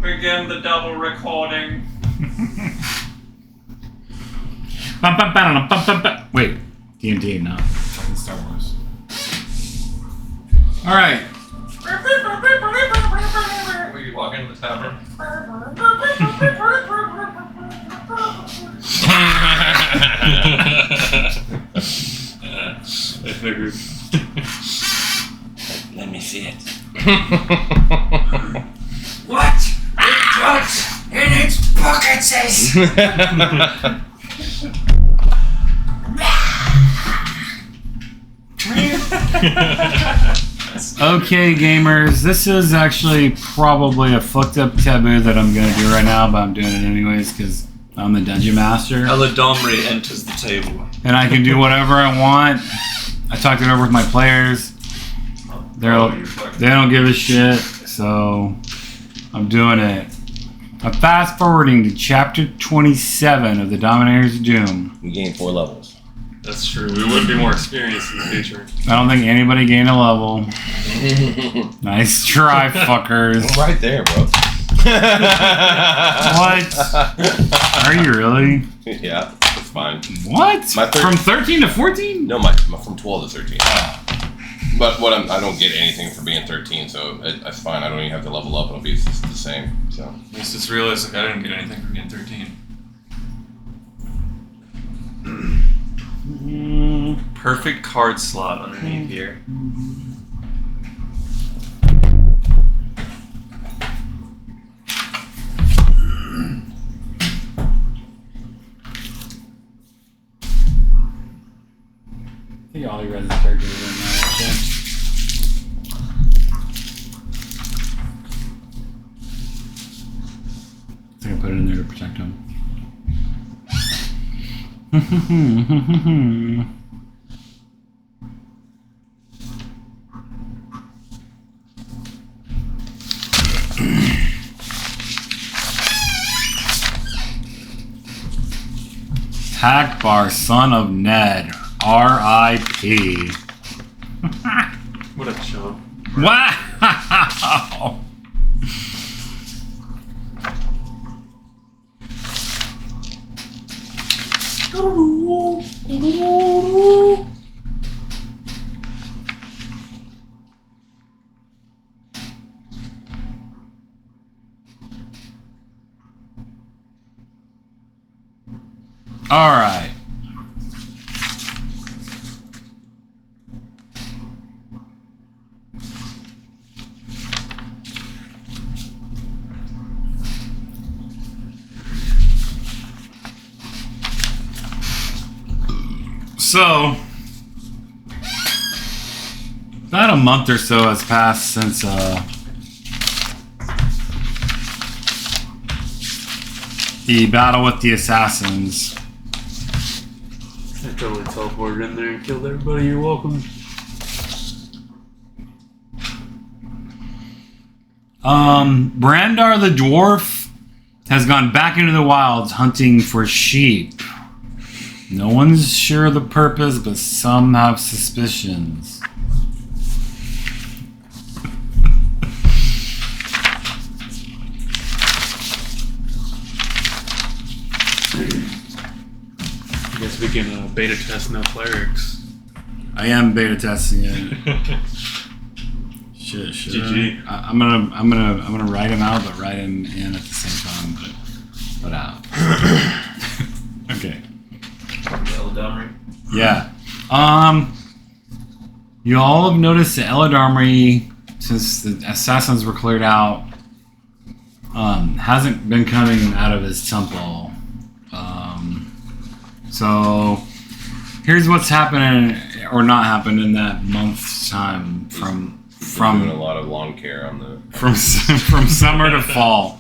Begin the double recording. Wait, D&D, not fucking Star Wars. All right. Will you walk into the tavern? I figured. Let me see it. What? It drugs in its pockets. Okay, gamers, this is actually probably a fucked up taboo that I'm gonna do right now, but I'm doing it anyways because I'm the dungeon master. Eladamri enters the table. And I can do whatever I want. I talked it over with my players. They don't give a shit, so I'm doing it. I'm fast forwarding to chapter 27 of the Dominator's Doom. We gained 4 levels. That's true. We would be more experienced in the future. I don't think anybody gained a level. Nice try, fuckers. I'm right there, bro. What? Are you really? Yeah, it's fine. What? From 13 to 14? No, from 12 to 13. But I don't get anything for being 13, so that's fine. I don't even have to level up. It'll be the same. So At least it's realistic. I didn't get anything for being 13. Perfect card slot underneath here. I think all you guys start doing that shit. I think I put it in there to protect him. Hackbar, son of Ned. R.I.P. What a chump. Wow! All right. So, about a month or so has passed since the battle with the assassins. I totally teleported in there and killed everybody. You're welcome. Brandar the dwarf has gone back into the wilds hunting for sheep. No one's sure of the purpose, but some have suspicions. I guess we can beta test no clerics. I am beta testing it. Shit. GG. I'm gonna write him out, but write him in at the same time. But out. Okay. Yeah. You all have noticed that Eladamri, since the assassins were cleared out, hasn't been coming out of his temple. So here's what's happening or not happened in that month's time from doing a lot of lawn care on the from summer to fall.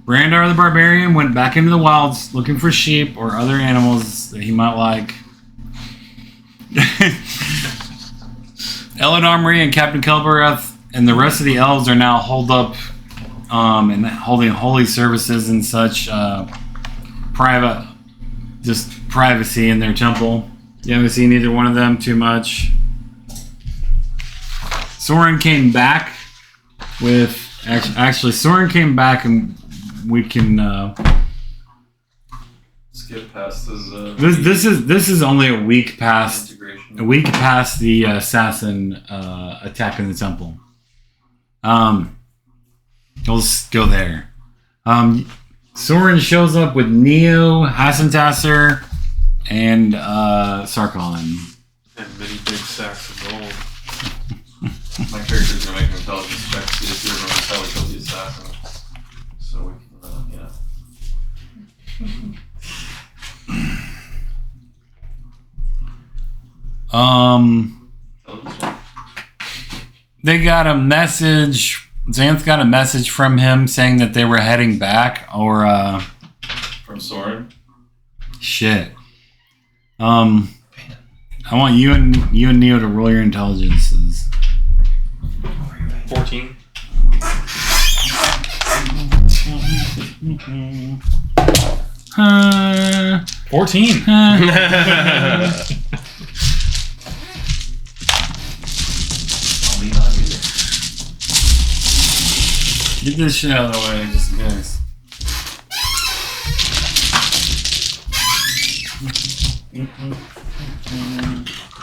Brandar the Barbarian went back into the wilds looking for sheep or other animals that he might like. Eladamri and Captain Kelbereth and the rest of the elves are now holed up and holding holy services and such privacy in their temple. You haven't seen either one of them too much. Soren came back with Actually, Soren came back, and we can. Skip past his. This is only a week past Integration. the assassin attack in the temple. We'll just go there. Soren shows up with Neo, Hassentasser, and Sarkon. And many big sacks of gold. My character's gonna make an intelligence check to see if he remembers how we killed the assassin. So we can, yeah. Intelligence check. They got a message. Xanth got a message from him saying that they were heading back, or From Soren. shit. I want you and Neo to roll your intelligences. 14. Uh, 14. Get this shit out of the way, just in case.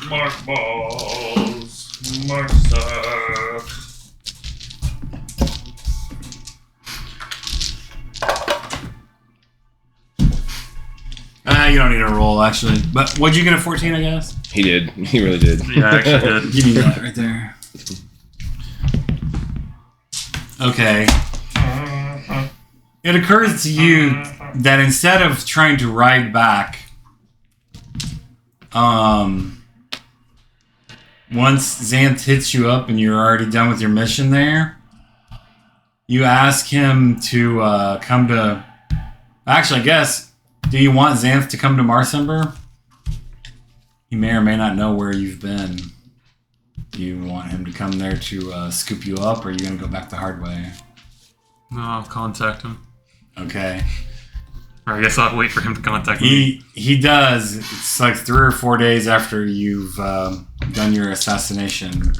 Mark balls. Mark sucks. You don't need a roll, actually. But what'd you get a 14, I guess? He did. He really did. Yeah, I actually did. You need that right there. Okay. It occurs to you that instead of trying to ride back, once Xanth hits you up and you're already done with your mission there, you ask him to come to... Actually, I guess, do you want Xanth to come to Marsember? He may or may not know where you've been. Do you want him to come there to scoop you up, or are you going to go back the hard way? No, I'll contact him. Okay. Or I guess I'll wait for him to contact me. He does. It's like 3 or 4 days after you've done your assassination.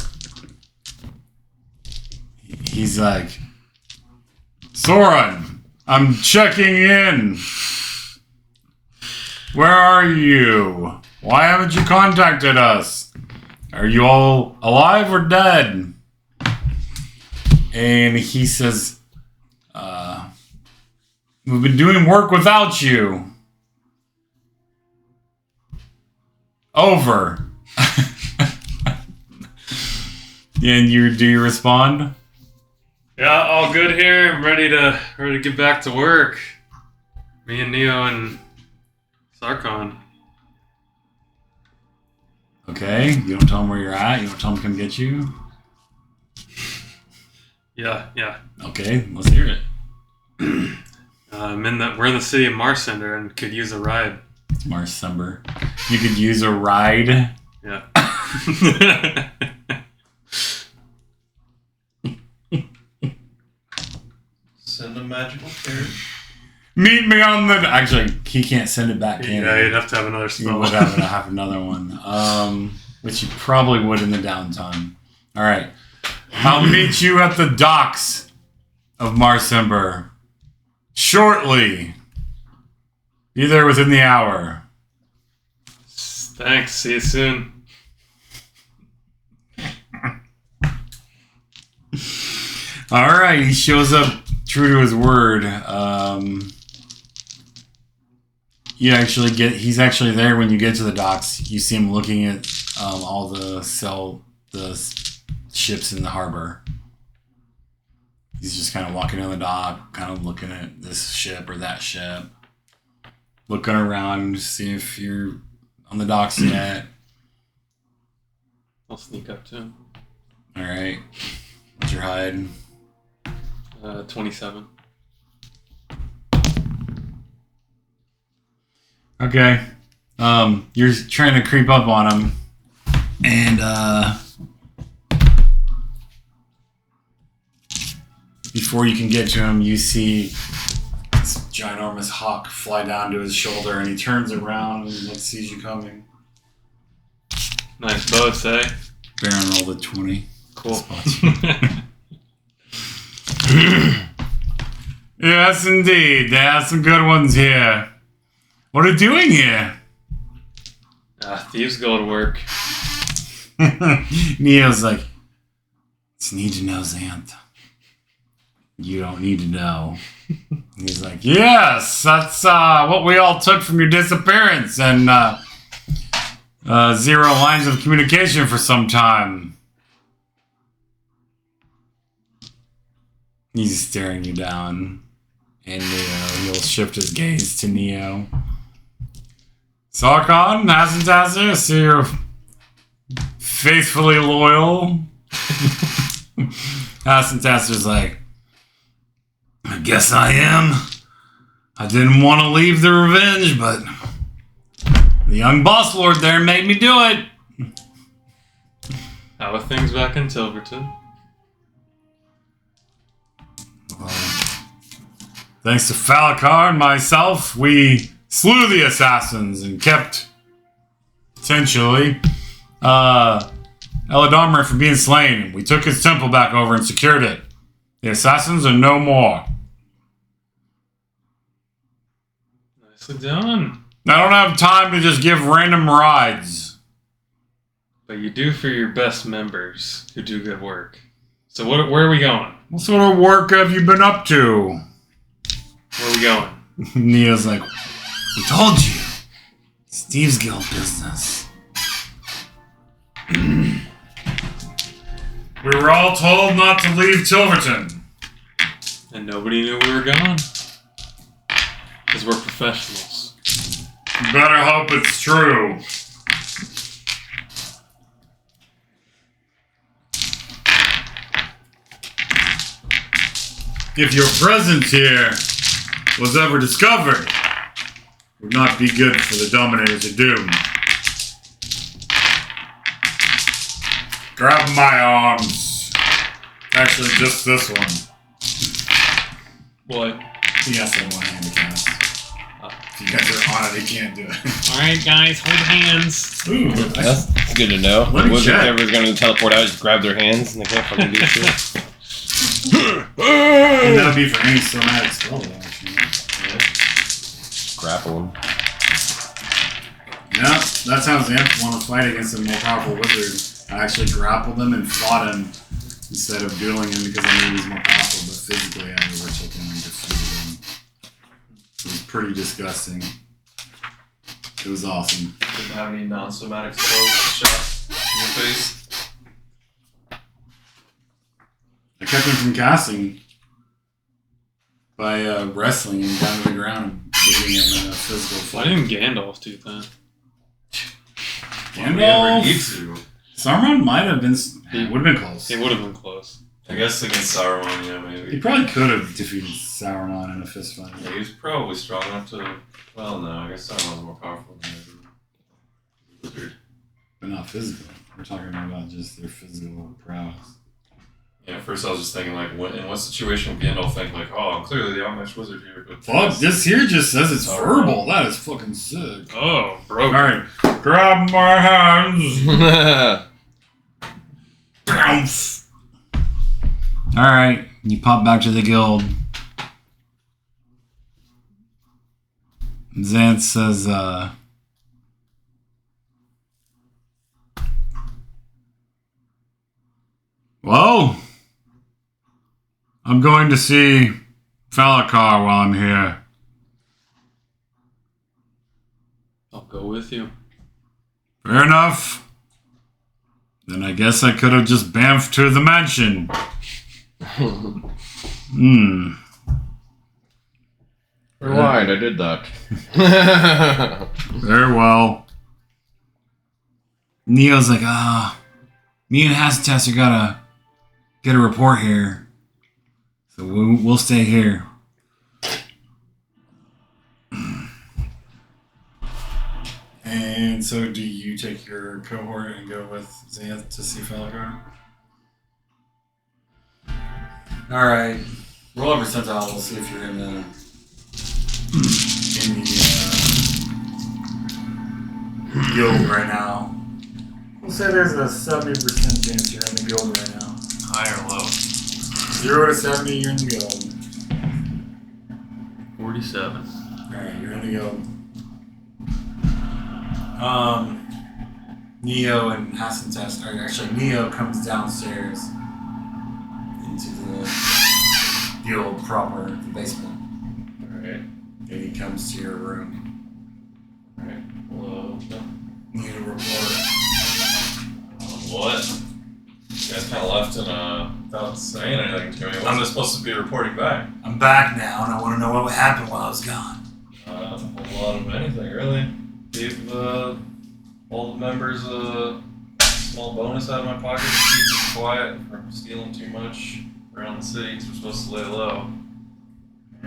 He's like, Soren, I'm checking in. Where are you? Why haven't you contacted us? Are you all alive or dead? And he says, we've been doing work without you. Over. And do you respond? Yeah, all good here. I'm ready to get back to work. Me and Neo and Sarkon. Okay, you don't tell him where you're at. You don't tell him to come get you. Yeah. Okay, let's hear it. We're in the city of Marcender and could use a ride. Marsember. You could use a ride. Yeah. Send a magical carriage. Meet me on the... Actually, he can't send it back, can Yeah, he? you'd have to have another You spell. would have to have another one. Which you probably would in the downtime. Alright. I'll meet you at the docks of Marsember. Shortly. Be there within the hour. Thanks. See you soon. Alright, he shows up true to his word. He's actually there when you get to the docks. You see him looking at all the ships in the harbor. He's just kind of walking down the dock, kind of looking at this ship or that ship. Looking around to see if you're on the docks yet. I'll sneak up to him. Alright. What's your hide? 27. Okay. You're trying to creep up on him. And, before you can get to him, you see this ginormous hawk fly down to his shoulder, and he turns around and sees you coming. Nice boats, eh? Baron rolled a 20. Cool. Spots you. Yes, indeed. They have some good ones here. What are you doing here? Thieves go to work. Neo's like, just need to know, Xanth. You don't need to know. He's like, yes, that's what we all took from your disappearance and 0 lines of communication for some time. He's staring you down. And he'll shift his gaze to Neo. Sarkon, Hasentaster, I see you're faithfully loyal. Hasentaster's like, I guess I am. I didn't want to leave the revenge, but the young boss lord there made me do it. How are things back in Tilverton? Thanks to Falakar and myself, we slew the assassins and kept, potentially, Eladarmer from being slain. We took his temple back over and secured it. The assassins are no more. Nicely done. I don't have time to just give random rides. But you do for your best members who do good work. So where are we going? What sort of work have you been up to? Where are we going? Neo's like, we told you. Steve's Guild business. We were all told not to leave Tilverton. And nobody knew we were gone. Because we're professionals. You better hope it's true. If your presence here was ever discovered, it would not be good for the Dominators of Doom. Grab my arms. Actually, just this one. What? He has to have one hand to cast. If you guys are on it, he can't do it. Alright, guys, hold hands. Ooh, That's good to know. Let me Wizards check. ever going to teleport out, just grab their hands and they can't fucking do shit. and that would be for any somatic spell, actually. Grapple them. Yeah, that's how Xanth want to fight against a more powerful wizard. I actually grappled him and fought him instead of dueling him because I knew he was more powerful, but physically I overtook him and defeated him. It was pretty disgusting. It was awesome. Didn't have any non-somatic spells shot in your face. I kept him from casting by wrestling him down to the ground and beating him in a physical Why fight. didn't Gandalf do that? We never need Gandalf? to. Sauron might have been... He would have been close. It would have been close. I guess against Sauron, yeah, He maybe. probably could have defeated Sauron in a fist fight. Yeah, he was probably strong enough to. Well, no, I guess Sauron's more powerful than the wizard. But not physically. We're talking about just their physical prowess. Yeah, at first I was just thinking, like, in what situation would Gandalf think, like, oh, I'm clearly the outmatched wizard here, but. Fuck, this here just says it's verbal. That is fucking sick. Oh, broke. Alright, grab my hands. Bounce. Alright, you pop back to the guild. Xanth says, well, I'm going to see Falakar while I'm here. I'll go with you. Fair enough. Then I guess I could have just bamfed to the mansion. Rewind, I did that. Very well. Neo's like, me and Hasentaster gotta get a report here. So we'll stay here. And so do you take your cohort and go with Xanth to see Falakar? Alright. Roll a percentile, we'll see if you're in the guild right now. We'll say there's a 70% chance you're in the guild right now. High or low? 0 to 70, you're in the guild. 47. Alright, you're in the guild. Neo and Hassan Test, or actually Neo comes downstairs into the guild proper, the basement. Alright. And he comes to your room. Alright. Hello. Need a report. What? You guys kind of left without saying anything to me. When was I supposed to be reporting back? I'm back now, and I want to know what happened while I was gone. Not a whole lot of anything, really. Gave all the members a small bonus out of my pocket to keep them quiet from stealing too much around the city because we're supposed to lay low.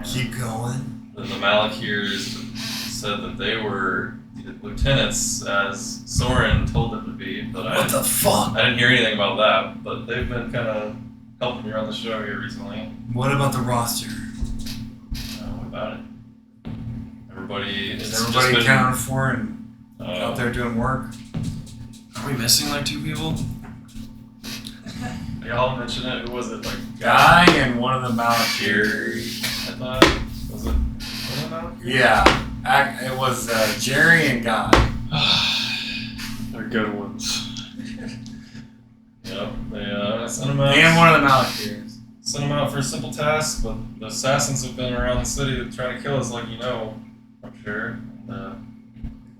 Keep going. Then the Malakirs said that they were lieutenants, as Soren told them to be, but What the fuck? I didn't hear anything about that. But they've been kind of helping me around the show here recently. What about the roster? What about it? Everybody Is everybody accounted for and out there doing work? Are we missing like 2 people? Y'all mentioned it. Who was it? Like Guy and one of the Malakirs. Jerry, I thought. Was it one of the Malakirs? Yeah. It was Jerry and Guy. They're good ones. Yep. They sent them out. And one of the Malakirs. Sent them out for a simple task, but the assassins have been around the city trying to kill us, like you know. I'm sure. I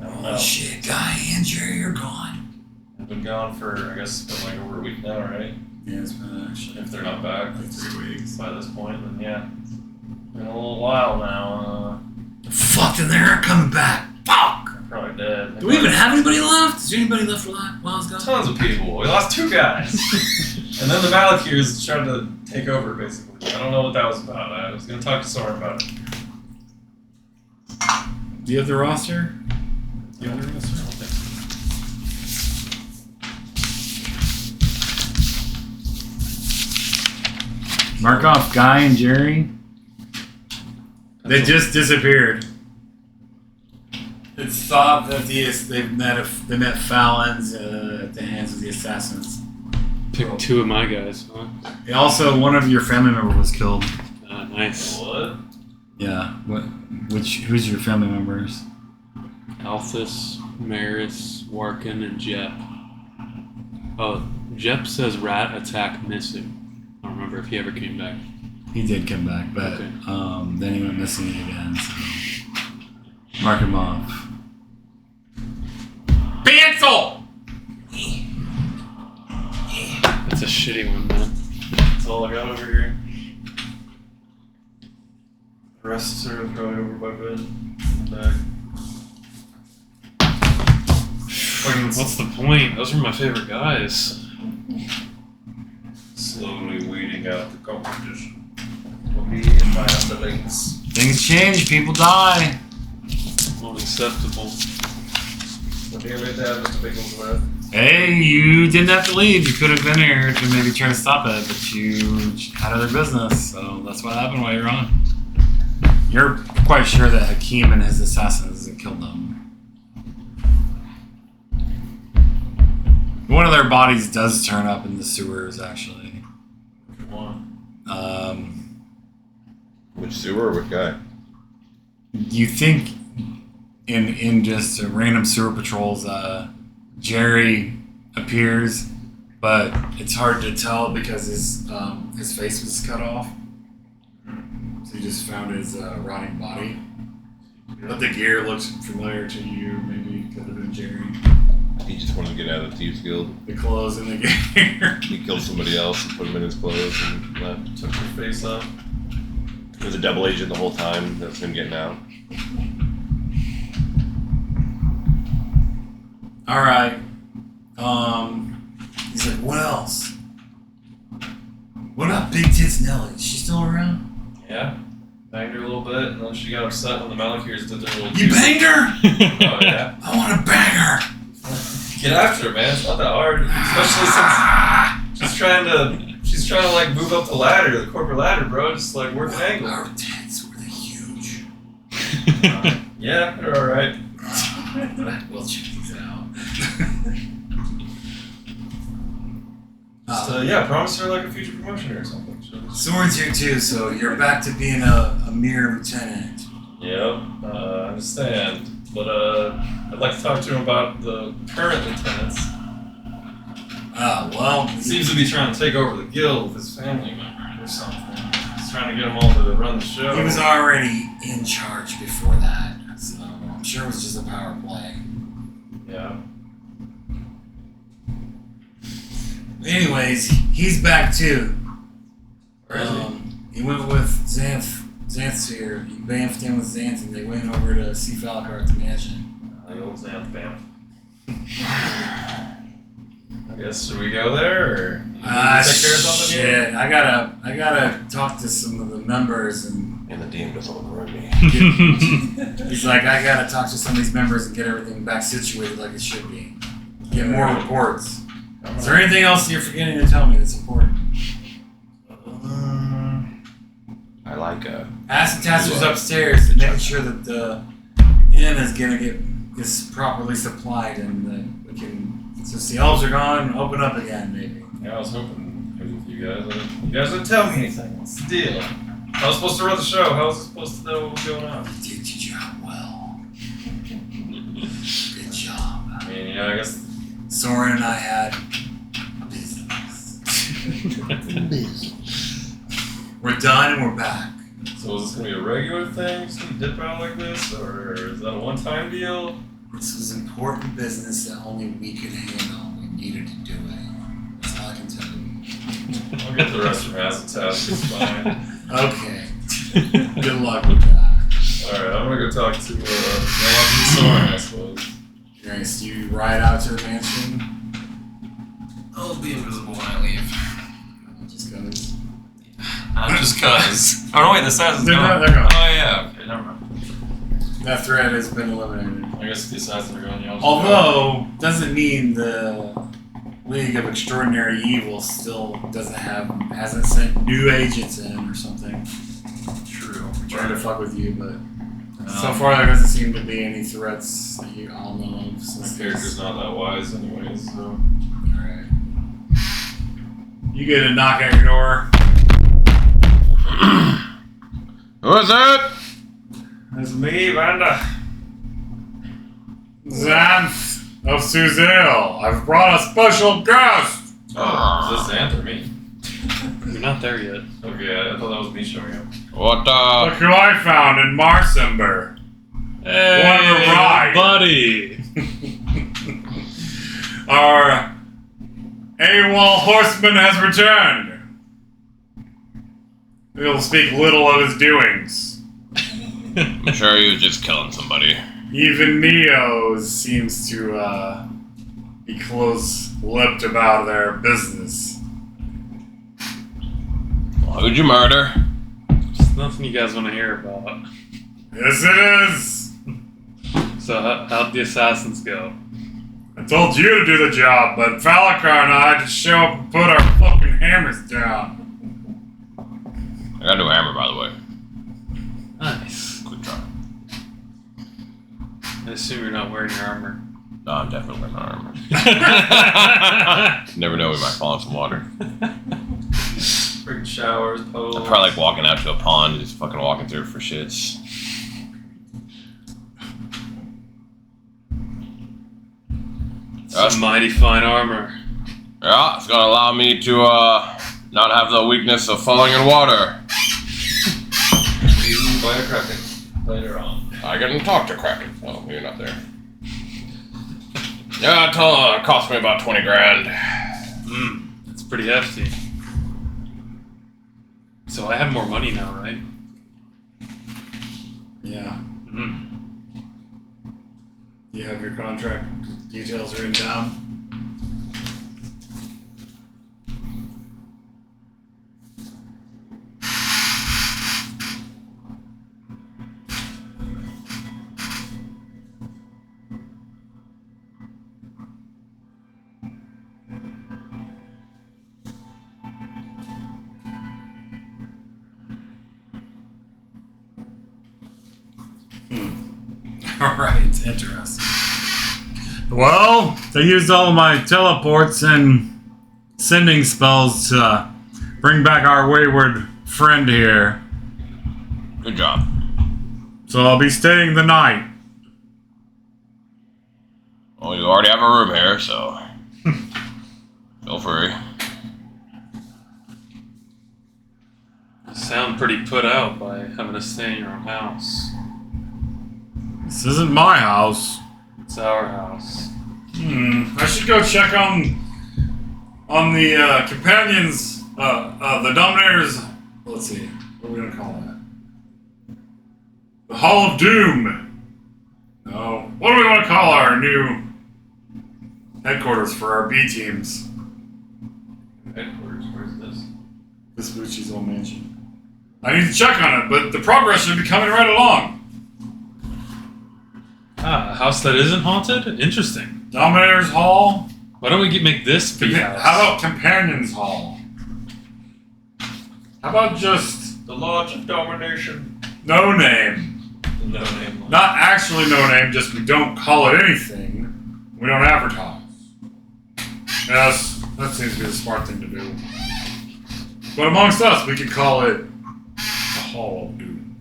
don't know. Oh shit, Guy and Jerry are gone. They've been gone for, I guess, it's been like over a week now, right? Yeah, it's been actually If they're not back like 3 weeks. by this point, then yeah. It's been a little while now. Fuck, then they aren't coming back. Fuck! They're probably dead. Do we even have anybody left? Is there anybody left alive while I was gone? Tons of people. We lost 2 guys. And then the Malakirs tried to take over, basically. I don't know what that was about. I was going to talk to Soren about it. Do you have the roster? I don't think so. Mark off Guy and Jerry. They just disappeared. It's thought that they met Fallon's at the hands of the assassins. Pick 2 of my guys, huh? Also, one of your family members was killed. Nice. What? Yeah. Who's your family members? Alphys, Maris, Warkin, and Jep. Oh, Jep says rat attack missing. I don't remember if he ever came back. He did come back, but Okay. then he went missing again. So mark him off. Pencil. That's a shitty one, man. That's all I got over here. The rest are probably over by bed. In the back. What's the point? Those were my favorite guys. Slowly weeding out the competition. For me and my underlings. Things change. People die. Unacceptable. What do you have to have Mr. Bigglesworth? Hey, you didn't have to leave. You could have been here to maybe try to stop it, but you had other business, so that's what happened while you're on. You're quite sure that Hakim and his assassins killed them. One of their bodies does turn up in the sewers, actually. Come on. Which sewer or which guy? You think in just random sewer patrols, Jerry appears, but it's hard to tell because his face was cut off. So you just found his rotting body. But the gear looks familiar to you. Maybe it could have been Jerry. He just wanted to get out of the Thieves Guild. The clothes and the gear. He killed somebody else and put him in his clothes and left. Took your face off. He was a double agent the whole time. That's him getting out. All right. He's like, what else? What about Big Tits Nelly? Is she still around? Yeah. Banged her a little bit, and then she got upset when the Malakirs did their little You banged her? Oh, yeah. I want to bang her. Get after her, man. It's not that hard. Especially since she's trying to like move up the ladder, the corporate ladder, bro. Just like work an angle. Our tits were they huge. Yeah, they're alright. We'll check these out. Just, yeah, promise her like a future promotion or something. She'll Soren's here too, so you're back to being a mere lieutenant. Yep, I understand. But I'd like to talk to him about the current lieutenants. Well, He seems to be trying to take over the guild with his family member or something. He's trying to get them all to run the show. he was already in charge before that, so I'm sure it was just a power play. Yeah. Anyways, he's back too. Where is He went with Xanth. Xanth's here. He bamfed in with Xanth, and they went over to see Falcar at the mansion. The old Xanth Bam. I guess should we go there or take care of something here? Shit. I gotta talk to some of the members and And the DM doesn't look around me. he's like, I gotta talk to some of these members and get everything back situated like it should be. Get more reports. Is there anything else you're forgetting to tell me that's important? I like Acid Taster's upstairs and making sure that the inn is gonna get properly supplied and that we can, since the elves are gone, open up again maybe. Yeah, I was hoping it was with you guys. You guys didn't tell me anything. What's the deal? I was supposed to run the show. How was I supposed to know what was going on? You did your job well. Good job. I mean, yeah, I guess. Soren and I had a business. We're done and we're back. So is this gonna be a regular thing? Just gonna dip out like this, or is that a one-time deal? This was important business that only we could handle. We needed to do it. That's all I can tell you. I'll get the rest from Acid Task. It's fine. Okay. Good luck with that. All right, I'm gonna go talk to Soren, I suppose. Nice. You ride out to the mansion. I'll be invisible when I leave. Just goes. Not just cause. Oh no, wait, the assassin's They're gone. not- they're gone. Oh yeah, okay, never mind. That threat has been eliminated. I guess the assassins are going. Yeah, Although, doesn't mean the League of Extraordinary Evil still hasn't sent new agents in or something. true. Trying to fuck with you, but so far there doesn't seem to be any threats that you all know of. My character's not that wise, anyways. So. Alright. You get a knock at your door. Who is it? It's me, Vanda. Xanth of Suzail, I've brought a special guest! Oh, is this Xanth or me? You're not there yet. Okay, I thought that was me showing up. What, Look who I found in Marsember. Hey, ride. buddy! Our AWOL horseman has returned. We'll speak little of his doings. I'm sure he was just killing somebody. Even Neo seems to be close-lipped about their business. Well, who'd you murder? It's nothing you guys want to hear about. Yes, it is. So how'd the assassins go? I told you to do the job, but Falakar and I just show up and put our fucking hammers down. I got a new hammer, by the way. Nice. Quick try. I assume you're not wearing your armor. No, I'm definitely wearing my armor. Never know, we might fall in some water. Freaking showers, pose. I'm probably like walking out to a pond and just fucking walking through it for shits. Some mighty fine armor. Yeah, it's gonna allow me to not have the weakness of falling in water. Eaten by a kraken later on. I can talk to Kraken. Oh, you're not there. Yeah, it cost me about 20 grand. That's pretty hefty. So I have more money now, right? Yeah. Mm. You have your contract details written down? Alright, interesting. Well, they used all of my teleports and sending spells to bring back our wayward friend here. Good job. So I'll be staying the night. Well, you already have a room here, so feel free. You sound pretty put out by having us stay in your own house. This isn't my house. It's our house. I should go check on the companions, the Dominators. Let's see, what are we gonna call that? The Hall of Doom. No, what do we want to call our new headquarters for our B teams? Headquarters, where's this? Vespucci's old mansion. I need to check on it, but the progress should be coming right along. Ah, a house that isn't haunted? Interesting. Dominators Hall. Why don't we make this be house? How about Companions Hall? How about just The Lodge of Domination. no name? The no name lodge. Not actually no name, just we don't call it anything. We don't advertise. Yes, that seems to be the smart thing to do. But amongst us, we could call it the Hall of Doom.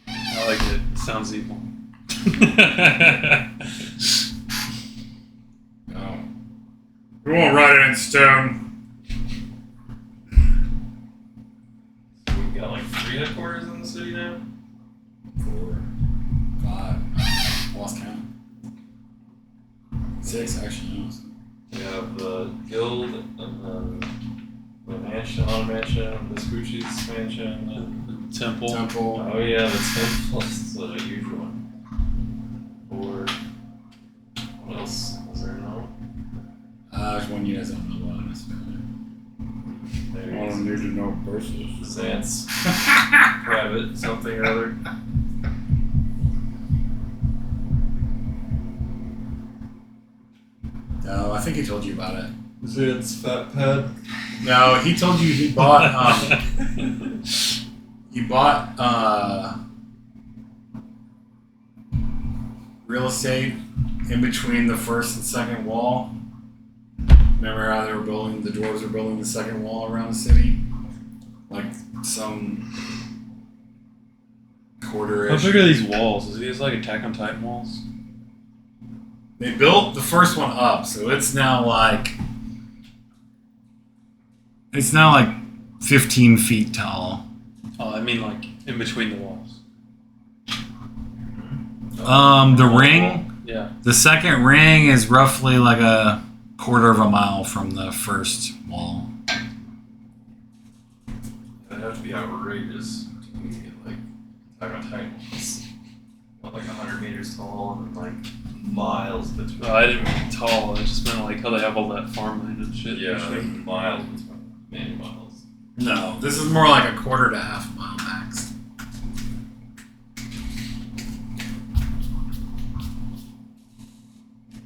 I like it. It sounds evil. No. We won't write it in stone. So we've got like 3 headquarters in the city now? 4, 5. Lost count. 6 actually. No. We have the guild, and then the mansion, Haunted Mansion, the Scoochie's mansion, and Temple. Temple. oh yeah, the temple is a huge one. Or what else is there now? There's one you guys don't know about necessarily. Maybe I don't need to know verses. Zant's private something or other. No, I think he told you about it. Zant's fat pad. No, he told you he bought real estate in between the first and second wall. Remember how they were building, the dwarves were building the second wall around the city? Like some How quarter-ish. big are these walls? Is these like Attack on Titan walls? They built the first one up, so it's now like 15 feet tall. Oh, I mean like in between the walls. The ring, Yeah. the second ring is roughly like a quarter of a mile from the first wall. That'd have to be outrageous to get like Attack on Titan was what, like 100 meters tall and like miles between. Oh, I didn't mean tall. I just meant like how they have all that farmland and shit. Yeah, miles between. Many miles. No, this is more like a quarter to half mile max.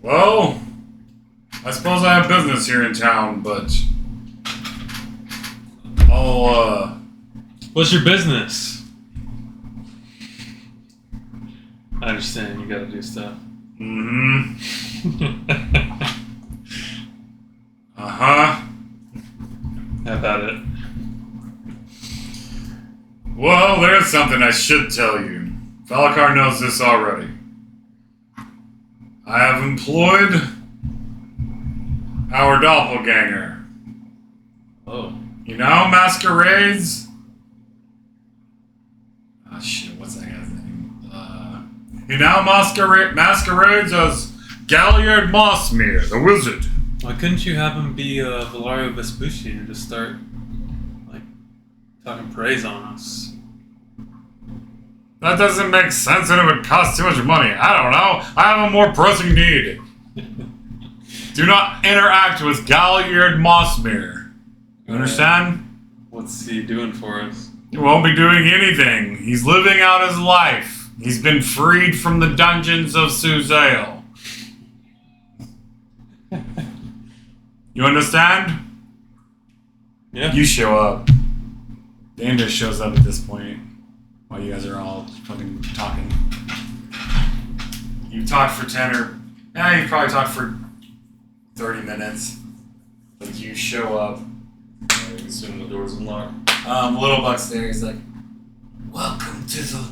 Well, I suppose I have business here in town, but I'll What's your business? I understand you gotta do stuff. uh-huh. Have at it. Well, there's something I should tell you. Falakar knows this already. I have employed our doppelganger. Oh. You know, masquerades? Oh shit, what's that guy's name? He now masquerades as Galliard Mossmere, the wizard. Why couldn't you have him be Valario Vespucci and just start like talking praise on us? That doesn't make sense and it would cost too much money. I don't know. I have a more pressing need. Do not interact with Galliard Mossmere. You understand? What's he doing for us? He won't be doing anything. He's living out his life. He's been freed from the dungeons of Suzale. You understand? Yeah. You show up. Dan just shows up at this point while you guys are all fucking talking. You talked for 10 or... Yeah, you probably talked for 30 minutes. Like you show up. I assume the door's unlocked. Little Buck's there. He's like, "Welcome to the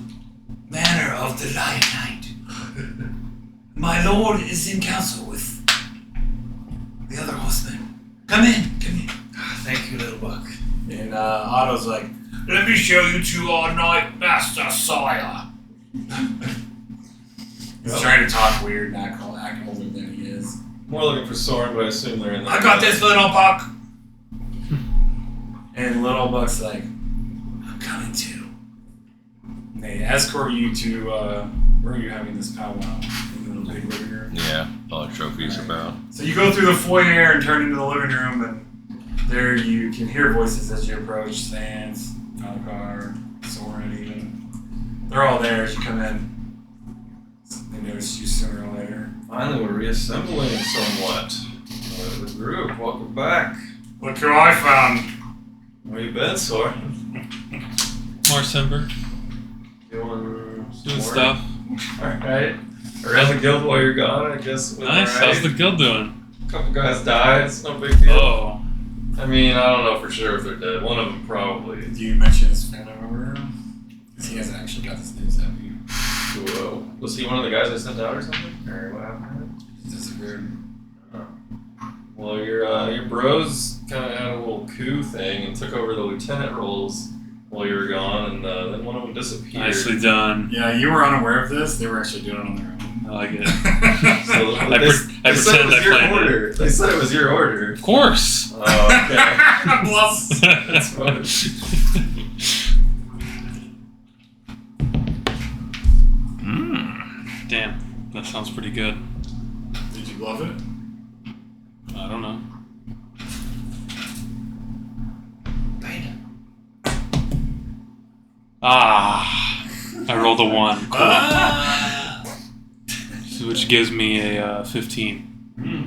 manor of the Lion Knight. My lord is in council with the other horsemen. Come in, come in." Thank you, little buck. And Otto's like, "Let me show you to our Knight Master Sire." He's trying to talk weird, act older than he is. More looking for Soren, but I assume they're in there. "I got this, little Buck." And little Buck's like, "I'm coming too." And they escort you to where are you having this powwow? In the little big living room. Yeah, all the trophies Right. about. So you go through the foyer and turn into the living room, and there you can hear voices as you approach. Sans, Alcar, Soren, even. They're all there as you come in. They notice you sooner or later. Finally, we're reassembling somewhat. The group, welcome back. Look who I found. Where you been, Soren? More Simber. Doing Doing stuff. Alright. Around the guild while you're gone, I guess. It was Nice. alright. How's the guild doing? A couple guys died, it's no big deal. Oh. I mean, I don't know for sure if they're dead. One of them probably. Did you mention his family member? Because he hasn't actually got this news, have you? Whoa. Was he one of the guys I sent out or something? Or what happened? He disappeared. Well, your bros kind of had a little coup thing and took over the lieutenant roles while you were gone, and then one of them disappeared. Nicely done. Yeah, you were unaware of this. They were actually doing it on their own. I like it. So I they pretend said it was I your planned it. order. They said it was your order. Of course. Oh, okay. Bluff. That's funny. Damn, that sounds pretty good. Did you bluff it? I don't know. Ah, I rolled a 1. Cool. Which gives me a 15.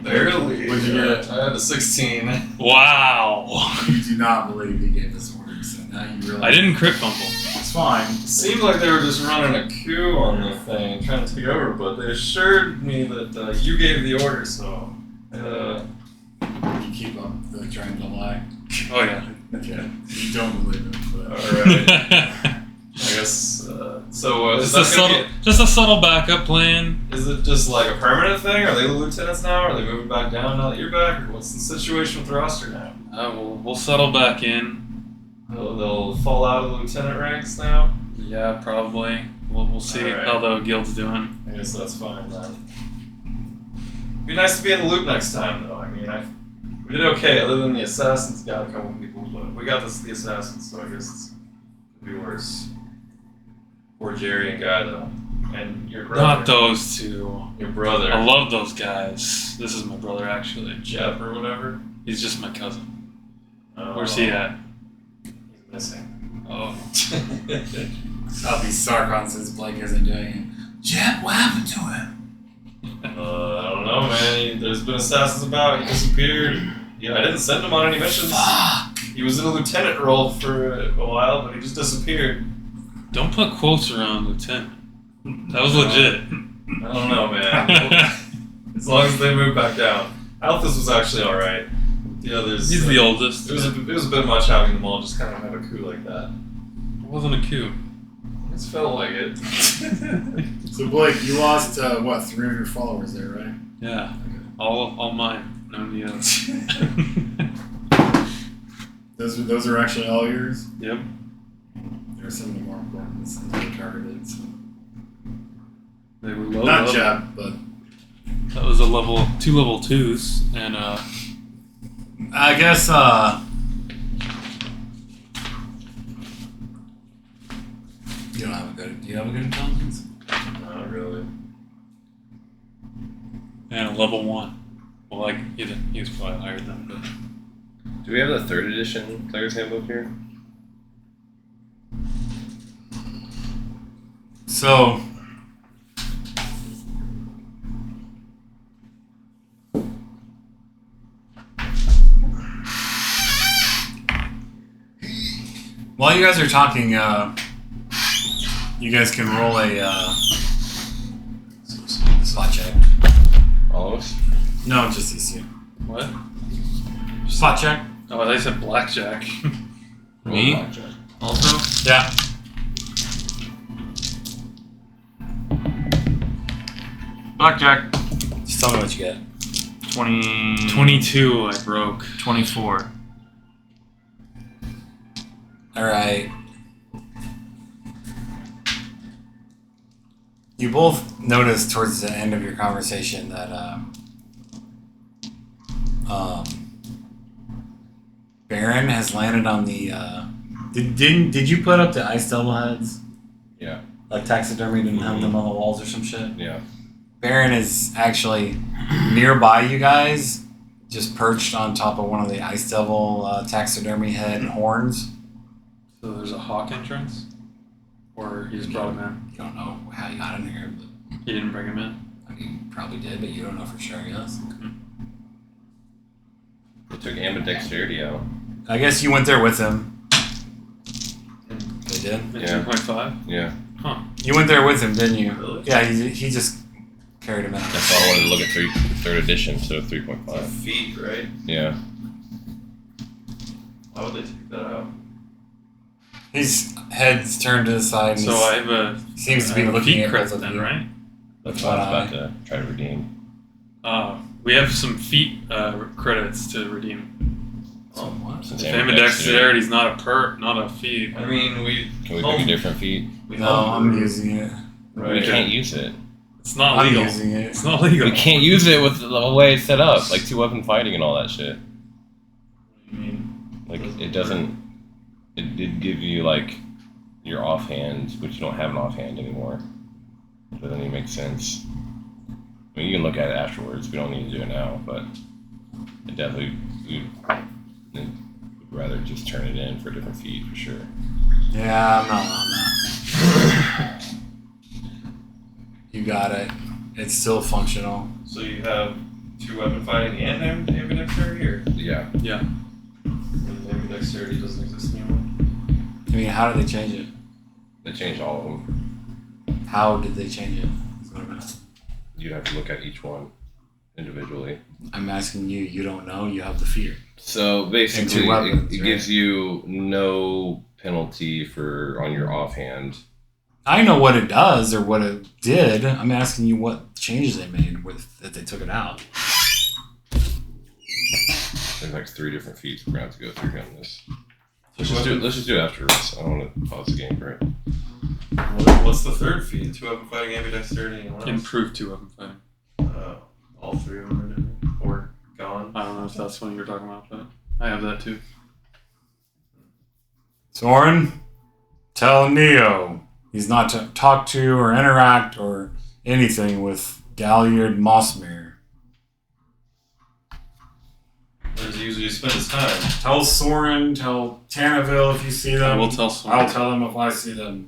Barely. What'd you get? I had a 16. Wow. You do not believe he gave this order, so now you realize. I didn't crit fumble. It's fine. Seemed like they were just running a coup on the thing, trying to take over, but they assured me that you gave the order, so. You keep up the trying to lie. Oh yeah. Okay. You don't believe it, but. Alright. I guess. So, is just a subtle backup plan. Is it just like a permanent thing? Are they the lieutenants now? Are they moving back down now that you're back? Or what's the situation with the roster now? We'll settle back in. They'll fall out of the lieutenant ranks now? Yeah, probably. We'll see Alright. how the guild's doing. I guess that's fine then. Be nice to be in the loop next time, though. I mean, we did okay, other than the assassins got a couple people, but we got the assassins, so I guess it could be worse. Poor Jerry and Guy, though. And your brother. Not those two. Your brother. I love those guys. This is my brother, actually. Jeff or whatever. He's just my cousin. Oh. Where's he at? He's missing. Oh. I'll be Sarkon since Blake isn't doing it. Jeb, what happened to him? I don't know, man. There's been assassins about. He disappeared. Yeah, I didn't send him on any missions. Fuck! He was in a lieutenant role for a while, but he just disappeared. Don't put quotes around Lieutenant. That was legit. I don't know, man. As long as they move back down. Alphys was actually alright. The others. He's the oldest. It was a bit much having them all just kind of have a coup like that. It wasn't a coup. It just felt like it. So Blake, you lost 300 followers there, right? Yeah. All mine. No Neos. Those are actually all yours. Yep. There are some of the more important ones that were targeted. So. They were low Not level. Jeb, but That was 2 level 2s, and I guess you don't have a good. Do you have a good intelligence? Not really. a level 1. Well, like he was probably higher than, but Do we have the 3rd edition Player's Handbook here? So. While you guys are talking, you guys can roll a spot check. All of us? No, just these two. what? Blackjack. Oh, they said blackjack. Me? Blackjack. Also? Yeah. Blackjack. Just tell me what you get. 22, I broke. 24. All right. You both noticed towards the end of your conversation that Baron has landed on the. Did you put up the ice devil heads? Yeah. Like taxidermy and hung them on the walls or some shit? Yeah. Baron is actually nearby you guys, just perched on top of one of the ice devil taxidermy head horns. So there's a hawk entrance? Or he just brought him in? You don't know how you got in here, but He didn't bring him in? I mean, you probably did, but you don't know for sure, I guess. It took ambidexterity out. I guess you went there with him. They did? At Yeah. 2.5? Yeah. You went there with him, didn't you? Really? Yeah, he just carried him out. That's why I wanted to look at third edition, so 3.5. Feet, right? Yeah. Why would they take that out? His head's turned to the side, and So I have a he seems to be a looking feet at crit both of then, you. right? That's what I was about to try to redeem. We have some feet credits to redeem. So what? Since If ambidexterity is not a feat. I mean, we. Can we pick a different feat? We No, home I'm brew, using it. We Right. can't use it. It's not I'm legal. using it. It's not legal. We can't use it with the way it's set up, like 2-weapon fighting and all that shit. I mean, Like it doesn't. It did give you like your offhand, which you don't have an offhand anymore. It doesn't even make sense. I mean, you can look at it afterwards. We don't need to do it now, but it definitely we'd rather just turn it in for a different feed for sure. Yeah, I'm not on that. You got it. It's still functional. so you have 2-weapon fighting and ambidexterity here? Yeah. Ambidexterity doesn't exist anymore. I mean, how did they change it? They changed all of them. How did they change it? Is what I'm asking. You'd have to look at each one individually. I'm asking you. You don't know. You have the fear. So basically, And 2 weapons, it right? gives you no penalty on your offhand. I know what it does or what it did. I'm asking you what changes they made that they took it out. There's like 3 different feats we're gonna have to go through on this. Let's just do it afterwards. I don't want to pause the game for it. What's the third feat? 2-weapon fighting, ambidexterity, and what else? Improved 2-weapon fighting. All 3 of them are different. Or gone. I don't know if that's what you're talking about, but I have that too. Soren, tell Neo he's not to talk to or interact or anything with Galliard Mossmere. Where does he usually spend his time? Tell Soren, tell Tanneville if you see I them. will tell someone. I'll tell them if I see them.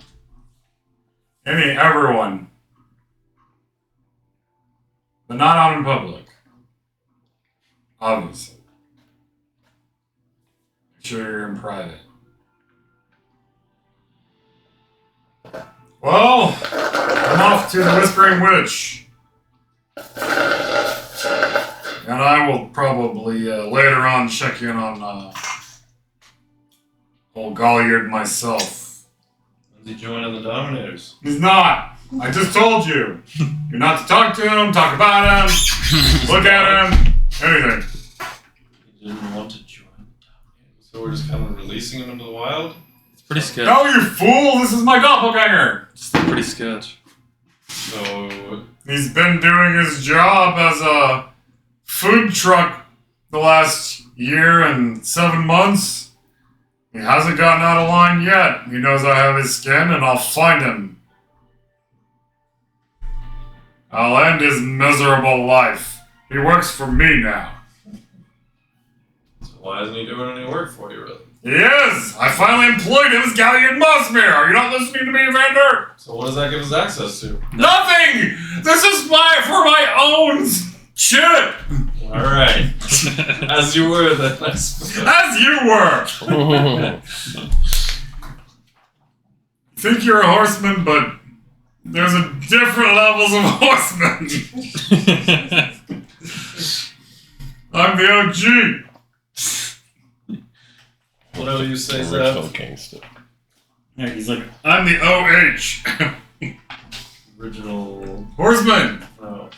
Everyone. But not out in public. Obviously. Make sure you're in private. Well, I'm off to the Whispering Witch. And I will probably later on check in on old Galliard myself. When's he joining the Dominators? He's not. I just told you. You're not to talk to him, talk about him, look at him, anything. He didn't want to join the Dominators. So we're just kind of releasing him into the wild? It's pretty sketch. No, you fool! This is my doppelganger. It's pretty sketch. So, He's been doing his job as a food truck the last year and 7 months. He hasn't gotten out of line yet. He knows I have his skin, and I'll find him. I'll end his miserable life. He works for me now. why isn't he doing any work for you, really? He is! I finally employed him as Galliard Mossmere! Are you not listening to me, Evander? So what does that give us access to? Nothing! This is for my own shit! Alright. As you were then. As you were! Think you're a horseman, but there's a different levels of horsemen. I'm the OG. Whatever you say, Original Zeph. gangster. Yeah, he's like, I'm the OH. Original. Horseman. Oh.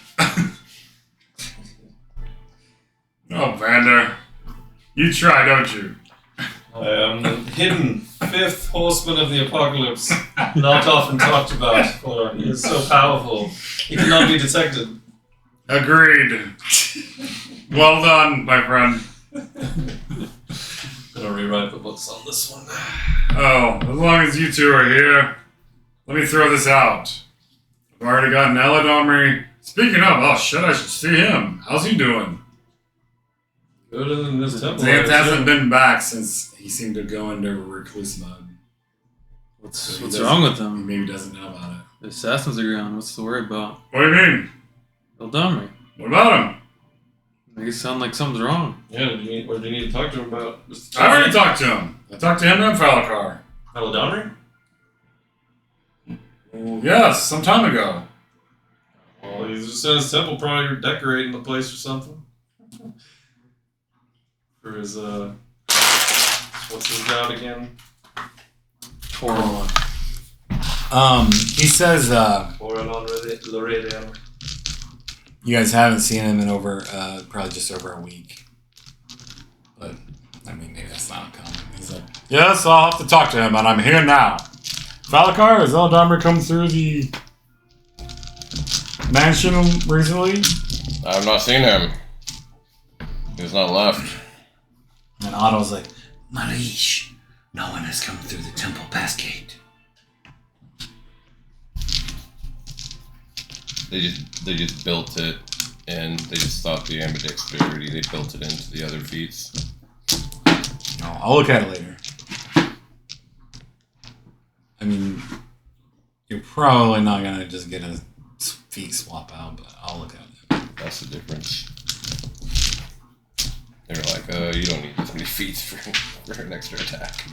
Oh, Vander. You try, don't you? I am the hidden fifth horseman of the apocalypse. Not often talked about, for he is so powerful. He cannot be detected. Agreed. Well done, my friend. Gonna rewrite the books on this one. Oh, as long as you two are here, let me throw this out. I've already got an Eladomry. Speaking of, oh shit, I should see him. How's he doing? Good in this temple. Xanth hasn't been back since he seemed to go into recluse mode. What's He wrong with He them? maybe doesn't know about it. The assassins are gone. What's the worry about? What do you mean? Eldamri. What about him? Make it sound like something's wrong. Yeah, what do you need to talk to him about? Just I already talked to him. I talked to him and Falakar. Aladamri? Well, yes, some time ago. Well, he's just in his temple, probably decorating the place or something. For his, what's his god again? Horrible. He says, Loredian. you guys haven't seen him in over, probably just over a week. But, I mean, maybe that's not uncommon. He's like, yes, I'll have to talk to him, and I'm here now. Falakar, has Eldamri come through the mansion recently? I've not seen him. He's not left. And Otto's like, Marish, no one has come through the temple pass gate. They just built it, and they just thought the ambidexterity. They built it into the other feats. No, I'll look at it later. I mean, you're probably not gonna just get a feet swap out, but I'll look at it. That's the difference. They were like, you don't need this many feats for an extra attack.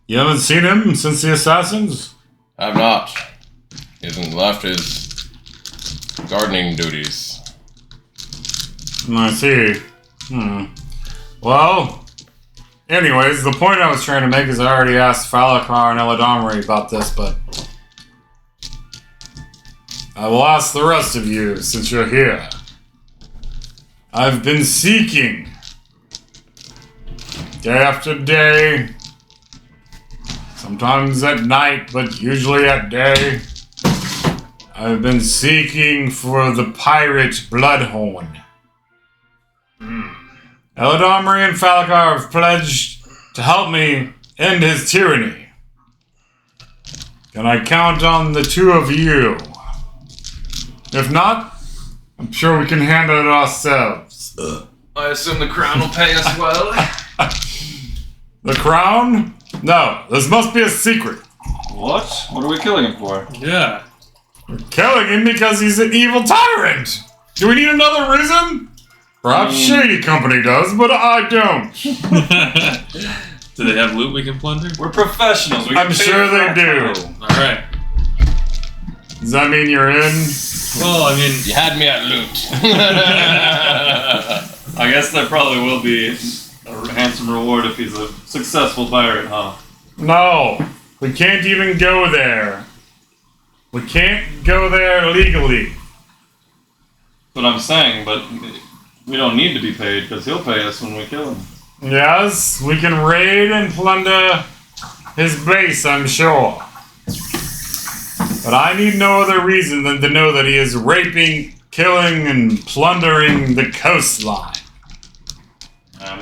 You haven't seen him since the assassins? I've not. He hasn't left his gardening duties. I see. Well, anyways, the point I was trying to make is I already asked Falakar and Eladamri about this, but I will ask the rest of you since you're here. I've been seeking day after day, sometimes at night, but usually at day. I've been seeking for the pirate Bloodhorn. Eladamri and Falakar have pledged to help me end his tyranny. Can I count on the two of you? If not, I'm sure we can handle it ourselves. I assume the crown will pay us well. The crown? No, this must be a secret. What? What are we killing him for? Yeah. We're killing him because he's an evil tyrant. Do we need another reason? Perhaps Shady Company does, but I don't. Do they have loot we can plunder? We're professionals. We I'm get paid sure for they our do. time. Alright. Does that mean you're in? Well, I mean, You had me at loot. I guess there probably will be a handsome reward if he's a successful pirate, huh? No, we can't even go there. We can't go there legally. But I'm saying, but we don't need to be paid because he'll pay us when we kill him. Yes, we can raid and plunder his base, I'm sure. But I need no other reason than to know that he is raping, killing, and plundering the coastline.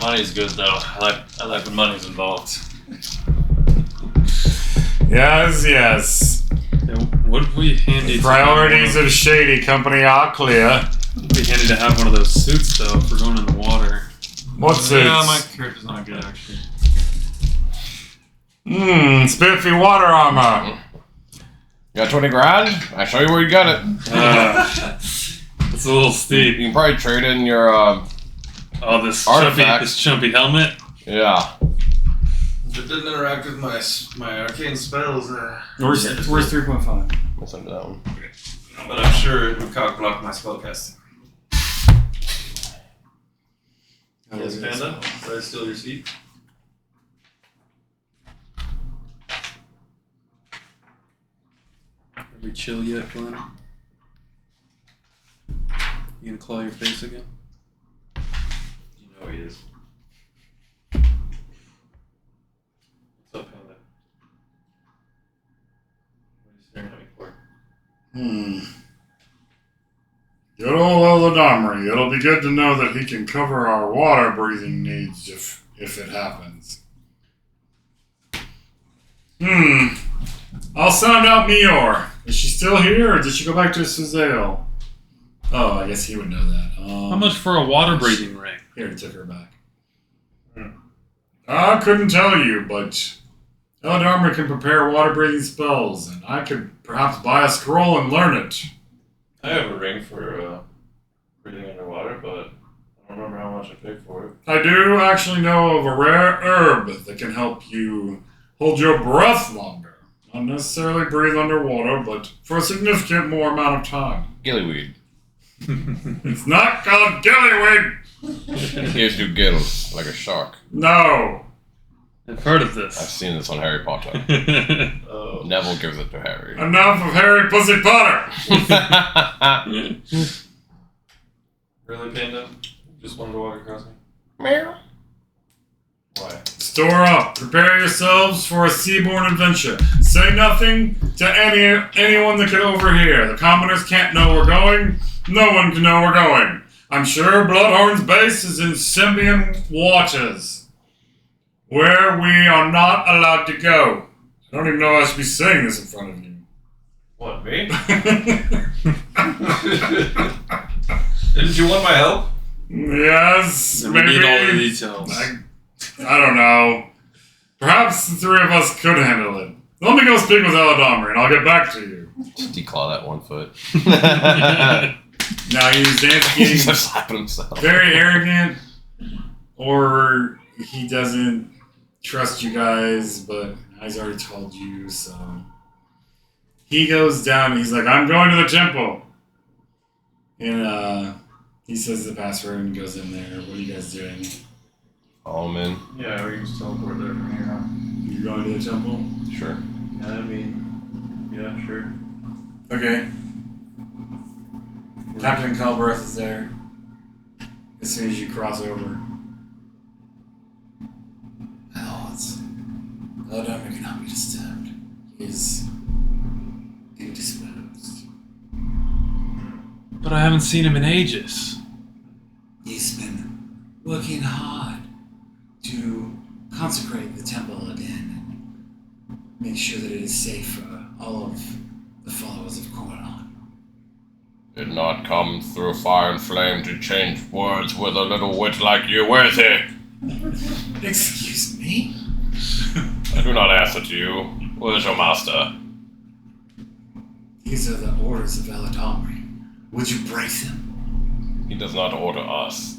Money's good though. I like when money's involved. Yes, yes. would be handy. The priorities of Shady Company are clear. It'd be handy to have one of those suits though if we're going in the water. What suits? Yeah, my character's not good actually. Spiffy water armor. You got 20 grand? I show you where you got it. It's a little steep. You can probably trade in your Oh, this Artifacts. chumpy helmet. yeah. If it didn't interact with my arcane spells, Where's 3.5? Let's undo that one. but I'm sure it would cock block my spellcasting. Yes, Panda? Did I steal your seat? Are we chill yet, Glenn? You gonna claw your face again? You know he is. What's up, Panda? What are you staring at me for? Good old Eladamri. It'll be good to know that he can cover our water breathing needs if it happens. I'll sound out Mior. Is she still here, or did she go back to Suzail? Oh, I guess he would know that. How much for a water breathing ring? Here, he took her back. I couldn't tell you, but Eladamri can prepare water breathing spells, and I could perhaps buy a scroll and learn it. I have a ring for breathing underwater, but I don't remember how much I paid for it. I do actually know of a rare herb that can help you hold your breath longer. Not necessarily breathe underwater, but for a significant more amount of time. Gillyweed. It's not called gillyweed! He has two gills, like a shark. No! I've heard of I've this. seen this on Harry Potter. Oh. Neville gives it to Harry. Enough of Harry Pussy Potter! Really, Panda? Just wanted to walk across me? Meow. Why? Store up. Prepare yourselves for a seaborne adventure. Say nothing to anyone that can overhear. The commoners can't know we're going. No one can know we're going. I'm sure Bloodhorn's base is in Symbian waters, where we are not allowed to go. I don't even know I should be saying this in front of you. What, me? Didn't you want my help? Yes, We maybe. need all the details. I don't know. Perhaps the three of us could handle it. Let me go speak with Eladamri, and I'll get back to you. Just declaw that 1 foot. Now, he's He's dancing just slapping himself. very arrogant, or he doesn't trust you guys, but he's already told you, so... He goes down, and he's like, I'm going to the temple. And, he says the password and goes in there. What are you guys doing? Follow him in. Yeah, we can just teleport there from here, huh? You going to the temple? Sure. Yeah, I mean, yeah, sure. Okay. Captain Calberth is there. As soon as you cross over. My lords, Eladamri cannot be disturbed. He is indisposed. But I haven't seen him in ages. He's been working hard to consecrate the temple again and make sure that it is safe for all of the followers of Coronon. Did not come through fire and flame to change words with a little wit like you. Where is he? Excuse me? I do not answer to you. Where is your master? These are the orders of Eladamri. Would you break them? He does not order us.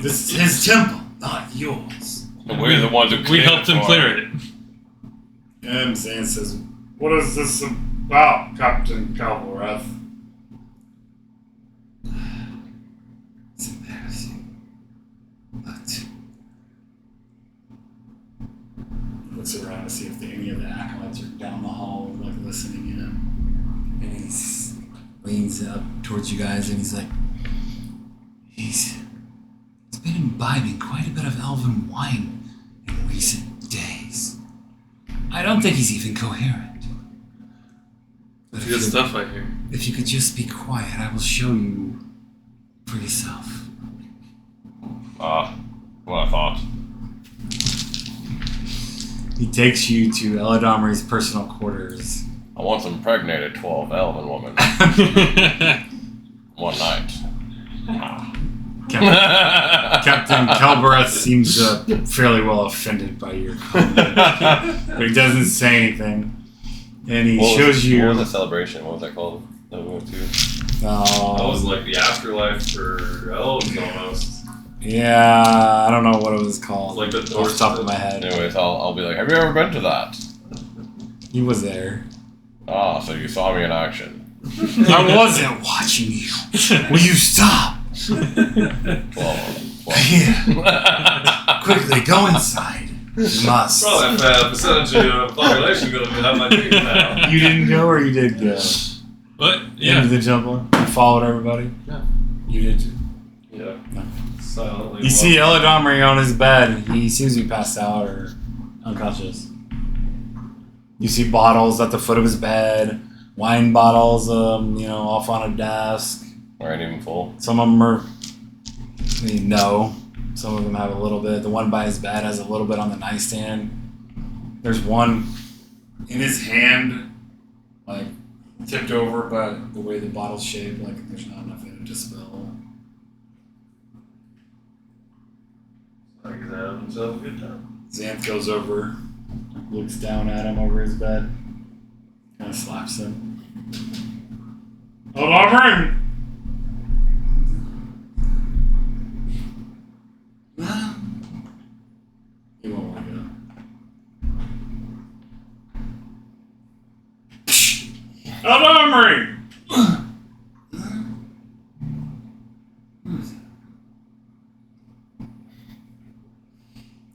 This is his temple, not yours. And we're the ones who We cleared helped him for clear it. And Zan says, what is this about, Captain Calberth? It's embarrassing. But Looks around to see if any of the acolytes are down the hall, like listening in. and he leans up towards you guys and he's like, he's been imbibing quite a bit of elven wine in recent days. I don't think he's even coherent. But Good stuff I hear. if you could just be quiet, I will show you for yourself. What I thought. He takes you to Eladamri's personal quarters. I once impregnated 12 elven women. One night. Captain Calberth seems fairly well offended by your comment, but he doesn't say anything. And he shows you. What was the celebration? What was that called? That we went to? That was like the afterlife for elves almost. Yeah, I don't know what it was called. Like the off doors the top to of my head. Anyways, I'll be like, have you ever been to that? He was there. Ah, so you saw me in action. I wasn't watching you. Will you stop? 12 of them. Yeah. Quickly, go inside. You must. Probably a percentage of the population going to have my dreams now. You didn't go or you did go? But Into yeah, the jungle? You followed everybody? Yeah. You did too. Yeah. Silently. You see Eladamri on his bed. He seems to be passed out or unconscious. You see bottles at the foot of his bed, wine bottles, off on a desk. Aren't even full. Some of them are, no. Some of them have a little bit. The one by his bed has a little bit on the nightstand. There's one in his hand, like tipped over, but the way the bottle's shaped, like there's not enough in it to spill. Like he's having himself a good time. Xanth goes over, looks down at him over his bed, kind of slaps him. Alarm! Well, He won't wake up. Alarm!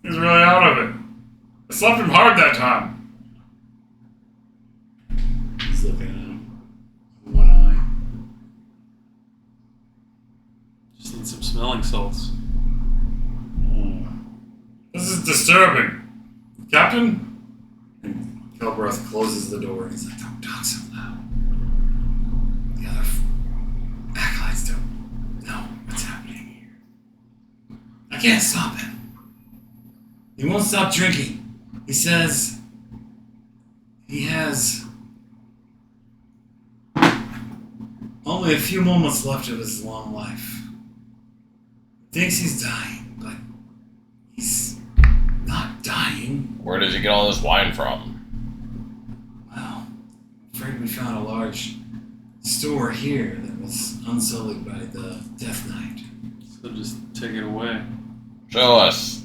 He's really out of it. I slapped him hard that time. He's looking at him. One eye. just need some smelling salts. This is disturbing. Captain? And Kelbroth closes the door and he's like, don't talk so loud. The other acolytes don't know what's happening here. I can't stop him. He won't stop drinking. He says he has only a few moments left of his long life. Thinks he's dying, but he's not dying. Where does he get all this wine from? Well, I'm afraid we found a large store here that was unsullied by the Death Knight. So just take it away. Show us.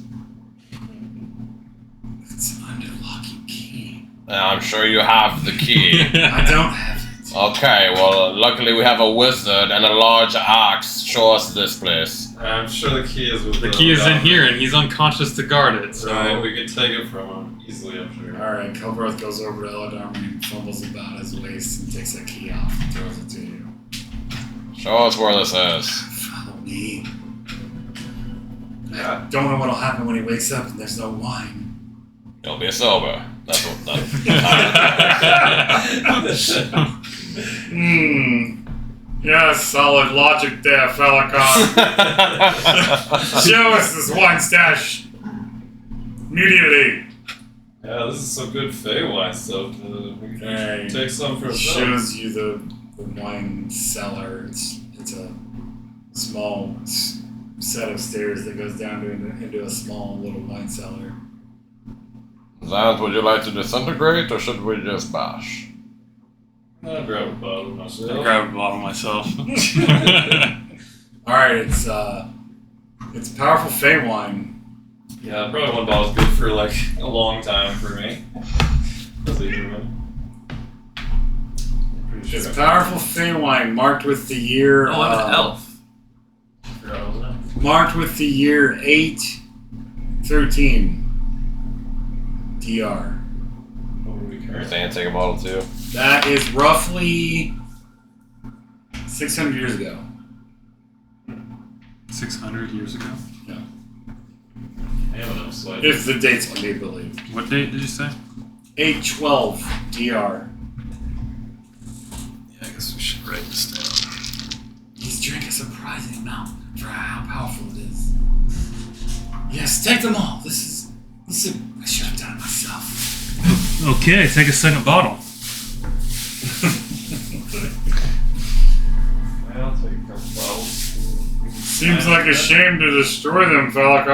It's under lock and key. I'm sure you have the key. I don't have it. Okay, well, luckily we have a wizard and a large axe. Show us this place. I'm sure the key is with The key is in here, and he's unconscious to guard it. So Right, we can take it from him easily, I'm sure. alright, Kelbroth goes over to Eladamri and fumbles about his waist and takes that key off and throws it to you. Show us where this is. Follow me. Yeah. I don't know what'll happen when he wakes up and there's no wine. You'll be sober. That's what. Yeah, solid logic there, Falcon. Show us this wine stash. Immediately. Yeah, this is some good Feywild stuff. We can Hey, take some for It ourselves. shows you the wine cellar. It's a small set of stairs that goes down into a small little wine cellar. Xanth, would you like to disintegrate or should we just bash? I'll grab a bottle myself. I'll grab a bottle myself. All right, it's powerful Fey wine. Yeah, probably one bottle's good for like a long time for me. As a human. Pretty sure. It's powerful Fey wine marked with the year. Oh, I'm an elf. I forgot I was an elf. Marked with the year 813. DR. What would we carry? Xanth, take a bottle too. That is roughly 600 years ago. 600 years ago. I am an elf, so I If the dates can be believed. What date did you say? 812 DR. Yeah, I guess we should write this down. He's drank a surprising amount for how powerful it is. Yes, take them all. This is I should have done it myself. Okay, take a second bottle. I'll take a couple bottles. Seems like a shame to destroy them, Falcon.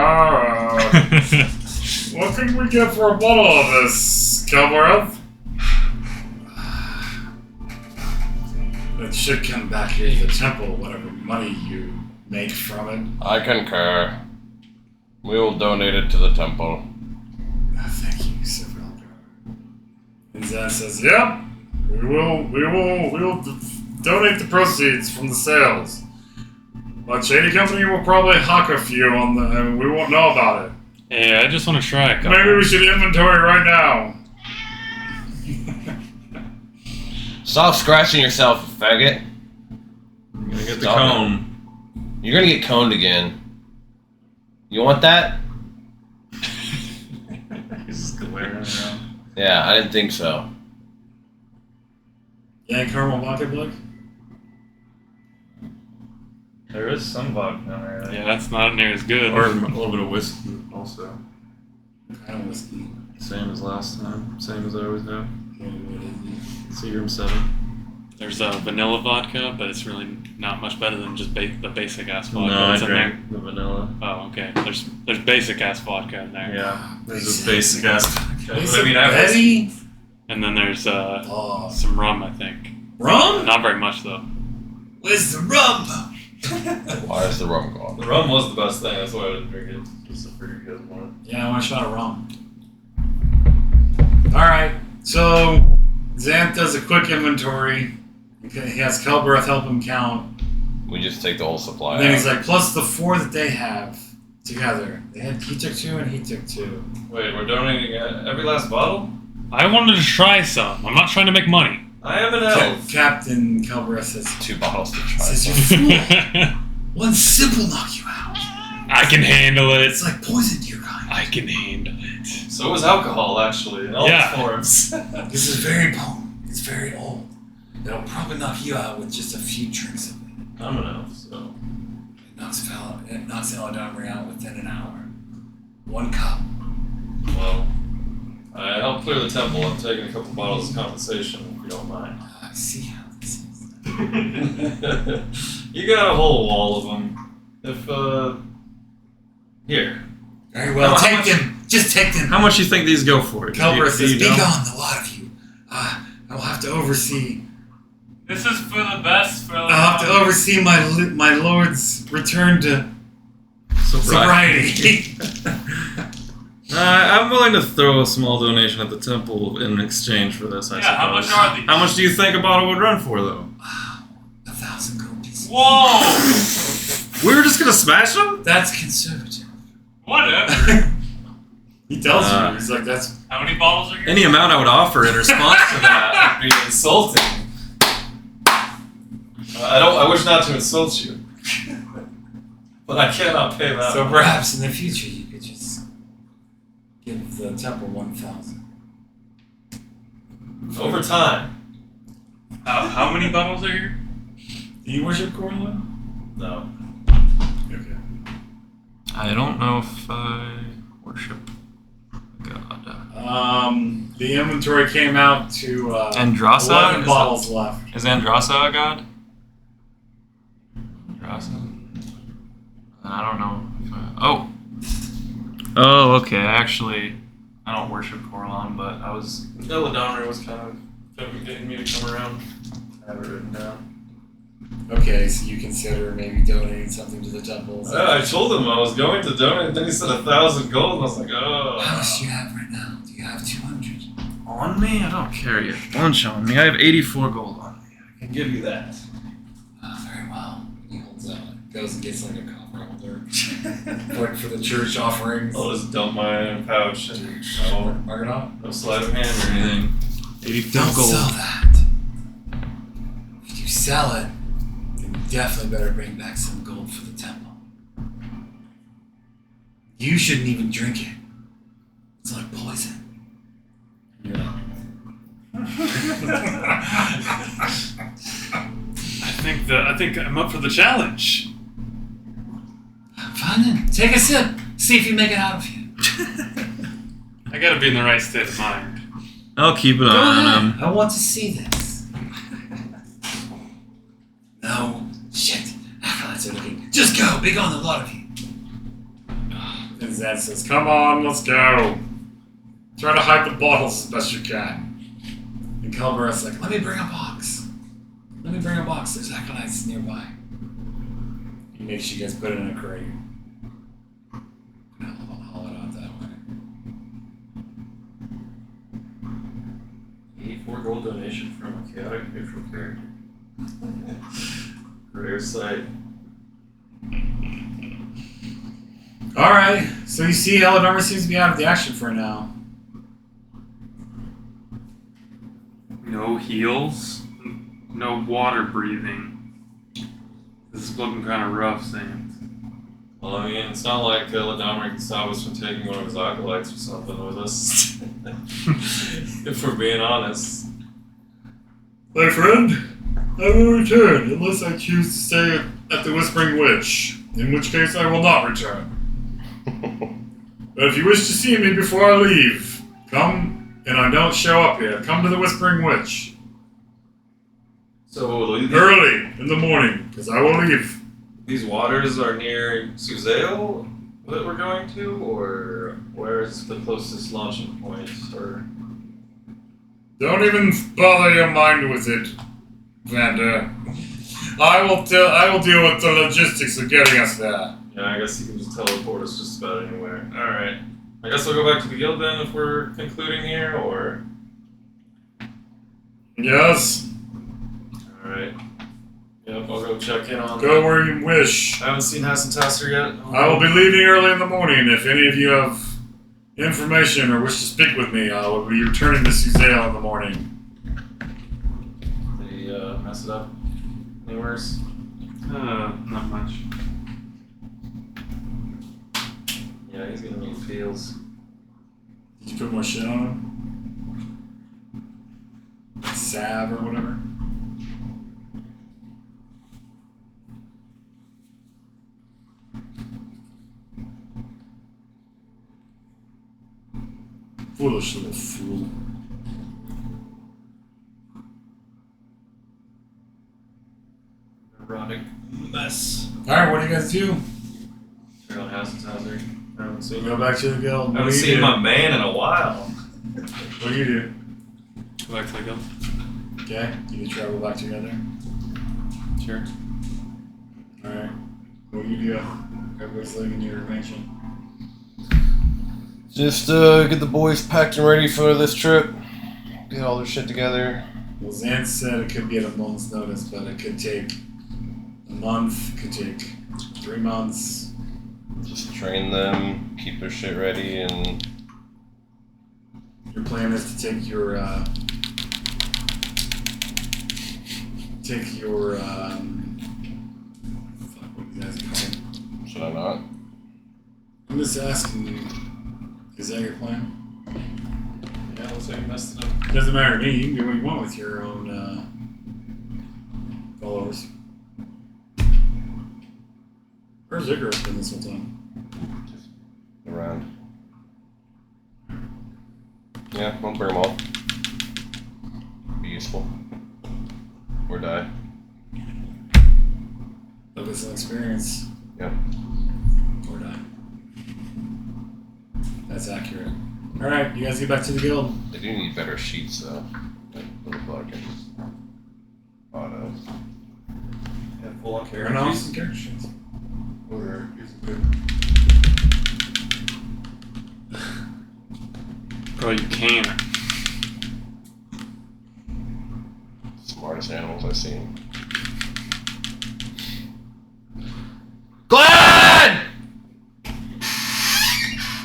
What can we get for a bottle of this, Kelbroth? It should come back here to the temple, whatever money you make from it. I concur. We will donate it to the temple. Thank you, Sir Elder. And Xanth says, "Yep, we will donate the proceeds from the sales. But Shady Company will probably hawk a few on the, and we won't know about it. Hey, I just want to try a couple. Maybe we should inventory right now. Stop scratching yourself, you faggot. I'm gonna get the Stop cone. You're gonna get coned again. You want that? He's just glaring around. Yeah, I didn't think so. Yeah, caramel vodka, Blake? There is some vodka in there. Yeah, that's not near as good. Or a little bit of whiskey also. What kind of whiskey? Same as last time. Same as I always have. What is Seagram 7. There's a vanilla vodka, but it's really not much better than just the basic ass vodka. No, I that's in there. drank the vanilla. Oh, okay. There's basic ass vodka in there. Yeah, there's a basic ass vodka. it? But I mean, I was, Betty? And then there's Oh. some rum, I think. Rum? Not very much though. Where's the rum? Why is the rum gone? the rum was the best thing. That's why I didn't drink it. Just for you guys wanted. Yeah, I want a shot of rum. Alright, so Xanth does a quick inventory. He has Kelbereth help him count. We just take the whole supply And then out. he's like, plus the 4 that they have together. He took 2 and he took 2. Wait, we're donating every last bottle? I wanted to try some. I'm not trying to make money. I am an elf. Captain Kelbereth says, 2 bottles to try. says you fool. One sip will knock you out. I can handle it. It's like poison to your kind. I can handle it. So is alcohol, actually, in all Yeah. its forms. This is very potent. It's very old. It'll probably knock you out with just a few drinks of it. I'm an elf, so. It knocks Eladamri out within an hour. 1 cup. Well, I helped clear the temple. I'm taking a couple bottles of compensation, if you don't mind. I see how this is. You got a whole wall of them. If, here. Very well, How take much- them. Just take them. How much do you think these go for? Kelbereth says, You be know? gone, the lot of you. I will have to oversee. This is for the best, for I'll have to oversee my lord's return to sobriety. I'm willing to throw a small donation at the temple in exchange for this, I suppose. how much are these? How much do you think a bottle would run for, though? 1,000 gold pieces. Whoa! We were just gonna smash them? That's conservative. Whatever. He tells Uh, you. He's like, that's. How many bottles are here? Any amount I would offer in response to that would be insulting. I wish not to insult you. But I cannot pay that So much. perhaps in the future you could just give the temple 1,000. Over time. How many bottles are here? Do you worship Corlin? No. Okay. I don't know if I worship God. The inventory came out to Andrasa? 11 Is bottles left. Is Andrasa a god? Andrasa? I don't know. Oh, okay. Actually, I don't worship Corlon, but Eladamri was kind of getting me to come around. I have it written down. Okay, so you consider maybe donating something to the temple. I told him I was going to donate, and then he said 1,000 gold, and I was like, oh. How much do you have right now? Do you have 200? On me? I don't carry a bunch on me. I have 84 gold on me. I can give you that. Very well. He holds out, goes and gets like a copper holder for the church offerings. I'll just dump my pouch and Mark it off. no sleight of hand or anything. 84 Don't gold. sell that. If you sell it, then you definitely better bring back some gold for the temple. You shouldn't even drink it. It's like poison. Yeah. I think I'm up for the challenge. Fine then. Take a sip. See if you make it out of you. I gotta be in the right state of mind. I'll keep it Go on ahead. him. I want to see this. No. Shit. Acolytes are looking. Just go. Be gone, the lot of you. And Zan says, come on, let's go. Try to hide the bottles as best you can. And Kelbereth's like, let me bring a box. Let me bring a box. There's acolytes nearby. He makes you guys put it in a crate. And I'll haul it out that way. 84 gold donation from a chaotic neutral character. Rare sight. Alright, so you see Eleanor seems to be out of the action for now. No heals, no water breathing. This is looking kind of rough, Sans. Well, I mean, it's not like Ladamri can stop us from taking one of his acolytes or something with us. If we're being honest. My friend, I will return unless I choose to stay at the Whispering Witch, in which case I will not return. But if you wish to see me before I leave, come, and I don't show up here, come to the Whispering Witch. So Early in the morning, because I will leave. these waters are near Suzale that we're going to, or where's the closest launching point? Or Don't even bother your mind with it, Vander. I will deal with the logistics of getting us there. yeah, I guess you can just teleport us just about anywhere. All right, I guess we'll go back to the guild then if we're concluding here, or Yes? all right. Yep, I'll go check in on. Go where you wish. I haven't seen Hassan yet. I will be leaving early in the morning. If any of you have information or wish to speak with me, I will be returning to Suzale in the morning. Did he mess it up? Any worse? Not much. Yeah, he's gonna need feels. Did you put more shit on him? Salve or whatever? Foolish little fool. Erotic mess. Alright, what do you guys do? Check on Hassan's house here. I haven't seen Go him. back to the guild. I haven't seen my man in a while. What do you do? Go back to the guild. Okay, you travel back together. Sure. Alright. What do you do? Everybody's leaving your mansion. Just get the boys packed and ready for this trip. Get all their shit together. Well, Xanth said it could be at a moment's notice, but it could take a month, could take 3 months. Just train them, keep their shit ready, and Your plan is to take your fuck, what are you guys called? should I not? I'm just asking you, is that your plan? Yeah, looks like he messed it up. Doesn't matter to me, you can do what you want with your own followers. Where's Icarus been this whole time? Around. Yeah, I'll burn them all. Be useful. Or die. Look at some experience. Yep. Or die. That's accurate. Alright, you guys get back to the guild. They do need better sheets though. Like little plugins. Auto. Yeah, full on Turn off some character sheets. Or use a good. Bro, you can't. Smartest animals I've seen. Glenn!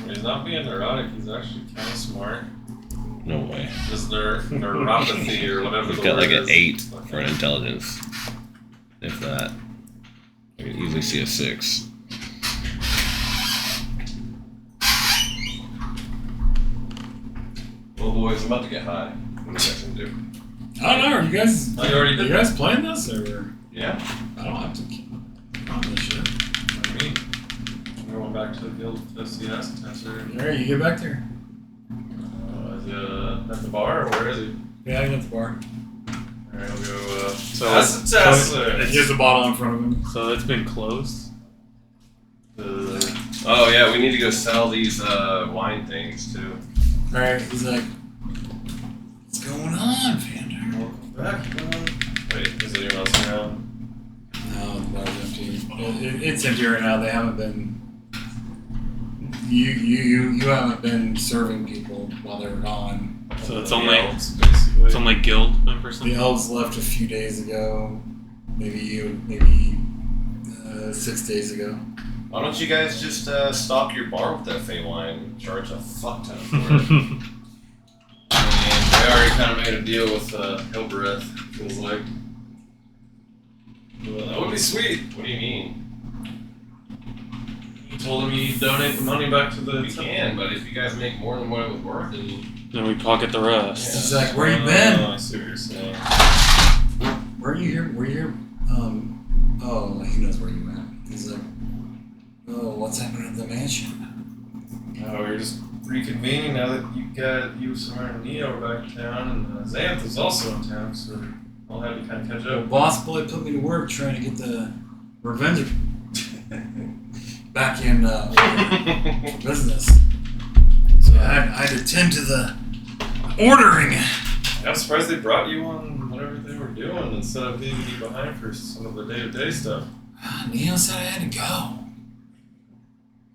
He's not being neurotic, he's actually kind of smart. No way. Just neuropathy or whatever He's the got word like an is. 8 for an intelligence. If that. I can easily see a 6. Well, boys, I'm about to get high. What are you guys gonna do? I don't know, are you guys. Oh, you already Are did you guys playing this or? Yeah. I don't have to keep on this shit. I mean, I'm going back to the guild to see Hassan tester. Alright, you get back there. Is he at the bar or where is he? Yeah, I'm at the bar. Alright, I'll go So Hassan He tester. has a bottle in front of him. So it's been closed. Oh yeah, we need to go sell these wine things too. Alright, he's like, what's going on, Vander? Welcome back. Wait, is anyone else around? No, the bar's empty. It's empty right now. They haven't been. You haven't been serving people while they were gone. So it's The only elves, basically. it's only guild members. The elves left a few days ago. Maybe 6 days ago. Why don't you guys just stock your bar with that Fey wine and charge a fuck ton for it? I already kind of made a deal with Hillbreath, feels like. Well, that would be sweet. What do you mean? You told him you'd donate the money back to the We can, but if you guys make more than what it was worth, Then we pocket the rest. He's like, where you been? I see what you're saying. Were you here? Were you here? Oh, he knows where you went. He's like, oh, what's happening at the mansion? Oh, we're just reconvening now that you, Samara, and Neo are back in town, and Xanth is also in town, so I'll have you kind of catch up. Boss boy put me to work trying to get the Revenger back in for business. So I had to tend to the ordering. I'm surprised they brought you on whatever they were doing instead of leaving you behind for some of the day-to-day stuff. Neo said I had to go.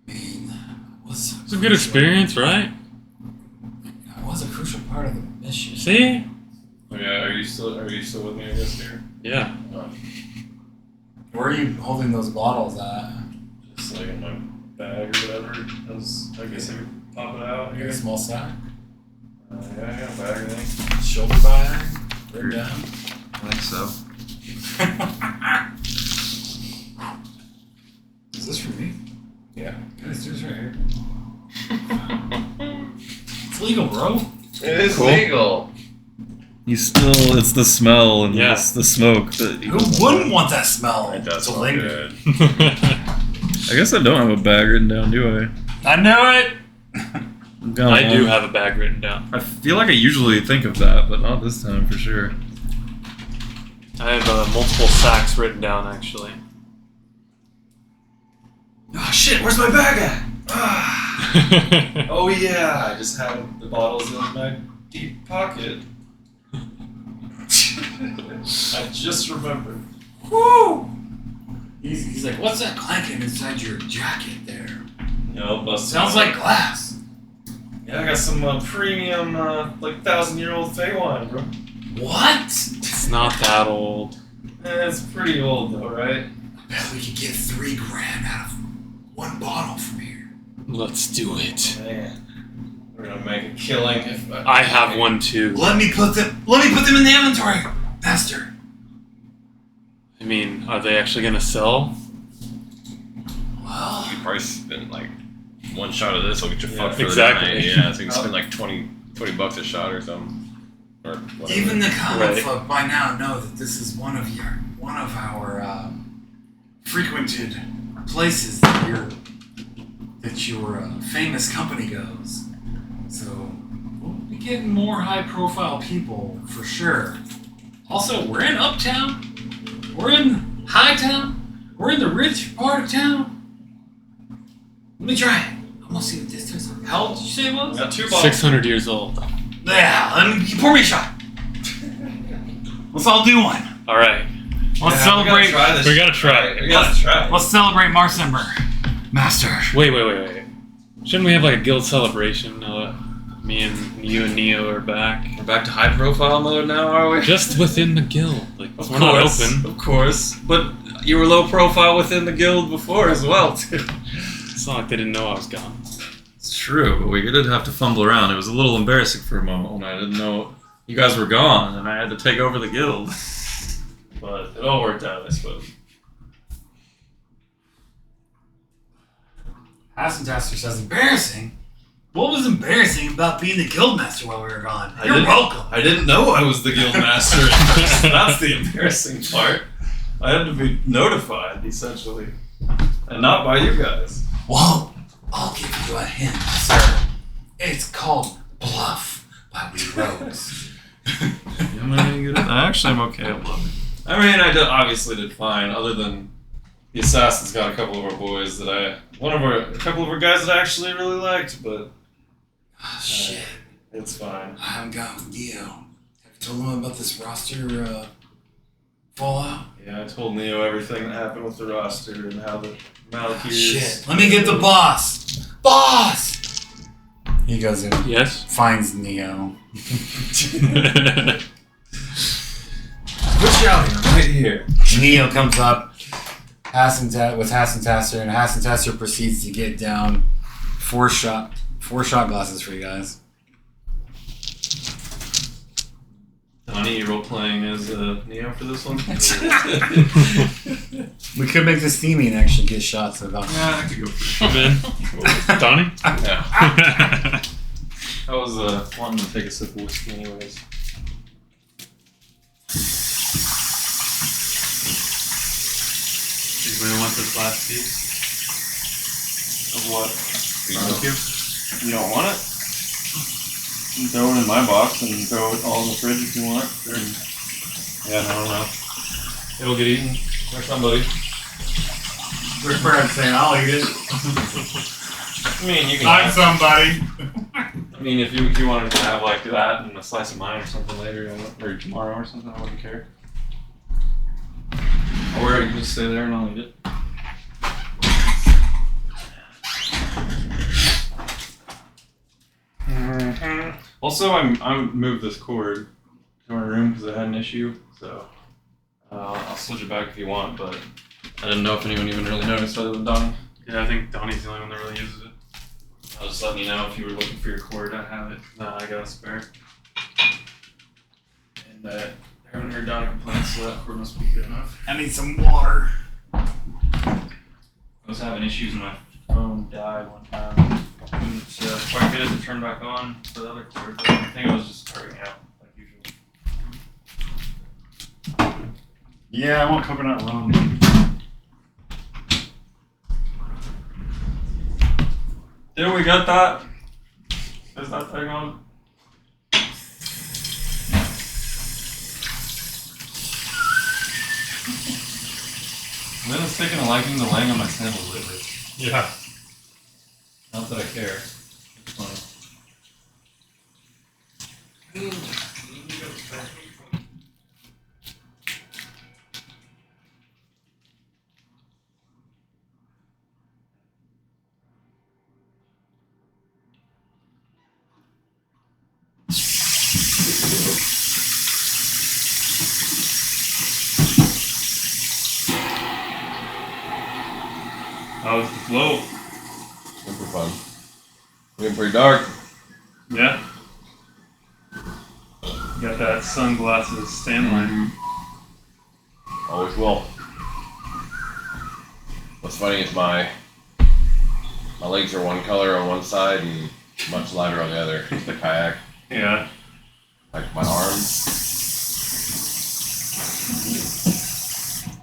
I mean, It's a good experience, right? It was a crucial part of the mission. See? Oh, yeah, are you still with me, I guess, here? Yeah. Where are you holding those bottles at? Just like in my bag or whatever. I guess I could pop it out You here. got a small sack? Yeah, I got a bag, I think. Shoulder bag? Right down. I think so. Is this for me? Yeah. Guys, do this right here. It's legal, bro. It is Cool. legal. It's the smell and Yeah. the smoke that Who wouldn't want that smell It does to smell linger? good. I guess I don't have a bag written down, do I? I knew it! I'm kinda I do long. have a bag written down. I feel like I usually think of that, but not this time for sure. I have multiple sacks written down, actually. Oh shit, where's my bag at? Ah. Oh yeah, I just had the bottles in my deep pocket. I just remembered. Woo! He's like, what's that clanking inside your jacket there? Busted. Sounds like glass. Yeah, I got some premium, like 1,000-year-old Fey wine, bro. What? It's not that old. It's pretty old though, right? I bet we could get $3 grand out of one bottle from here. Let's do it. Man, we're gonna make a killing if I have one too. Let me put them in the inventory, master. I mean, are they actually gonna sell? Well, You could probably spend like one shot of this will get you Yeah, fucked for exactly. the night. Yeah, so you can spend like 20 $20 a shot or something. Or whatever. even the comic Right. folk by now know that this is one of our frequented places that your famous company goes. So we'll be getting more high-profile people for sure. Also, we're in Uptown. We're in Hightown. We're in the rich part of town. Let me try it. I'm gonna see what this is. How old did you say it was? got 2 bottles. 600 years old. Yeah, let me pour me a shot. Let's all do one. All right. Let's Yeah, celebrate. We gotta try this. We gotta try it. We gotta try it. Let's celebrate Marcember. Master. Wait. Shouldn't we have like a guild celebration now that me and you and Neo are back? We're back to high profile mode now, are we? Just within the guild. Like, Of we're not course, open. Of course. But you were low profile within the guild before as well, too. It's not like they didn't know I was gone. It's true, but we did have to fumble around. It was a little embarrassing for a moment when I didn't know you guys were gone and I had to take over the guild. But it all worked out, I suppose. Taster says embarrassing. What was embarrassing about being the guildmaster while we were gone? I You're didn't- welcome. I didn't know I was the guild master at first. That's the embarrassing part. I had to be notified, essentially. And not by you guys. Well, I'll give you a hint, sir. It's called Bluff by We Rogues. Actually, I'm okay at looking. I mean, obviously did fine, other than the assassins got a couple of our boys that a couple of our guys that I actually really liked, but Shit. it's fine. I haven't gotten Neo. Have you told him about this roster fallout? Yeah, I told Neo everything that happened with the roster and how the Malachirs... Shit. Let me get the boss. Boss! He goes in, Yes? finds Neo. Put you out here, right here. Neo comes up. Hassentaster, and Hassentaster proceeds to get down four shot glasses for you guys. Donnie, you role playing as Neo for this one? We could make this steamy and actually get shots of alcohol. Yeah, I could go for I'm in. Donnie? Yeah. I was wanting to take a sip of whiskey anyways. Anybody want this last piece? Of what? Barbecue? You don't want it? You can throw it in my box and throw it all in the fridge if you want. Sure. Yeah, I don't know. It'll get eaten by somebody. Rick Burns saying, I'll eat it. I mean, you can. I'm somebody. I mean, if you wanted to have like that and a slice of mine or something later, or tomorrow or something, I wouldn't care. Or you can just stay there and I'll eat it. Also, I moved this cord to my room because I had an issue, so I'll switch it back if you want, but I didn't know if anyone even really noticed other than Donnie. Yeah, I think Donnie's the only one that really uses it. I was just letting you know if you were looking for your cord, I have it. Nah, I got a spare. And I haven't heard Donnie complain, so that cord must be good enough. I need some water. I was having issues when my phone died one time. Couldn't quite get it to turn back on for the other cord, but I think it was just starting out like usual. Yeah, I want coconut rum. Dude, we got that. Is that thing on? Lynn's taking a liking to laying on my sandals lately. Yeah. Not that I care. It's funny. How's the flow? Super fun. Getting pretty dark. Yeah. Got that sunglasses stand line. Always will. What's funny is my legs are one color on one side and much lighter on the other. The kayak. Yeah. Like my arms.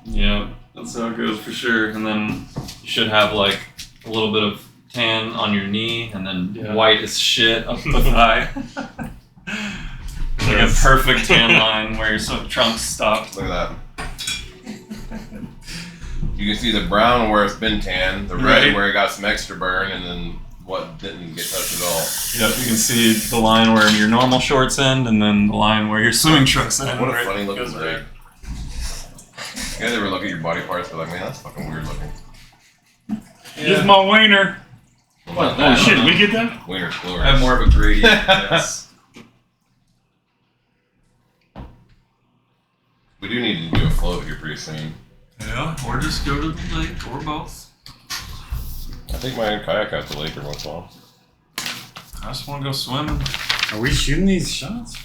Yeah, that's how it goes for sure. And then you should have like a little bit of tan on your knee and then white as shit up the thigh. Like a perfect tan line where your trunks stop. Look at that. You can see the brown where it's been tan, the red Right. where it got some extra burn, and then what didn't get touched at all. Yep, you can see the line where your normal shorts end and then the line where your swimming trunks end. What a where it funny looking goes rig. You guys ever look at your body parts and be like, man, that's fucking weird looking. Here's my wiener. What? Oh shit, we get that? Wiener's I glorious. have more of a gradient, yes. We do need to do a float here pretty soon. Yeah, or just go to the lake, or both. I think my kayak out the lake every once in a while. I just want to go swimming. Are we shooting these shots?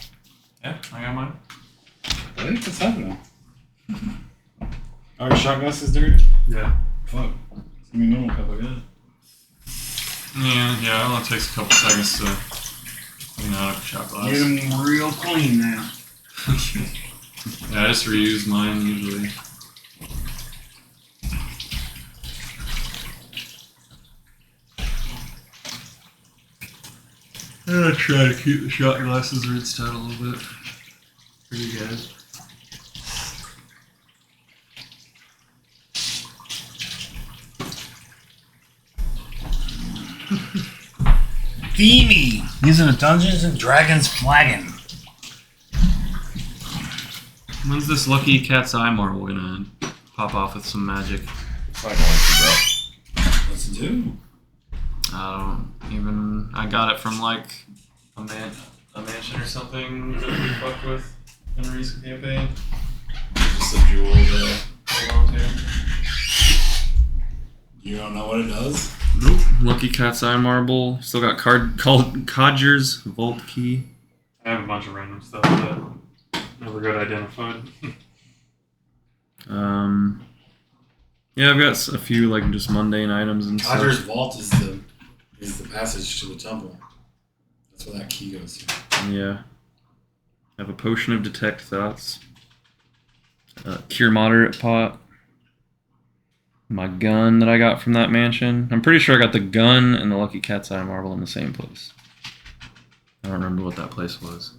Yeah, I got mine. Really? What's happening? Are your shot glasses dirty? Yeah. Fuck. It's gonna be normal cup, I guess. Yeah, it only takes a couple seconds to clean out a shot glass. Get them real clean now. Yeah, I just reuse mine usually. I try to keep the shot glasses rinsed out a little bit. Pretty good. Themey! Using a Dungeons and Dragons flagon. When's this lucky cat's eye marble gonna pop off with some magic? It's not going to, bro. What's it do? I got it from like a mansion or something that we fucked with in a recent campaign. Just a jewel to hold on to. You don't know what it does? Nope. Lucky Cat's Eye Marble. Still got Codger's Vault Key. I have a bunch of random stuff that never got identified. Yeah, I've got a few like just mundane items and Codger's stuff. Vault is the passage to the temple. That's where that key goes to. Yeah. I have a potion of detect thoughts. Cure moderate pot. My gun that I got from that mansion. I'm pretty sure I got the gun and the Lucky Cat's Eye Marble in the same place. I don't remember what that place was.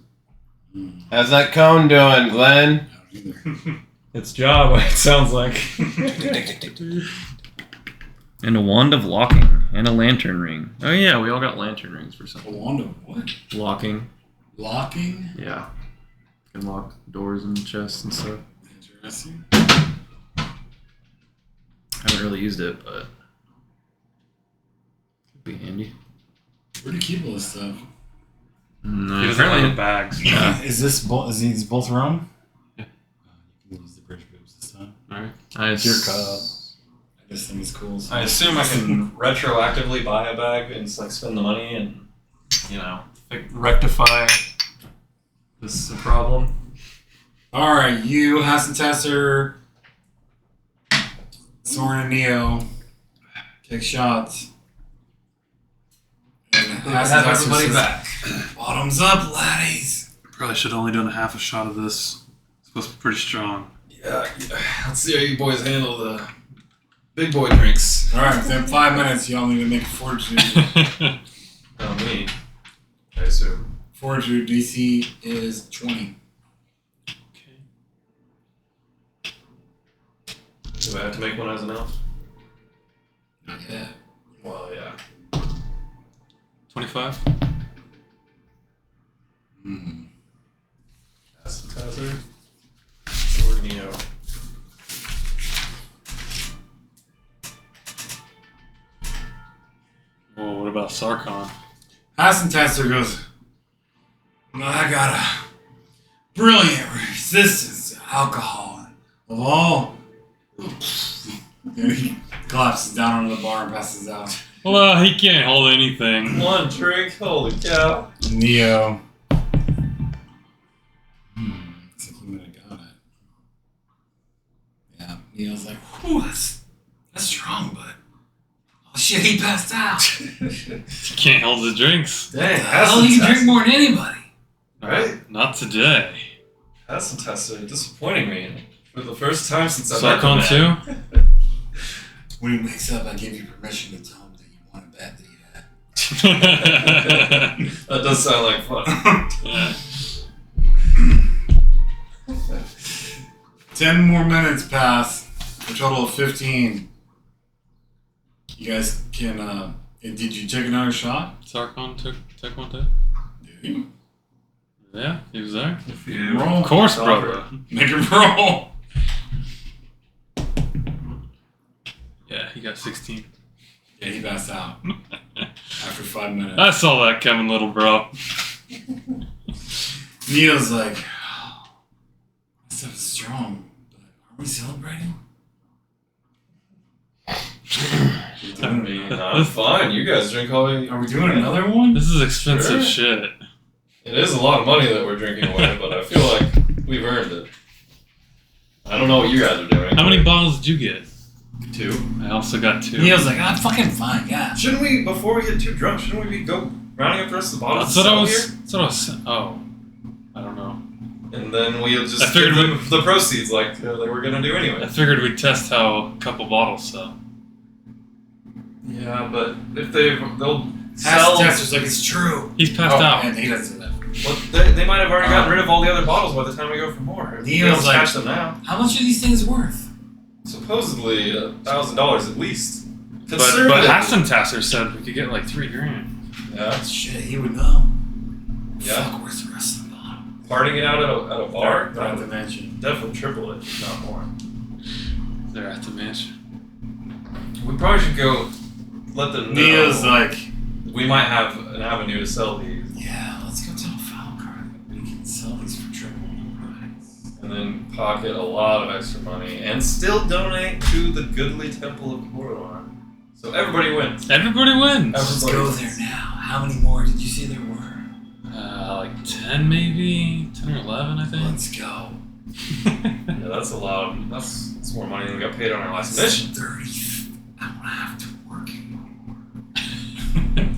How's that cone doing, Glenn? I don't either. It's job, it sounds like. And a wand of locking and a lantern ring. Oh yeah, we all got lantern rings for A something. wand of what? Locking. Locking? Yeah. Can lock doors and chests and stuff. Interesting. Haven't really used it, but it'd be handy. Where do you keep all this stuff? No, He doesn't have bags. Yeah. Is these both wrong? Yeah. You can use the bridge boobs this time. Alright. Your cup. This thing is cool. So. I assume I can retroactively buy a bag and just like spend the money and, you know, rectify this problem. Alright, you, Hassan Soren and Neo, take shots. And Have everybody says, back. Bottoms up, laddies. Probably should have only done half a shot of this. It's supposed to be pretty strong. Yeah, let's see how you boys handle the big boy drinks. Alright, within 5 minutes, y'all need to make a fortitude. Oh, me. I assume. Fortitude DC is 20. Do I have to make one as an elf? Not yet. Well, yeah. 25? Ascetizer or Neo? Well, what about Sarkon? Hassan goes, I got a brilliant resistance to alcohol. Of all. And he collapses down onto the bar and passes out. Well, he can't hold anything. One drink? Holy cow. Neo. Looks like he might have got it. Yeah, Neo's like, whew, that's strong, but oh shit, he passed out. He can't hold the drinks. Dang, Hell, he can drink more than anybody. Right? Not today. Acid disappointing me for the first time since I've met the Sarkon man. too? When he wakes up, I give you permission to tell him that you want a bet that you had. That does sound like fun. Yeah. 10 more minutes pass, a total of 15. You guys can, did you take another shot? Sarkon took one too? Did you? Yeah, he was there. If you Roll. Of course, brother. Make him roll. Yeah, he got 16. Yeah, he passed out after 5 minutes. I saw that coming, little bro. Neo's like, this stuff is strong, but are we celebrating? I mean, I'm fine. You guys drink all you. Are we doing another one? This is expensive Sure. shit. It is a lot of money that we're drinking away, but I feel like we've earned it. I don't know what you guys are doing. How many bottles did you get? 2. I also got 2. Neo's like, I'm fucking fine, yeah. Shouldn't we, before we get too drunk, shouldn't we be go rounding up the rest of the bottles? That's what I and was. sell That's what I was saying. Oh, I don't know. here? And then we'll I just figured give them the proceeds like they were gonna do I anyway. figured we'd test how a couple bottles sell. Yeah, but if they'll sell. Tester's like, it's true. He's passed out. And he doesn't do that. Well, they might have already gotten rid of all the other bottles by the time we go for more. If we Neil's don't like- catch them now. How much are these things worth? Supposedly $1,000 at least. But Conservatively. Hassan Tasser said we could get like $3,000. Yeah. Shit, he would know. Yeah. Fuck, where's the rest of the bottle? Parting it out at a bar? They're at the mansion. Definitely triple it, if not more. They're at the mansion. We probably should go let them know. Neo's like, We might have an avenue to sell these. yeah, let's go tell Falcar that we can sell these for triple the price. And then pocket a lot of extra money and still donate to the goodly temple of Corridor. So everybody wins. Everybody wins. Let's Everybody go wins. there now. How many more did you say there were? Like 10 maybe? 10 or 11, I think. Let's go. Yeah, that's a lot. That's more money than we got paid on our last mission. 30. I don't have to work anymore.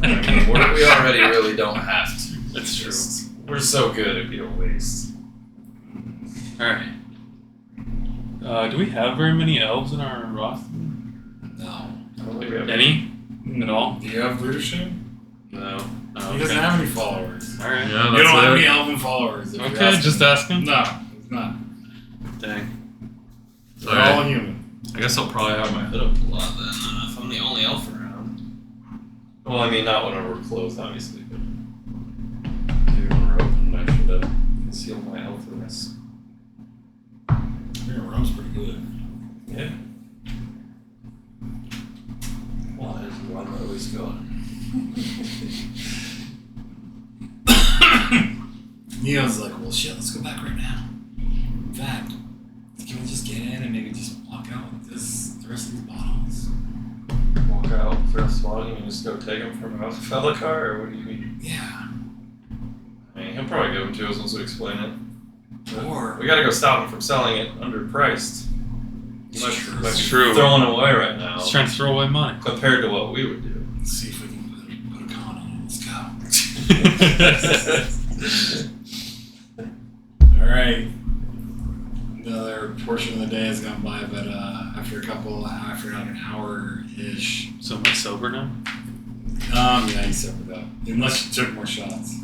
I mean, we already really don't have to. That's true. We're so good, it'd be a waste. Alright. Do we have very many elves in our roster? No. I don't think we have Any? At all? Do you have leadership? No. Oh, He doesn't have any followers. Alright. Yeah, You don't have any elven followers. if you Okay, ask just him. asking. No, it's not. Dang. They're all human. I guess I'll probably have my hood up a lot then, if I'm the only elf around. Well, I mean, not whenever we're closed, obviously, but maybe when we're open, I should conceal my elfiness. Your room's pretty good. Yeah. Well, there's one that always going. Neo's like, well, shit, let's go back right now. In fact, can we just get in and maybe just walk out with the rest of these bottles? Walk out for a spot and just go take them from Felicar, or what do you mean? Yeah. I mean, he'll probably give them to us once we explain it. But Or- we gotta go stop him from selling it underpriced. He might be True. throwing it away right now Just trying to throw away money. compared to what we would do. Let's see if we can put a con on it. Let's go. Alright. Another portion of the day has gone by, but after about an hour-ish. So am I sober now? Yeah, you sobered up. Unless you took more shots.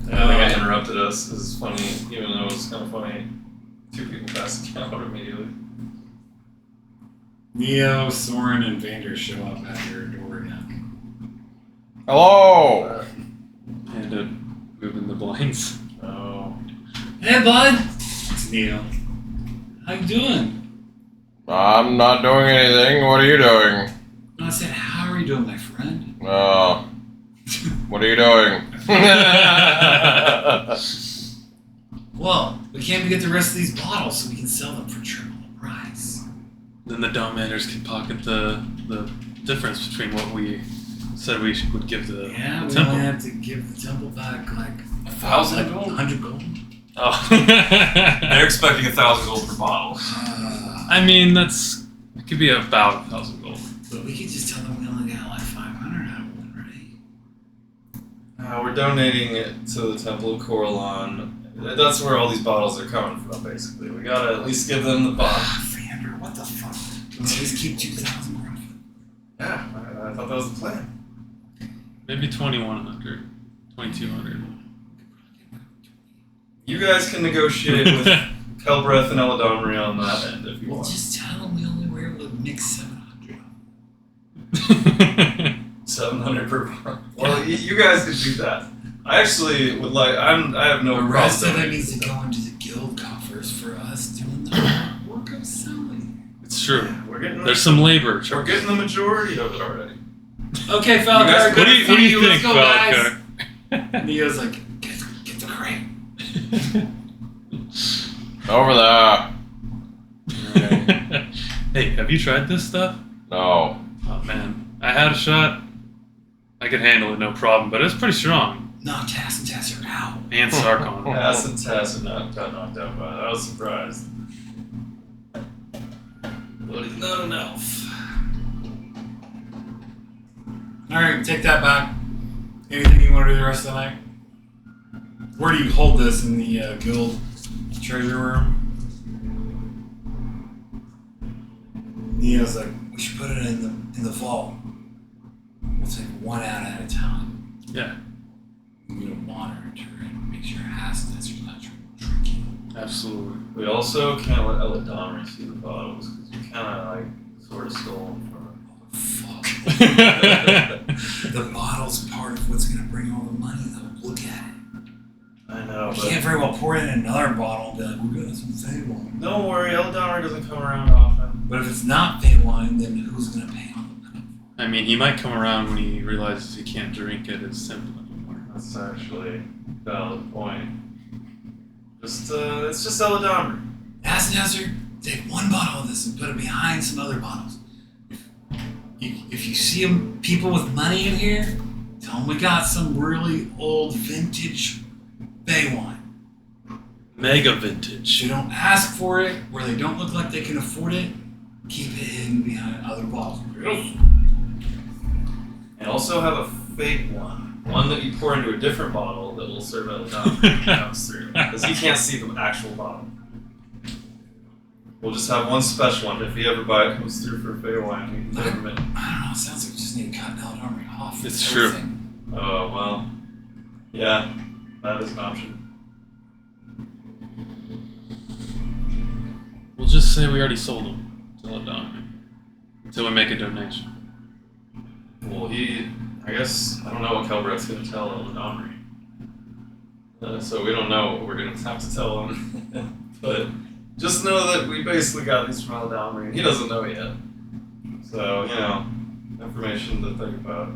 I think I interrupted us. This is funny, even though it was kind of funny. 2 people passed out immediately. Neo, Soren, and Vander show up at your door again. Hello. And moving the blinds. Oh. Hey, bud! It's Neo. How you doing? I'm not doing anything. What are you doing? I said, how are you doing, my friend? Oh. What are you doing? Well, we can't get the rest of these bottles so we can sell them for triple the price. Then the Dominators can pocket the difference between what we said we would give the, Yeah, the we temple. only have to give the temple back like 1,000 gold? 100 gold. Oh. They're expecting 1,000 gold per bottle. I mean, it could be about 1,000 gold. But we could just tell them we only got like 500 out of one, right? We're donating it to the Temple of Coralon. That's where all these bottles are coming from, basically. We gotta at least give them the bottle. Vander, what the fuck? Can we just keep 2,000 profit? Yeah, I thought that was the plan. Maybe 2,100, 2,200. You guys can negotiate with Kelbreth and Eladamri on that end if you Well, want. just tell them we only were able to mix 700. 700 per bottle. Well, you guys could do that. I actually would like. I have no The rest of problem. it needs to go into the guild coffers for us doing the work of selling. It's true. We're getting. There's some labor. We're getting the majority of it already. Okay, guys- Falcar, What do you let's think, go, guys. Falcar? Neo's like, get the crate. Over there. Hey, have you tried this stuff? No. Oh man, I had a shot. I could handle it, no problem, but it's pretty strong. No, Tass and Tass are out. And Sarkon. Acid test and got knocked out by that. I was surprised. But he's not an elf. Alright, take that back. Anything you want to do the rest of the night? Where do you hold this in the guild treasure room? Neo's like, we should put it in the vault. We'll take one out at a time. Yeah, We need to monitor it and make sure acid tests are not tricky. absolutely. We also can't let Eladamri see the bottles because we kind of like sort of stole them from Fuck. The bottle's part of what's gonna bring all the money though. Look at it. her. I know, You but can't very well pour it in another bottle and be like, we're gonna some Fey wine. don't worry, Eladamri doesn't come around often. But if it's not Fey wine, then who's gonna pay all the money? I mean, he might come around when he realizes he can't drink it as simple anymore. That's actually a valid point. It's just Eladamri. Acid Hazard, take one bottle of this and put it behind some other bottles. If you see people with money in here, tell them we got some really old vintage bay wine. Mega vintage. They don't ask for it, where they don't look like they can afford it. Keep it hidden behind other bottles. Yes. And also have a fake one that you pour into a different bottle that will serve at a time when it comes through, because he can't see the actual bottle. We'll just have one special one. If he ever comes through for Fey wine, we can give him it. I don't know. It sounds like we just need to cut Ellen Armory off. It's with true. everything. Oh well, yeah, that is an option. We'll just say we already sold them to Ladon until we make a donation. Well, I guess, I don't know what Kelbrett's going to tell Ellen Omri. So we don't know what we're going to have to tell him. But just know that we basically got these from Ellen Omri. He doesn't know yet. So, information to think about.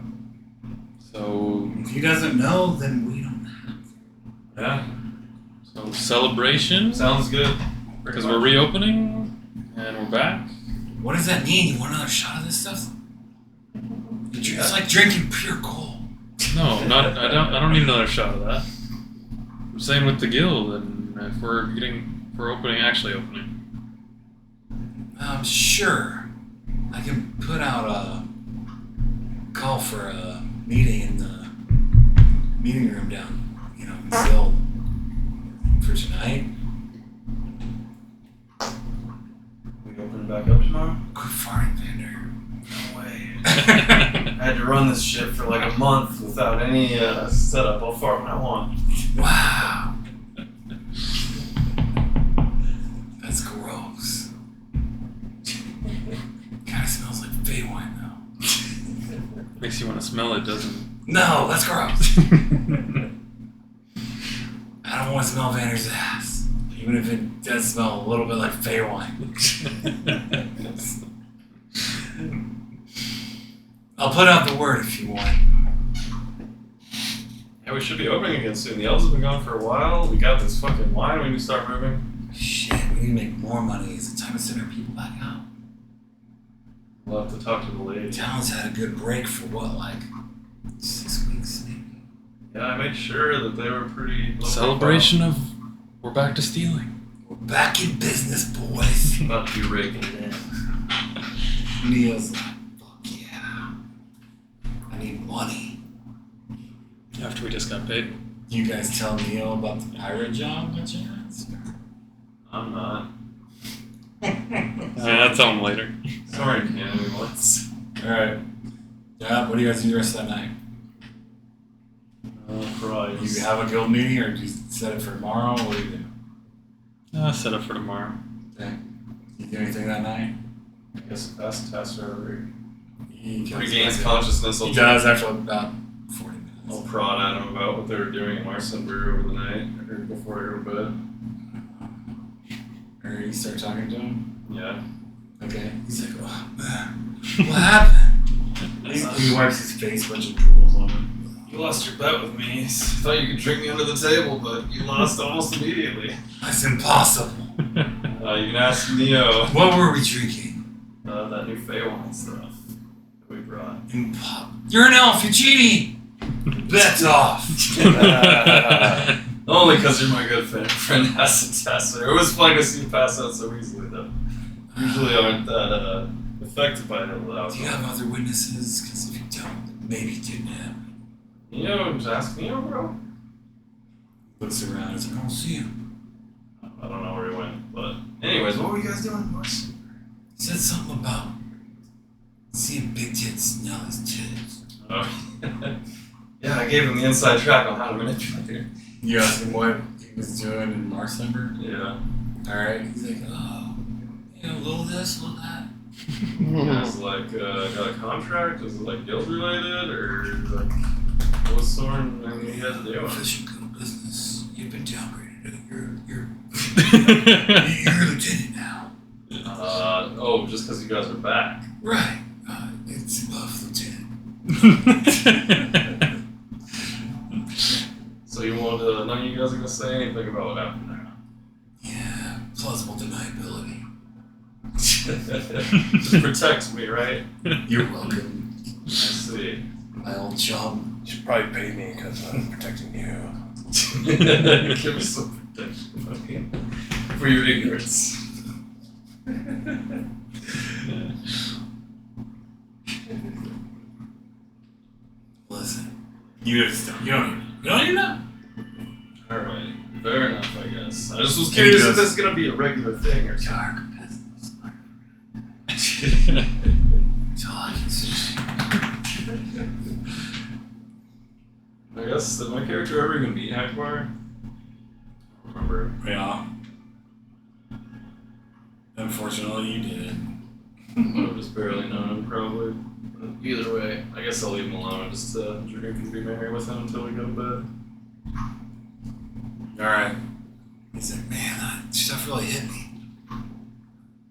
So, If he doesn't know, then we don't have. Yeah, so celebration sounds good. because we're reopening and we're back. What does that mean? You want another shot of this stuff? It's like drinking pure coal. No, not. I don't need another shot of that. I'm saying with the guild, and if we're actually opening. Sure. I can put out a call for a meeting in the meeting room down, in Phil for tonight. We open back up tomorrow? Quit farting, Vander. No way. I had to run this shit for like a month without any setup. I'll fart when I want. Wow. That's gross. Kinda smells like Fey wine, though. Makes you want to smell it, doesn't it? No, that's gross. I don't want to smell Vander's ass. Even if it does smell a little bit like Fey wine. I'll put out the word if you want. Yeah, we should be opening again soon. The elves have been gone for a while. We got this fucking wine. We need to start moving. Shit, we need to make more money. Is it time to send our people back out? We'll have to talk to the lady. Town's had a good break for what, like 6 weeks maybe? Yeah, I made sure that they were pretty low Celebration of we're back to stealing. We're back in business, boys. profile. About to be raking it in. Neil's like, fuck yeah. I need money. After we just got paid. You guys tell Neil about the pirate job by chance? I'm not. Yeah, I'll tell him later. Sorry, Canada once. Alright. Yeah, what do you guys do the rest of that night? Oh, Christ. You have a guild meeting or do you set it for tomorrow? What do you do? Set up for tomorrow. Okay. You do anything that night? I guess the fast test over. He Regains consciousness. He does after about 40 minutes. I'll prod at him about what they were doing in Marcinburg over the night, or before I go to bed. Or you start talking to him? Yeah. Okay. He's like, oh, man, what happened? He wipes his face, bunch of drools on him. You lost your bet with me. I thought you could trick me under the table, but you lost almost immediately. That's impossible. You can ask Neo. What were we drinking? That new Fey wine stuff that we brought. You're an elf, you're cheating! Bet's off. Only because you're my good friend acid tester. It was fun to see you pass out so easily, though. Usually aren't that affected by it. Do you have other witnesses? Because if you don't, maybe it didn't happen. Neo, just ask Neo, bro. Looks around, he's like, I don't see him. I don't know where he went, but anyways, what were you guys doing, boys? He said something about seeing big tits now his tits. Oh, yeah, I gave him the inside track on how to manipulate her. You asked him what he was doing in Marcinburg? Yeah. Alright, he's like, oh, a little this, a little that. Yeah, it's like, got a contract? Is it like guild related? Or like, what's Soren and you guys doing? Official guild business. You've been downgraded. You're a lieutenant now. Just because you guys are back. Right. It's above lieutenant. So you won't, none of you guys are going to say anything about what happened there? Yeah, plausible deniability. Just protect me, right? You're welcome, I see. my old chum. You should probably pay me because I'm protecting you. Give me some protection, okay? For your ignorance. Listen, you don't even know. Alright, fair enough, I guess. I just was curious if this is gonna be a regular thing or something. Dark business. That's all I can say. I guess, did my character ever even meet Hackbar? I don't remember. Yeah. Unfortunately, you did. I would have just barely known him, probably. Either way, I guess I'll leave him alone and just drink and be merry with him until we go to bed. Alright. He's like, man, that stuff really hit me.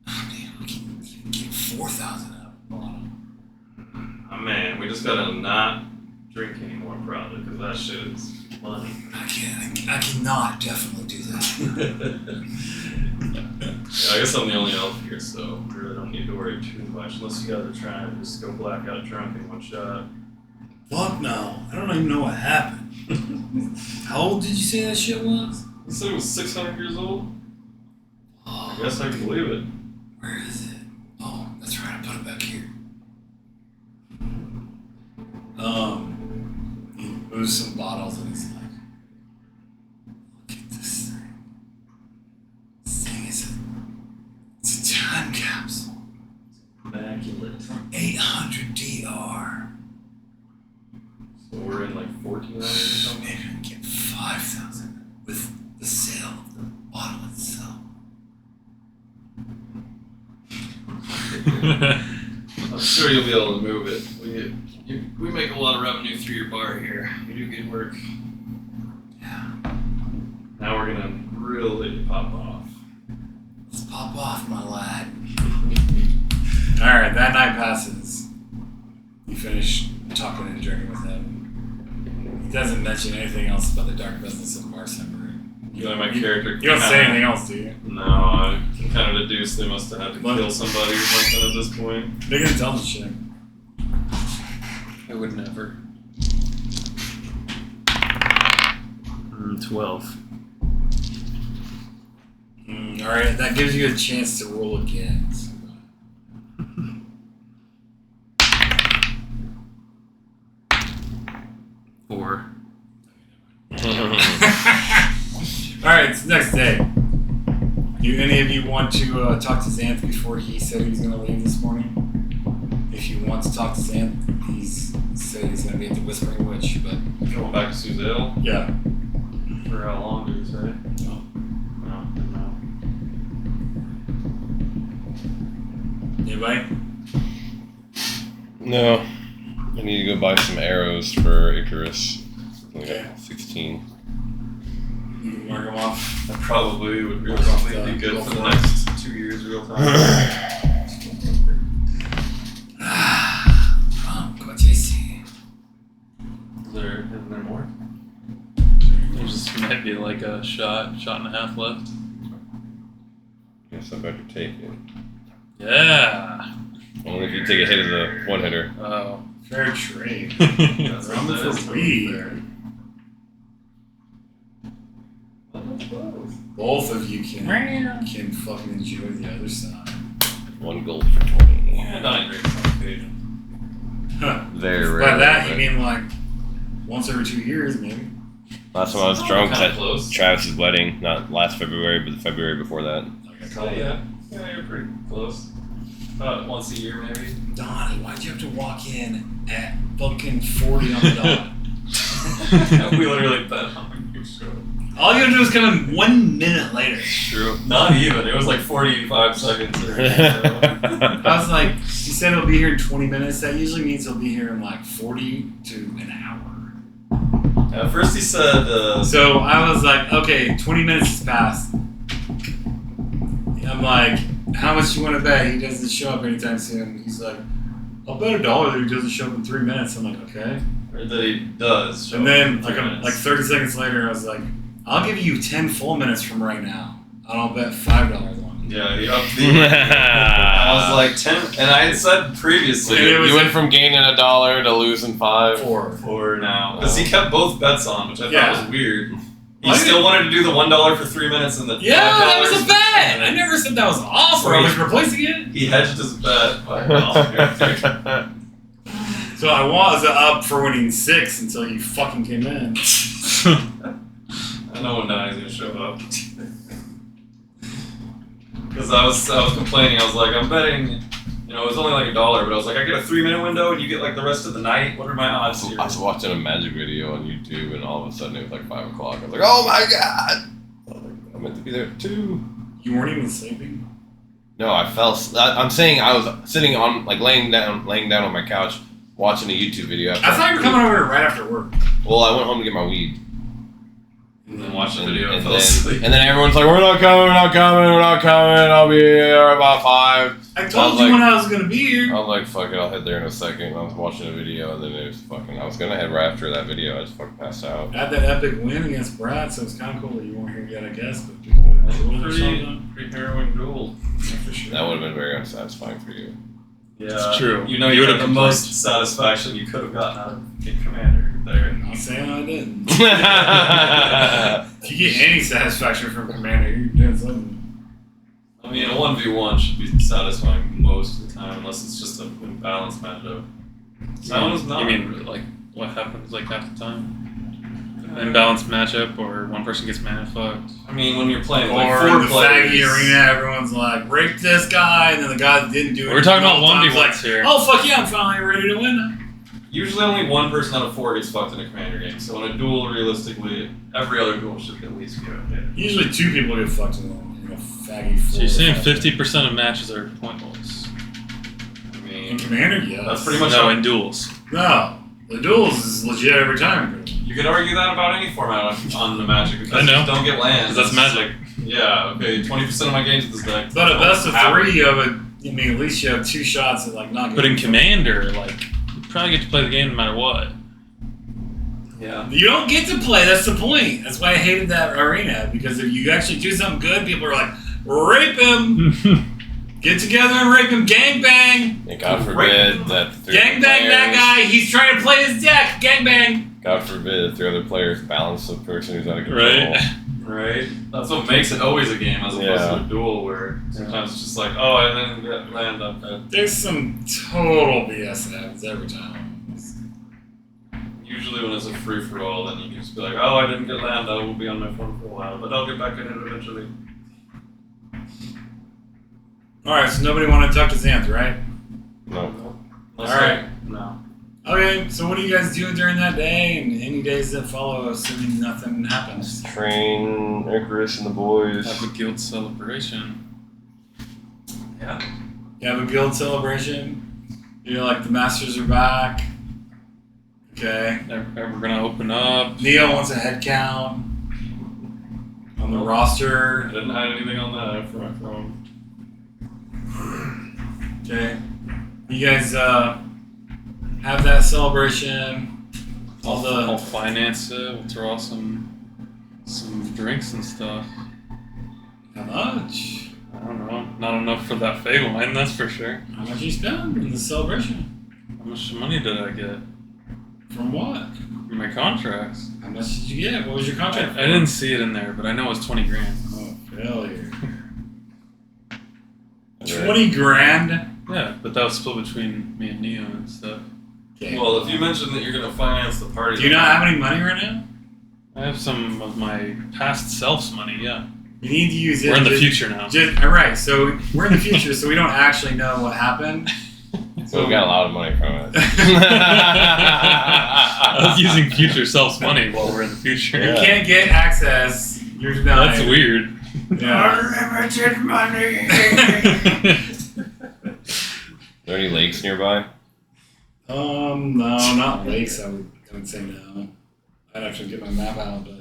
I mean, we can even get 4,000 out on him. Oh man, we just gotta not drink anymore, probably, because that shit is money. I cannot definitely do that. Yeah, I guess I'm the only elf here, so we really don't need to worry too much, unless you guys are trying to just go blackout drunk in one shot. Fuck no. I don't even know what happened. How old did you say that shit was? You said it was 600 years old? Oh, I guess I can believe it. where is it? Oh, that's right. I put it back here. He moves some bottles and he's like, Look at this thing. This thing it's a time capsule Immaculate. from 800 DR. So we're in like 1400 or something? Maybe I can get 5,000 with the sale of the bottle itself. I'm sure you'll be able to move it. We make a lot of revenue through your bar here. You do good work. Yeah. Now we're gonna really pop off. Let's pop off, my lad. alright, that night passes. You finish talking and drinking with him. He doesn't mention anything else about the dark business of Bar Separating. My character. You don't say anything else, do you? No, I can kind of deduce they must have had to kill somebody or something at this point. Make an intelligence check. I would never. 12. Alright, that gives you a chance to roll again. So. 4. Alright, it's the next day. Do any of you want to talk to Xanth before he said he was going to leave this morning? If you want to talk to Xanth, he's said he's going to be at the Whispering Witch, but... Going back to Suzelle? Yeah. For how long did you say? No. No. Anybody? No. I need to go buy some arrows for Icarus. I Okay. got 16. You can mark them off. That probably would Roll off the- really be good roll for the for it. next 2 years real time. Quite tasty. Isn't there more? There just might be like a shot and a half left. Guess I better take it. Yeah. Only if you take a hit of the one hitter. Oh. Fair trade. That's Rum that for is weed. fair. Both of you can fucking enjoy the other side. 1 gold for 20. And I drink on occasion. Huh. Very rare. By that, you but mean like once every 2 years, maybe? last time I was drunk was Kinda at close. Travis's wedding. Not last February, but the February before that. Yeah, you're pretty close. About once a year, maybe. Donnie, why'd you have to walk in at fucking 40 on the dot? We literally bet on your show. All you gotta do is come in 1 minute later. True. Not even. It was like 45 seconds. I was like, he said he'll be here in 20 minutes. That usually means he'll be here in like 40 to an hour. At first he said, So I was like, okay, 20 minutes has passed. I'm like, how much do you want to bet he doesn't show up anytime soon? He's like, I'll bet $1 that he doesn't show up in 3 minutes. I'm like, okay. or that he does. show And up then in 3 minutes. like 30 seconds later, I was like, I'll give you 10 full minutes from right now. And I'll bet $5 on Yeah, he upped the. I was like 10, and I had said previously. You went from gaining $1 to losing 5. 4 now. Because he kept both bets on, which I thought was weird. He Why still wanted to do the $1 for 3 minutes and the Yeah, that was $5 a bet. I never said that was an offer. I was replacing it. He hedged his bet by So I was up for winning 6 until you fucking came in. I know when Donnie's gonna show up. Because I was complaining. I was like, I'm betting. You know, it was only like $1, but I was like, I get a 3-minute window and you get like the rest of the night. What are my odds here? I was watching a Magic video on YouTube, and all of a sudden it was like 5 o'clock. I was like, oh my god! I was like, I meant to be there at 2. You weren't even sleeping? No, I fell. I'm saying I was sitting on, like, laying down on my couch watching a YouTube video. I thought you were coming over here right after work. Well, I went home to get my weed. And then watched the video and and fell then, asleep. and then everyone's like, we're not coming. I'll be here about 5. I told you when I was going to be here. I was like, fuck it, I'll head there in a second. I was watching a video, and then it was fucking. I was gonna head right after that video. I just fucking passed out. I had that epic win against Brad, so it's kind of cool that you weren't here yet, I guess. But Pretty harrowing duel. Yeah, for sure. That would have been very unsatisfying for you. Yeah, It's true. You know, You you would've got the most satisfaction you could have gotten out of Kid Commander there. I'm not saying I didn't. If you get any satisfaction from Commander, you're doing something. I mean, a 1v1 should be satisfying most of the time, unless it's just an imbalanced matchup. That one was not. You mean like what happens like half the time? Imbalanced matchup, or one person gets mana fucked. I mean, when you're playing Or like in 4 the players. faggy arena, everyone's like, rape this guy, and then the guy that didn't do it. We're talking about all the time's 1v1s like, here. oh, fuck yeah, I'm finally ready to win now. Usually only one person out of 4 gets fucked in a Commander game, so in a duel, realistically, every other duel should at least get a hit. Usually 2 people get fucked in a faggy 4. So you're saying 50% of matches are pointless? I mean, In Commander, yes. that's pretty much No, in duels. No. The duels is legit every time. You could argue that about any format on the Magic because I know. you don't get lands. 'Cause that's Magic. Yeah, okay, 20% of my games with this deck. But a best of Average. 3 of it, I mean, at least you have 2 shots at like not But in getting- Commander, like, you probably get to play the game no matter what. Yeah. You don't get to play, that's the point. That's why I hated that arena, because if you actually do something good, people are like, rape him! Get together and rape him, gangbang! And God forbid that 3 other Gangbang that players- guy, he's trying to play his deck, gangbang! God forbid that 3 other players balance the person who's out of control. Right. Right? That's what makes it always a game as opposed Yeah. to a duel where sometimes it's just like, oh, I didn't get land up at. There's some total BS that happens every time. Usually when it's a free for all, then you can just be like, oh, I didn't get land, I will be on my phone for a while, but I'll get back in it eventually. Alright, so nobody wanted to talk to Xanth, right? No. Alright. No. Okay, so what are you guys doing during that day and any days that follow, assuming nothing happens? Train Icarus and the boys. Have a guild celebration. Yeah. You have a guild celebration. You're like, the masters are back. Okay. We're gonna open up. Neo wants a head count on the I roster. didn't hide anything on that for my phone. Okay. You guys have that celebration. I'll finance it. We'll throw out some drinks and stuff. How much? I don't know. Not enough for that fake wine, that's for sure. How much you spend in the celebration? How much money did I get? From what? For my contracts. How much did you get? What was your I contract for? didn't see it in there, but I know it's 20 grand. Oh, failure. Yeah. 20 grand? Yeah, but that was split between me and Neo and stuff. Okay. Well, if you mentioned that you're going to finance the party. Do you not have any money right now? I have some of my past self's money, yeah. You need to use it. We're in the just- future now. Alright, so we're in the future, so we don't actually know what happened. So we got a lot of money from it. I was using future self's money while we're in the future. You can't get access. You're denied. That's weird. Yeah. Unlimited money. Are there any lakes nearby? No, not lakes. I would say no. I'd have to get my map out, but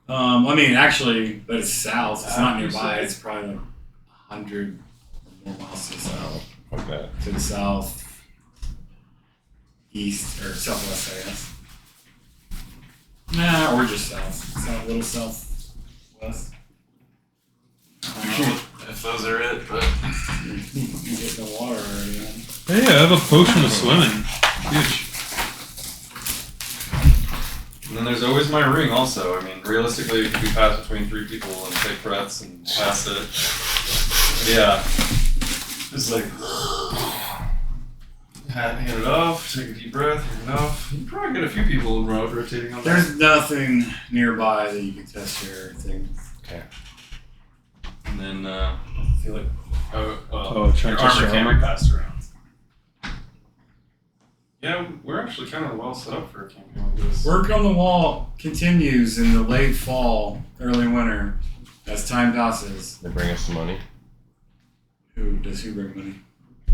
I mean, actually, but it's south. It's not nearby. It's probably like 100 or more miles to the south. Fuck that. To the south, east or southwest, I guess. Nah, or just south. South, little southwest. I don't know. if those are it, but You get in the water already, man. Hey, I have a potion of swimming. Huge. and then there's always my ring also. I mean, realistically, it could be passed between 3 people and take breaths and pass it. Yeah. Just like hand it off, take a deep breath, hand it off. You probably get a few people rotating on that. There's nothing nearby that you can test your thing. And then I feel like trying your to test armor your can't armor? be passed around. Yeah, we're actually kind of well set up for a campaign like this. Work on the wall continues in the late fall, early winter, as time passes. They bring us some money Who bring money?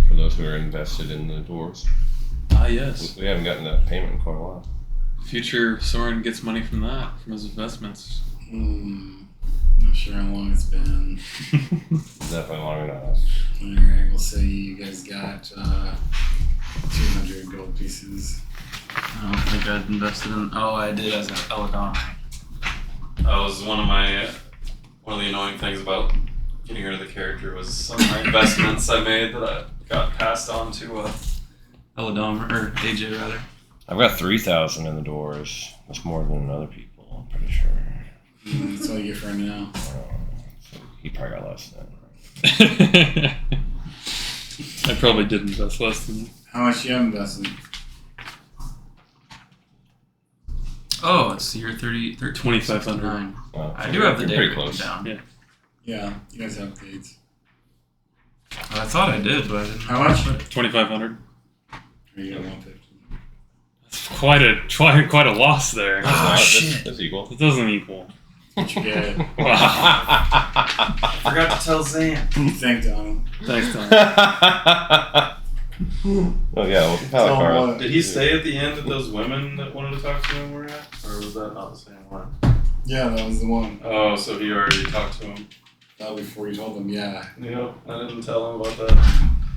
for those who are invested in the dwarves. Ah, yes. We haven't gotten that payment in quite a while. Future Soren gets money from that, from his investments. Not sure how long it's been. Definitely longer than us. Alright, we'll say you guys got 200 gold pieces. I don't think I'd invested in. Oh, I did as an Eladon. That was one of the annoying things about getting rid of the character was some of my investments I made that I got passed on to Eladon, or AJ rather. I've got 3,000 in the dwarves. That's more than other people, I'm pretty sure. That's all you get for now. So he probably got less than. I probably did invest less than you. How much you have invested? Oh, it's year 30, 2,500. Well, I do have the you're date pretty written close. down. Yeah. Yeah, you guys have dates. I thought I did, but I didn't. How much? 2,500. Or you got 150. That's quite a loss there. That's equal. It doesn't equal. What you get? Wow. forgot to tell Zan. Thank Donald. Thanks, Tom. Oh yeah, well, Tell him Palakar. what. Did he stay at the end that those women that wanted to talk to him were at? Or was that not the same one? Yeah, that was the one. Oh, so he already talked to him. That was before you told him, yeah. Yep, I didn't tell him about that.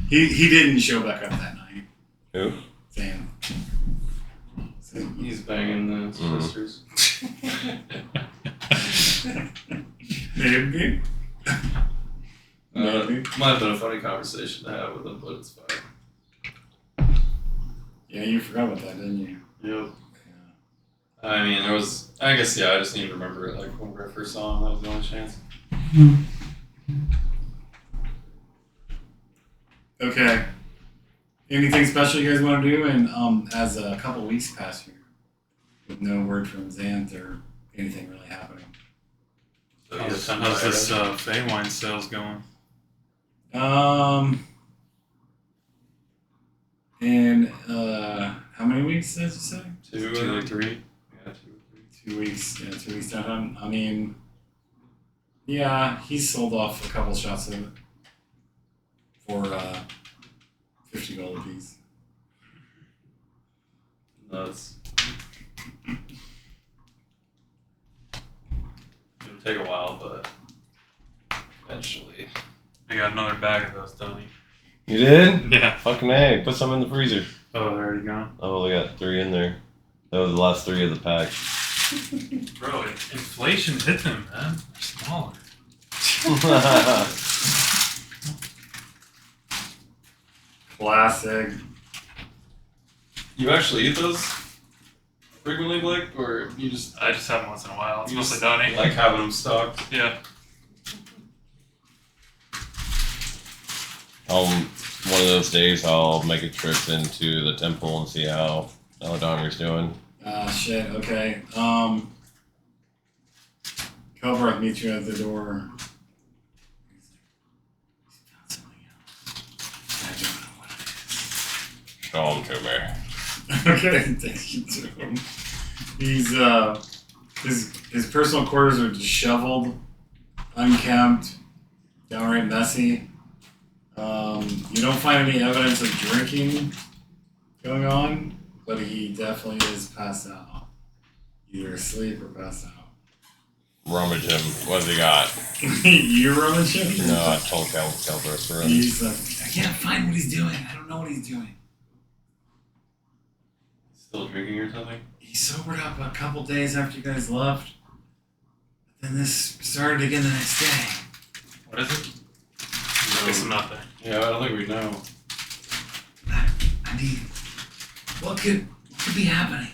He didn't show back up that night. Who? Sam. He's banging the Mhm. sisters. Maybe. Maybe. Might have been a funny conversation to have with him, but it's fine. Yeah, you forgot about that, didn't you? Yep. I mean, I guess, yeah, I just need to remember it, like, when I first saw him, that was the only chance. Okay. Anything special you guys want to do? And as a couple weeks pass here, with no word from Xanth or anything really happening. So How's he's- this Feywine sales going? In how many weeks did you say? 2 2 or or 3. 3? Yeah, 2 or 3. 2 weeks. Yeah, 2 weeks down. I mean, yeah, he sold off a couple shots of it for 50 gold apiece. Nuts. It'll take a while, but eventually. I got another bag of those, Tony. You did? Yeah. Fucking A. Put some in the freezer. Oh, they're already gone. Oh, we got 3 in there. That was the last 3 of the pack. Bro, inflation hit them, man. They're smaller. Classic. You actually eat those frequently, Blake? Or you just I just have them once in a while. It's You mostly just Donnie. like having them stocked? Yeah. One of those days I'll make a trip into the temple and see how Eladonger's doing. Shit, okay. Cobra, meet you at the door. I don't know what it is. Show him to me. Okay, thank you to him. He's his personal quarters are disheveled, unkempt, downright messy. You don't find any evidence of drinking going on, but he definitely is passed out. Either asleep or passed out. Rummage him. What's he got? You rummage him? No, I told Calvert for him. He's like, I can't find what he's doing. I don't know what he's doing. Still drinking or something? He sobered up a couple days after you guys left. Then this started again the next day. What is it? Guess nothing. Yeah, I don't think we know. I mean, what could be happening?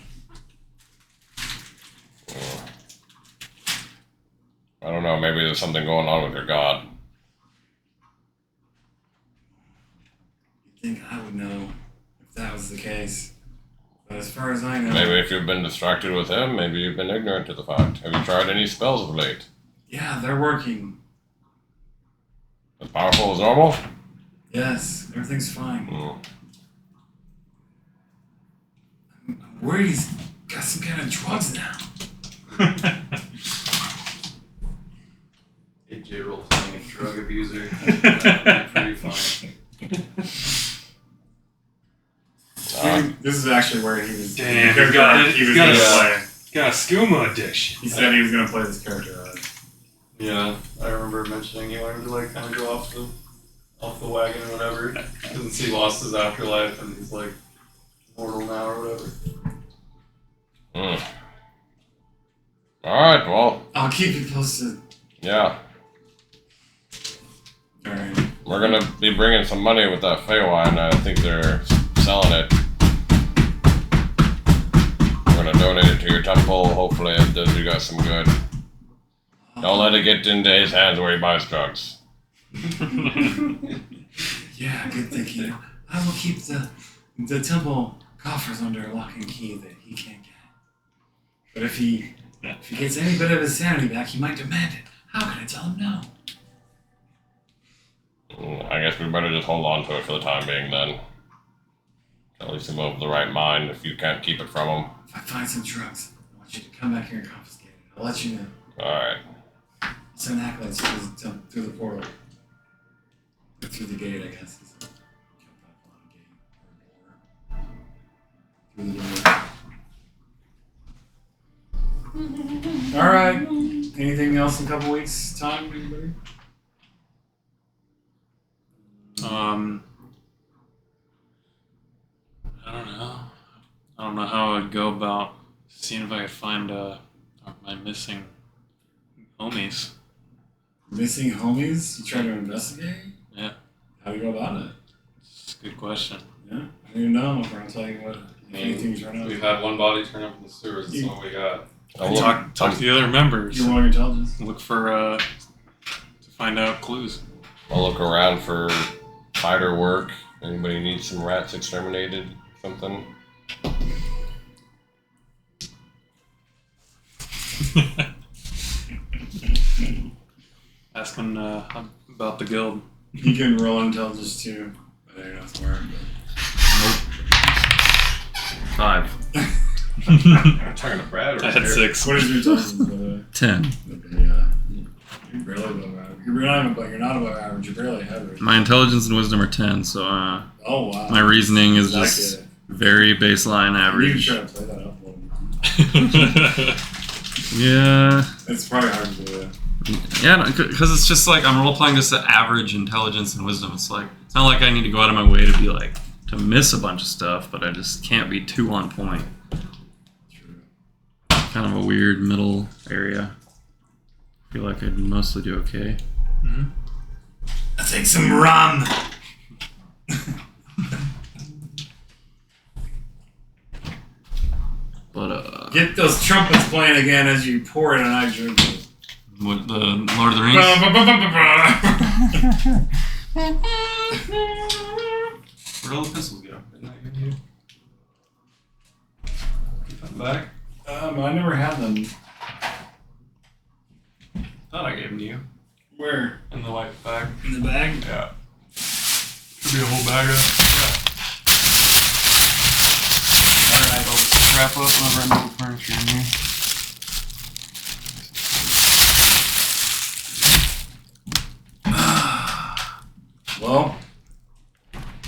I don't know. Maybe there's something going on with your god. You'd think I would know if that was the case. But as far as I know... Maybe if you've been distracted with him, maybe you've been ignorant to the fact. Have you tried any spells of late? Yeah, they're working. As powerful as normal? Yes, everything's fine. Mm. I'm worried he's got some kind of drugs now. AJ role playing a drug abuser. That'd be pretty funny. This is actually where he was. Damn, the he's got character it. he was He's got going to it. play. Got a skooma addiction. He said he was going to play this character. Yeah, I remember mentioning he wanted to like kind of go off the wagon or whatever. Since he lost his afterlife and he's like mortal now or whatever. Mm. Alright, well, I'll keep you posted. yeah. Alright. We're gonna be bringing some money with that Feywild. I think they're selling it. We're gonna donate it to your temple. Hopefully it does you guys some good. Don't let it get into his hands where he buys drugs. Yeah, good thinking. I will keep the temple coffers under lock and key that he can't get. But if he gets any bit of his sanity back, he might demand it. How can I tell him no? I guess we better just hold on to it for the time being then. At least he'll move the right mind if you can't keep it from him. If I find some drugs, I want you to come back here and confiscate it. I'll let you know. Alright. I'll send acolytes through the portal. Or through the gate, I guess. Through the door. Alright. Anything else in a couple weeks' time, anybody? I don't know how I'd go about seeing if I could find my missing homies. Missing homies? You try to investigate? Yeah. How do you go about it? It's a good question. Yeah. I don't even know if I'm tell you what anything you turn up. We've had one body turn up in the sewers. That's all we got. Talk to the other members. You roll your intelligence. Look for to find out clues. I'll look around for fighter work. Anybody need some rats exterminated? Something? Asking about the guild. You can roll intelligence too. I don't know somewhere. 5. I'm talking to Brad. I had 6. What is your intelligence, by the way? 10. Okay, yeah. You're barely above average. You're not above average. You're barely average. My intelligence and wisdom are 10, so Oh wow. my reasoning is Like just it. very baseline You can average. try to play that up a little more. Yeah. It's probably hard to do. Yeah, because it's just like I'm role playing just the average intelligence and wisdom. It's like it's not like I need to go out of my way to be like to miss a bunch of stuff, but I just can't be too on point. True. Kind of a weird middle area. I feel like I'd mostly do okay. Mm-hmm. I'll take some rum. But Get those trumpets playing again as you pour it and I drink it. what the Lord of the Rings? Where'd all the pistols go? Didn't I give you? Keep them back? I never had them. Thought I gave them to you. Where? In the white bag. In the bag? Yeah. Could be a whole bag of. Alright. I'll just wrap up whenever I move the furniture in here. Well,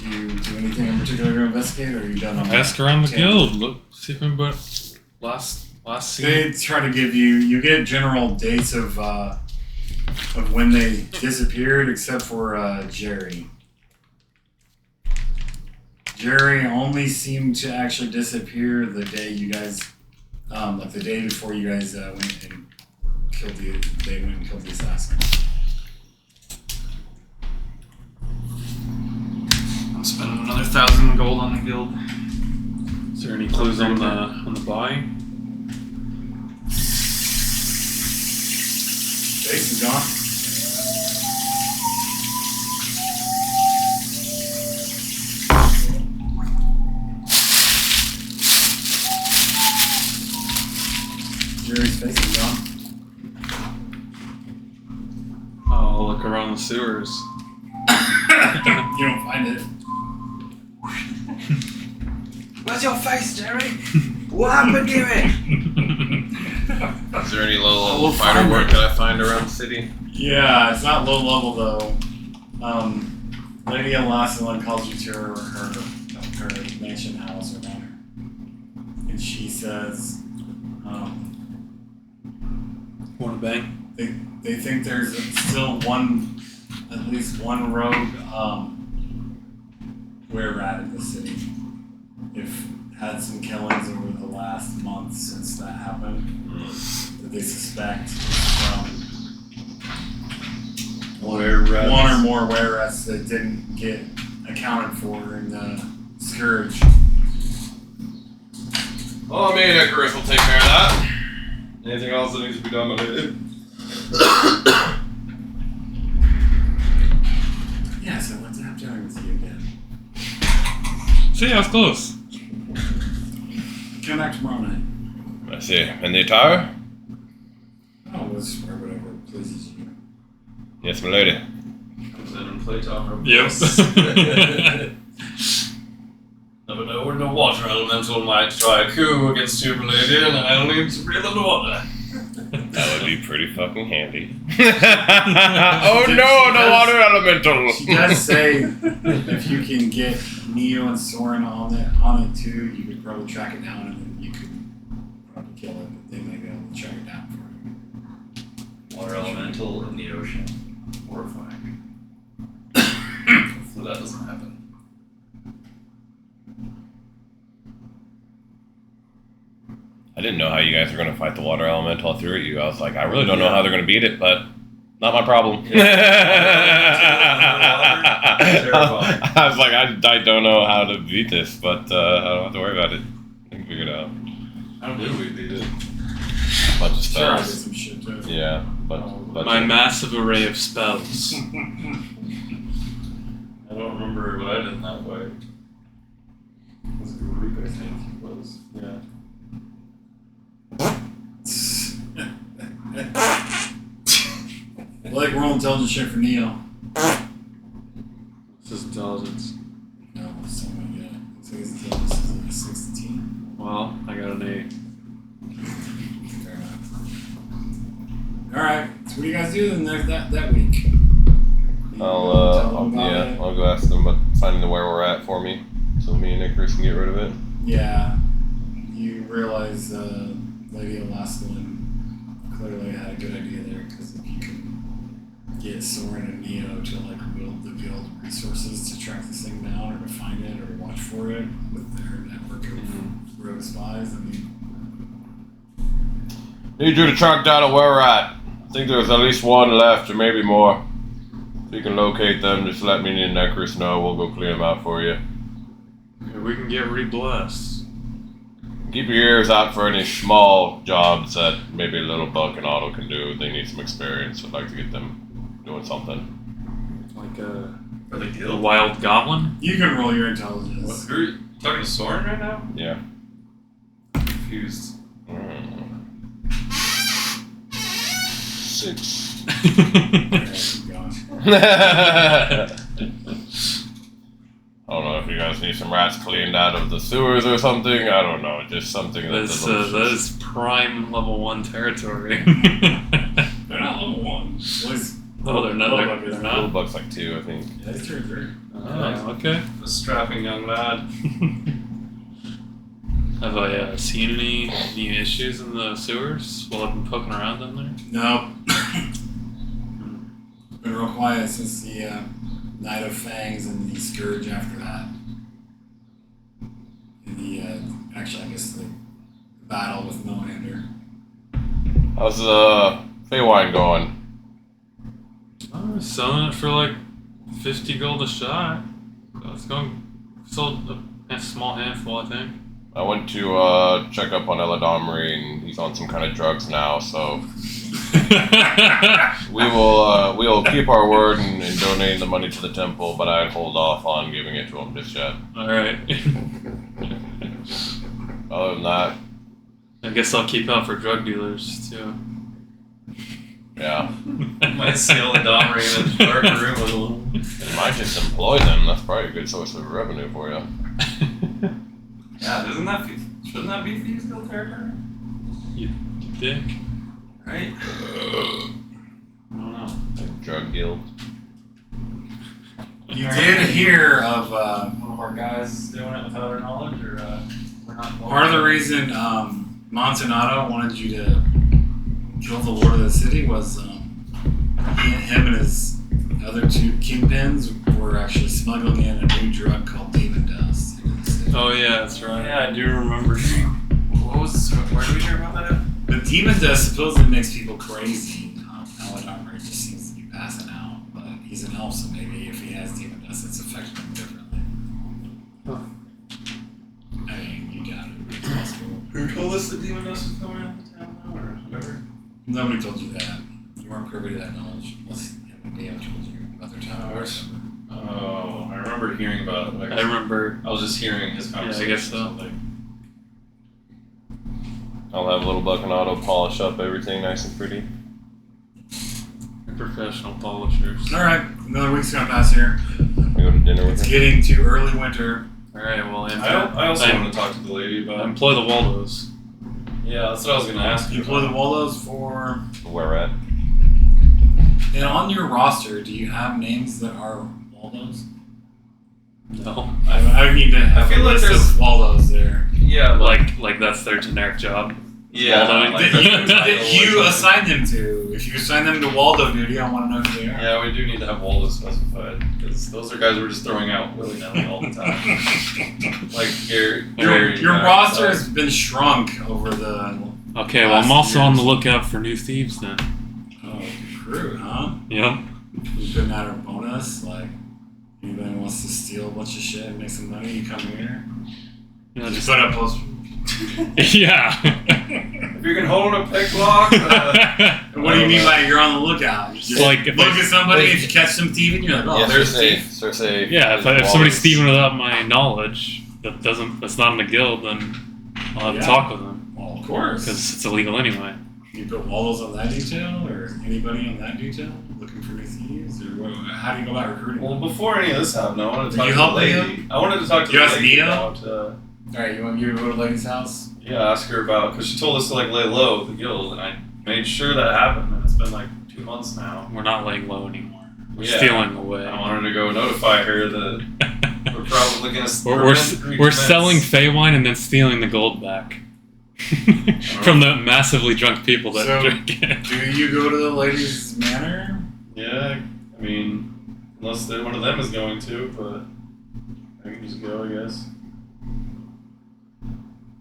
you do anything in particular to investigate, or are you done on Ask around the Okay. guild. Look, see if anybody last scene. They try to give you get general dates of when they disappeared, except for Jerry. Jerry only seemed to actually disappear the day you guys, like the day before you guys went and killed the assassin. on the guild. Is there any clues on the body? Jason's gone. Jerry's face is gone. I'll look around the sewers. You don't find it. Where's your face, Jerry? What happened to it? Is there any low We'll level fighter find work it. that I find around the city? Yeah, it's not low level though. Lady Elasalon calls you to her mansion house or manor, and she says, Wanna bang? they think there's still at least one rogue were-rat in the city. If had some killings over the last month since that happened that they suspect from one or more were-rats that didn't get accounted for in the scourge. Well, me and Icarus will take care of that. Anything else that needs to be done with it? Yeah, so let's have dinner with you again. See, I was close. Come back tomorrow night. I see. And the attire? Oh, we'll just wear whatever pleases you. Yes, my lady. Comes in and plays on her. Yep. Never know when the water elemental might try a coup against your lady, and I'll need to reel underwater. That would be pretty fucking handy. Oh no, the water elemental! She does say if you can get Neo and Soren on it too, you could probably track it down and then you could probably kill it, but they may be able to track it down for you. Water elemental in the ocean. Horrifying. Hopefully that doesn't happen. I didn't know how you guys were going to fight the water elemental. I threw at you. I was like, I really don't know how they're going to beat it, but not my problem. Terrifying. I was like, I don't know how to beat this, but I don't have to worry about it. I can figure it out. How do we beat it? Bunch of Sure, I did spells. some shit too. Yeah, but My massive array of spells. I don't remember what I did in that way. It was Group, I think it was. Yeah. Like roll intelligence check for Neo. This is intelligence. No, it's not gonna get it. So his intelligence is like 16. Well, I got an 8. Fair enough. Alright, so what do you guys do then that week? I'll go ask them about finding where we're at for me, so me and Icarus can get rid of it. Yeah, you realize Lady Elasalon clearly had a good idea there, because if you can get Soren and Neo to like wield the guild resources to track this thing down or to find it or to watch for it with their network of rogue spies, I mean, Need you to track down where we're at. I think there's at least one left, or maybe more. If you can locate them, just let me and Icarus know. We'll go clean them out for you. We can get re-blessed. Keep your ears out for any small jobs that maybe Little Buck and Otto can do. They need some experience. I'd like to get them doing something. Like For the a guild. wild goblin? you can roll your What, intelligence. who are you talking to Soren right now? Yeah. Confused. 6. Gosh. I don't know if you guys need some rats cleaned out of the sewers or something. I don't know. Just something that's That is prime level 1 territory. They're not level 1. At least, Oh, they're not. Little Buck They're is Little not. Buck's like 2, I think. yeah, it's turn 3. Oh, okay. The strapping young lad. Have I seen any issues in the sewers while I've been poking around down there? Nope. Been real quiet since the Night of Fangs and the Scourge after that. And the, actually, I guess the battle with Melander. How's Feywine going? I was selling it for like 50 gold a shot. So it's going sold a A small handful, I think. I went to check up on Ella Domry, and he's on some kind of drugs now. So we will keep our word and donate the money to the temple, but I'd hold off on giving it to him just yet. All right. Other than that, I guess I'll keep out for drug dealers too. yeah, Might seal the Domry in a dark room with a little. you might just employ them. That's probably a good source of revenue for you. Yeah, shouldn't that be fees still territory? You think? Right? I don't know. Drug guild. You did hear of One of our guys doing it without our knowledge, or we're not. part of the reason Montanado wanted you to kill the Lord of the City was him and his other two kingpins were actually smuggling in a new drug called demon dust into the city. Oh yeah, that's right. Yeah, I do remember. Where did we hear about that at? The demon dust supposedly makes people crazy. Aladamri just seems to be passing out, but he's an elf, so maybe if he has demon dust, it's affecting him differently. I mean, you got it. It's possible. Who told us the demon dust was coming out of the town now, or whatever? Nobody told you that. You weren't privy to that knowledge. Unless him and Dale told you about their time. Oh, I remember hearing about it. But I remember. I was just hearing his conversation. guess so. I'll have little Buck and Otto polish up everything nice and pretty. Professional polishers. Alright, another week's gonna pass here. We go to dinner with It's him. getting to early winter. Alright, well, I also wanted to talk to the lady about. employ the Waldos. Yeah, that's what I was going to ask You you. employ the Waldos for. Where at? And on your roster, do you have names that are Waldos? No. I would need to have I feel a like list there's- of Waldos there. Yeah, Like that's their generic job. yeah. Waldo. Like That you assign them to. If you assign them to Waldo duty, I want to know who they are. Yeah, we do need to have Waldo specified because those are guys we're just throwing out willy nilly all the time. Like Your roster has been shrunk over the Okay, well, I'm also on the lookout for new thieves then. crew, huh? Yep. You putting out a bonus, like anybody wants to steal a bunch of shit and make some money, you come here. Yeah, Just just put up posters. yeah. If you can hold a pick lock, What do you mean by you're on the lookout? You just Like, if look I- at somebody, if you catch them thieving, you're like, oh, Yeah, there's a Cersei. thief. Cersei. Yeah, if somebody's Wallace. thieving without my knowledge, that's not in the guild, then I'll have Yeah. to talk with them Well, of course. because it's illegal anyway. You put Wallows on that detail, or anybody on that detail looking for new thieves, or what, how do you go about recruiting? well, before any of this happened, I wanted to Did talk you to help the lady. Liam? I wanted to talk to You the asked lady Neo? about. All right, you want you to go to Lady's house? Yeah, ask her about because she told us to like lay low with the guild, and I made sure that happened. And it's been like 2 months now. We're not laying low anymore. We're Yeah. stealing away. I wanted to go notify her that we're probably gonna. We're selling Feywind and then stealing the gold back from the massively drunk people that So- drink it. Do you go to the lady's manor? Yeah, I mean, unless one of them is going to, but I can just go, I guess.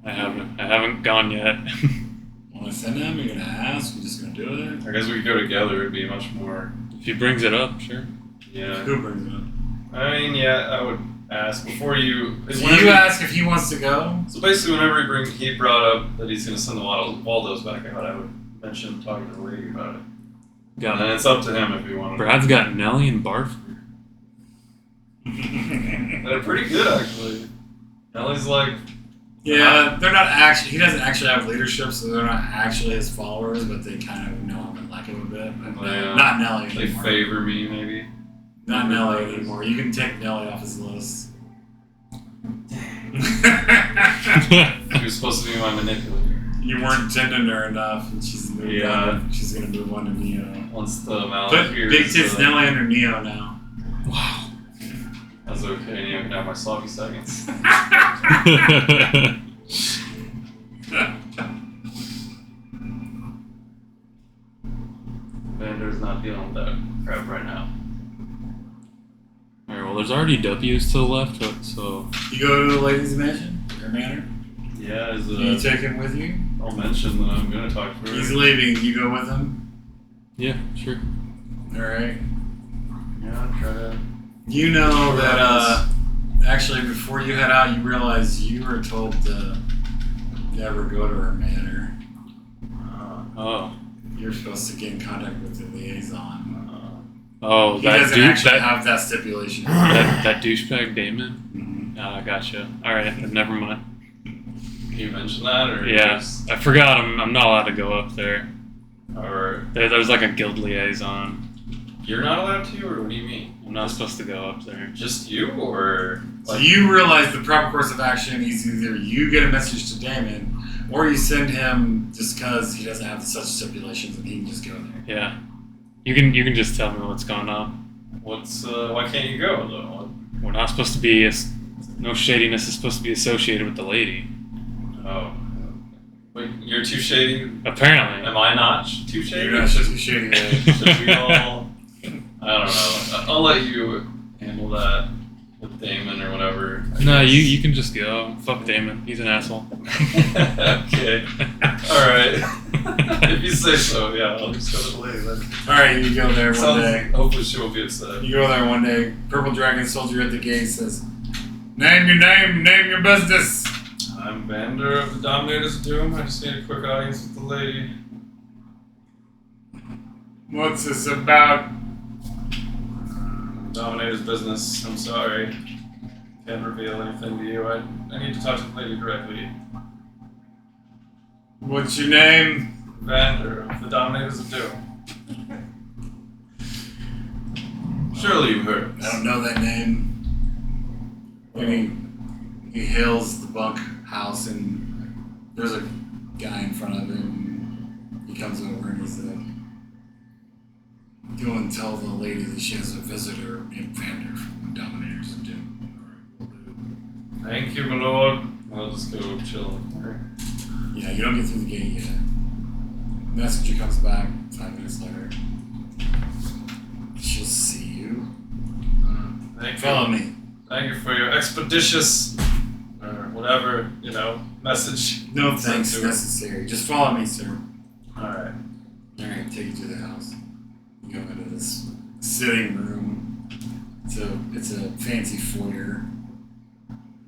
I haven't gone yet. Want to send him? You're gonna ask? You're just gonna do it? I guess we could go together. It'd be much more. If he brings it up, sure. Yeah. Who brings him? I mean, yeah, I would ask before you. So you ask if he wants to go? So basically, whenever he brought up that he's going to send the Waldos back out, I would mention talking to the lady about it. Got And it. it's up to him if he wanted. Brad's got Nelly and Barford. They're pretty good, actually. Ellie's like, Yeah, they're not actually. He doesn't actually have leadership, so they're not actually his followers, but they kind of know him and like him a bit. But Yeah. not Nelly they anymore. favor me, maybe. Not Nelly anymore. You can take Nelly off his list. He was supposed to be my manipulator. You weren't tending her enough, and she's moved Yeah. on. She's gonna move on to Neo. Once the Malak Put hears, Big Tits Nelly under Neo now. Wow. That's okay, you can have my sloppy seconds. Vander's not dealing with that crap right now. Alright, well, there's already W's to the left, so You go to the ladies' mansion or manor. Yeah, as Can you take him with you? I'll mention that I'm gonna talk to her. He's leaving. You go with him. yeah, sure. All right. Yeah, try to. You know that Actually, before you head out, you realize you were told to never go to her manor. Oh. You're supposed to get in contact with the liaison. Oh, He that doesn't dude. actually That, have that stipulation. that douchebag Damon. Mhm. Gotcha. All right, never mind. Can you mention that, or Yeah, just- I forgot. I'm not allowed to go up there. or There's like a guild liaison. you're not allowed to, or what do you mean? I'm not supposed to go up there. Just you, or So you realize the proper course of action is either you get a message to Damon, or you send him just because he doesn't have such stipulations and he can just go there. Yeah, you can just tell me what's going on. what's why can't you go though? We're not supposed to be. No shadiness is supposed to be associated with the lady. Oh, wait, you're too shady. Apparently. Am I not too shady? You're not supposed to be shading it. Should we all? I don't know. I'll let you handle that with Damon or whatever. I No, guess. you can just go. Fuck Damon. He's an asshole. Okay. All right. If you say so, yeah. I'll just go to the lady then. Alright, you go there one day. Hopefully she won't be upset. You go there one day. Purple Dragon soldier at the gate says, "Name your name, name your business." I'm Vander of the Dominator's Doom. I just need a quick audience with the lady. What's this about? Dominator's business. I'm sorry. Can't reveal anything to you. I need to talk to the lady directly. What's your name? Vander of the Dominators of Doom. Surely you've heard of I this. don't know that name. And he hails the bunk house, and there's a guy in front of him. He comes over and he said, "Go and tell the lady that she has a visitor named Vander from the Dominators of Doom." Thank you, my lord. I'll just go chill with her. Yeah, you don't get through the gate yet. Messenger comes back 5 minutes later. She'll see you. Thank you. Follow me. Thank you for your expeditious, or whatever, message. No Send thanks to her. necessary. Just follow me, sir. Alright. Alright, take you to the house. You go into this sitting room. It's a fancy foyer.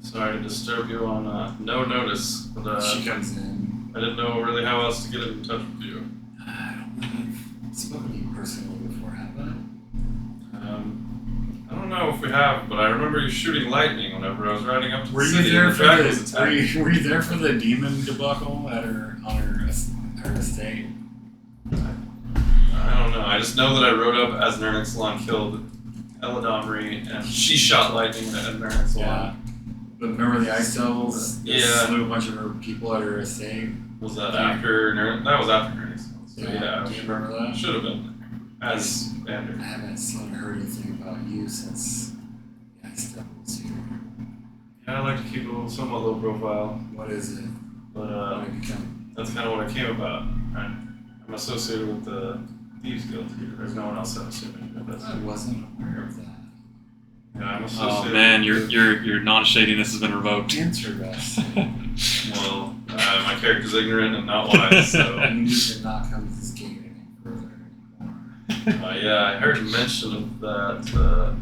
Sorry to disturb you on no notice, but She comes in. I didn't know really how else to get in touch with you. I don't know if I've spoken to you personally before, have I? I don't know if we have, but I remember you shooting lightning whenever I was riding up to the Were you city there and the for dragon was the attacking. were you there for the demon debacle at her estate? I don't know. I just know that I rode up as Nernixlon killed Eladomri, and she shot lightning at Nernixlon. Yeah. But remember the ice devils? They Yeah. slew a bunch of her people at her estate. Was that after That was after Nernixlon. So yeah, Do you remember that? should have been as Vander. I haven't seen or heard anything about you since the ice devil was here. Yeah, I like to keep a somewhat low profile, What is it? but What have you become? that's kind of what I came about. I'm associated with the Thieves Guild here. There's no one else I'm assuming. But that's I wasn't aware of that. yeah, I'm associated. Oh man, with your non-shadiness has been revoked. Interesting. Well, my character's ignorant and not wise, so. You need to not come to this gate any further anymore. Yeah, I heard mention of that,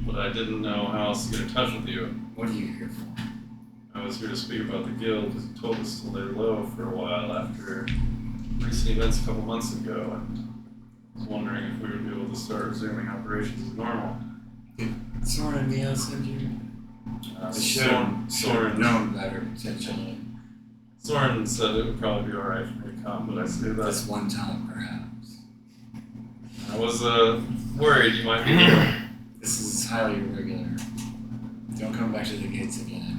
but I didn't know how else to get in touch with you. What are you here for? I was here to speak about the guild because you told us to lay low for a while after recent events a couple months ago, and I was wondering if we would be able to start resuming operations as normal. Soren and Neo sent you? I should have Soren known better, potentially. Soren said it would probably be alright for me to come, but I say This that one time, perhaps. I was worried you might be here. This is highly irregular. Don't come back to the gates again.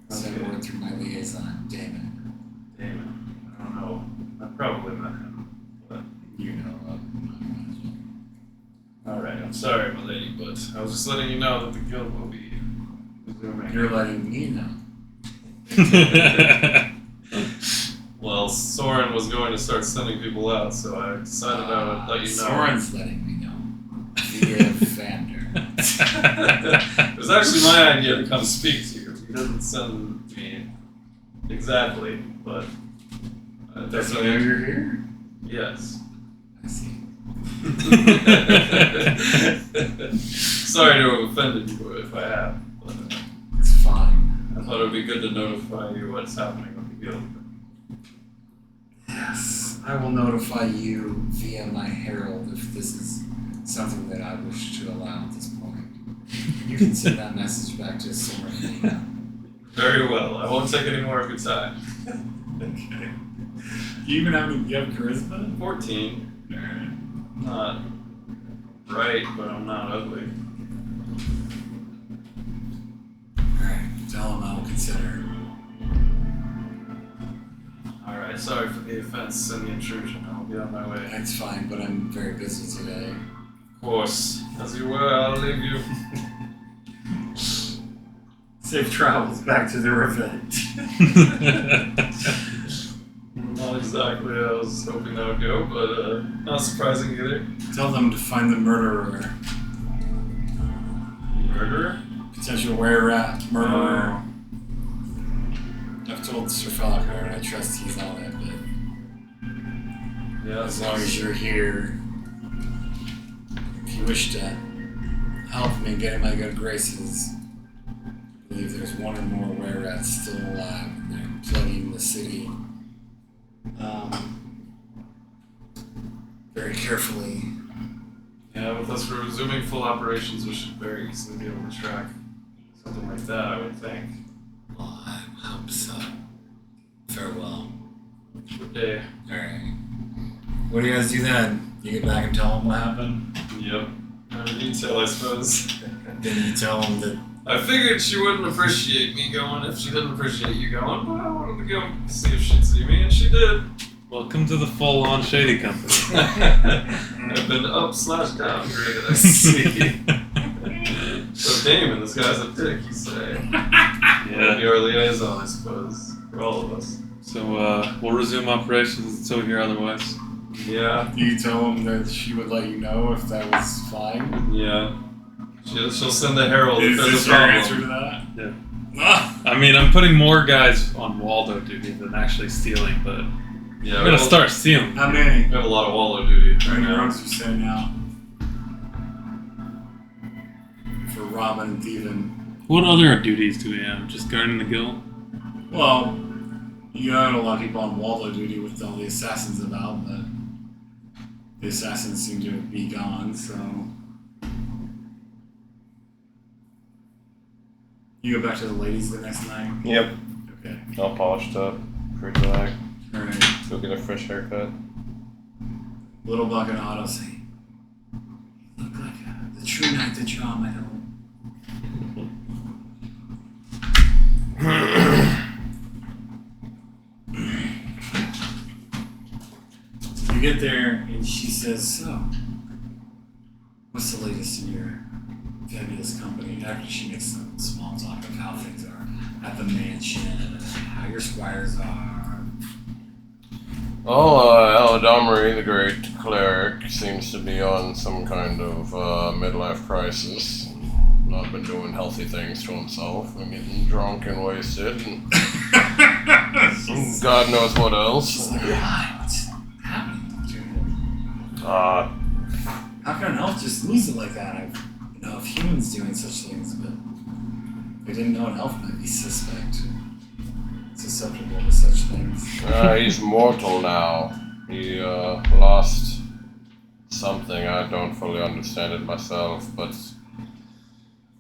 Send Okay. word through my liaison, Damon. Damon, I don't know. I probably met him. You know of him, I imagine. Alright, I'm sorry, my lady, but I was just letting you know that the guild will be resuming. You're letting me know. Well, Soren was going to start sending people out, so I decided I would let you know. Soren's letting me know. Via Vander. It was actually my idea to come speak to you. He doesn't send me exactly, but Does he know you're here? Yes. I see. Sorry to have offended you if I have. But, thought it would be good to notify you what's happening with the guild. Yes, I will notify you via my herald if this is something that I wish to allow at this point. You can send that message back to Soren now. Very well. I won't take any more of your time. Okay. Do you even have any? You have charisma? 14. Alright. Not right, but I'm not ugly. Alright, tell him I will consider. Alright, sorry for the offense and the intrusion. I'll be on my way. That's fine, but I'm very busy today. Of course. As you were, I'll leave you. Safe travels back to the revenge. Not exactly how I was hoping that would go, but not surprising either. Tell them to find the murderer. Murderer? Potential were-rat murderer. I've told Sir Falakar and I trust he's on it, but Yeah, as long as you're here, if you wish to help me get in my good graces, I believe there's one or more were-rats still alive and they're plaguing the city. Very carefully. Yeah, with us resuming full operations, we should very easily be able to track something like that, I would think. Well, I hope so. Farewell. Good day. Alright. What do you guys do then? You get back and tell him what happened? Yep. No detail, I suppose. Then you tell him that I figured she wouldn't appreciate me going if she didn't appreciate you going, but I wanted to go see if she'd see me, and she did. Welcome to the full-on shady company. I've been up/downgraded, I see. So Damon, this guy's a dick, you say. Yeah. You're our liaison, I suppose, for all of us. So we'll resume operations until we hear otherwise. Yeah, Do you tell him that she would let you know if that was fine? yeah. She'll send the herald Is if there's this a your problem. answer to that? Yeah. Ah! I mean, I'm putting more guys on Waldo duty than actually stealing, but Yeah, I'm gonna start stealing. How many? We have a lot of wallow duty How right many now. rogues are sending out? For robbing and thieving. What other duties do we have? Just guarding the guild? Well, you had a lot of people on Waldo duty with all the assassins about, but the assassins seem to be gone, so. You go back to the ladies the next night? Yep. Okay. All polished up. Pretty black. Alright. Go get a fresh haircut. Little Buck and Otto say, "You look like the true knight that you are, my lord." You get there, and she says, "So, what's the latest in your fabulous company?" After she makes some small talk of how things are at the mansion, and how your squires are. Oh, Aladomri, the great cleric, seems to be on some kind of midlife crisis. Not been doing healthy things to himself, and getting drunk and wasted, and God knows what else. She's like, "Why? What's happening to him? Uh, How can an elf just lose it like that? I know of humans doing such things, but I didn't know an elf might be susceptible to such things." he's mortal now. He lost something. I don't fully understand it myself, but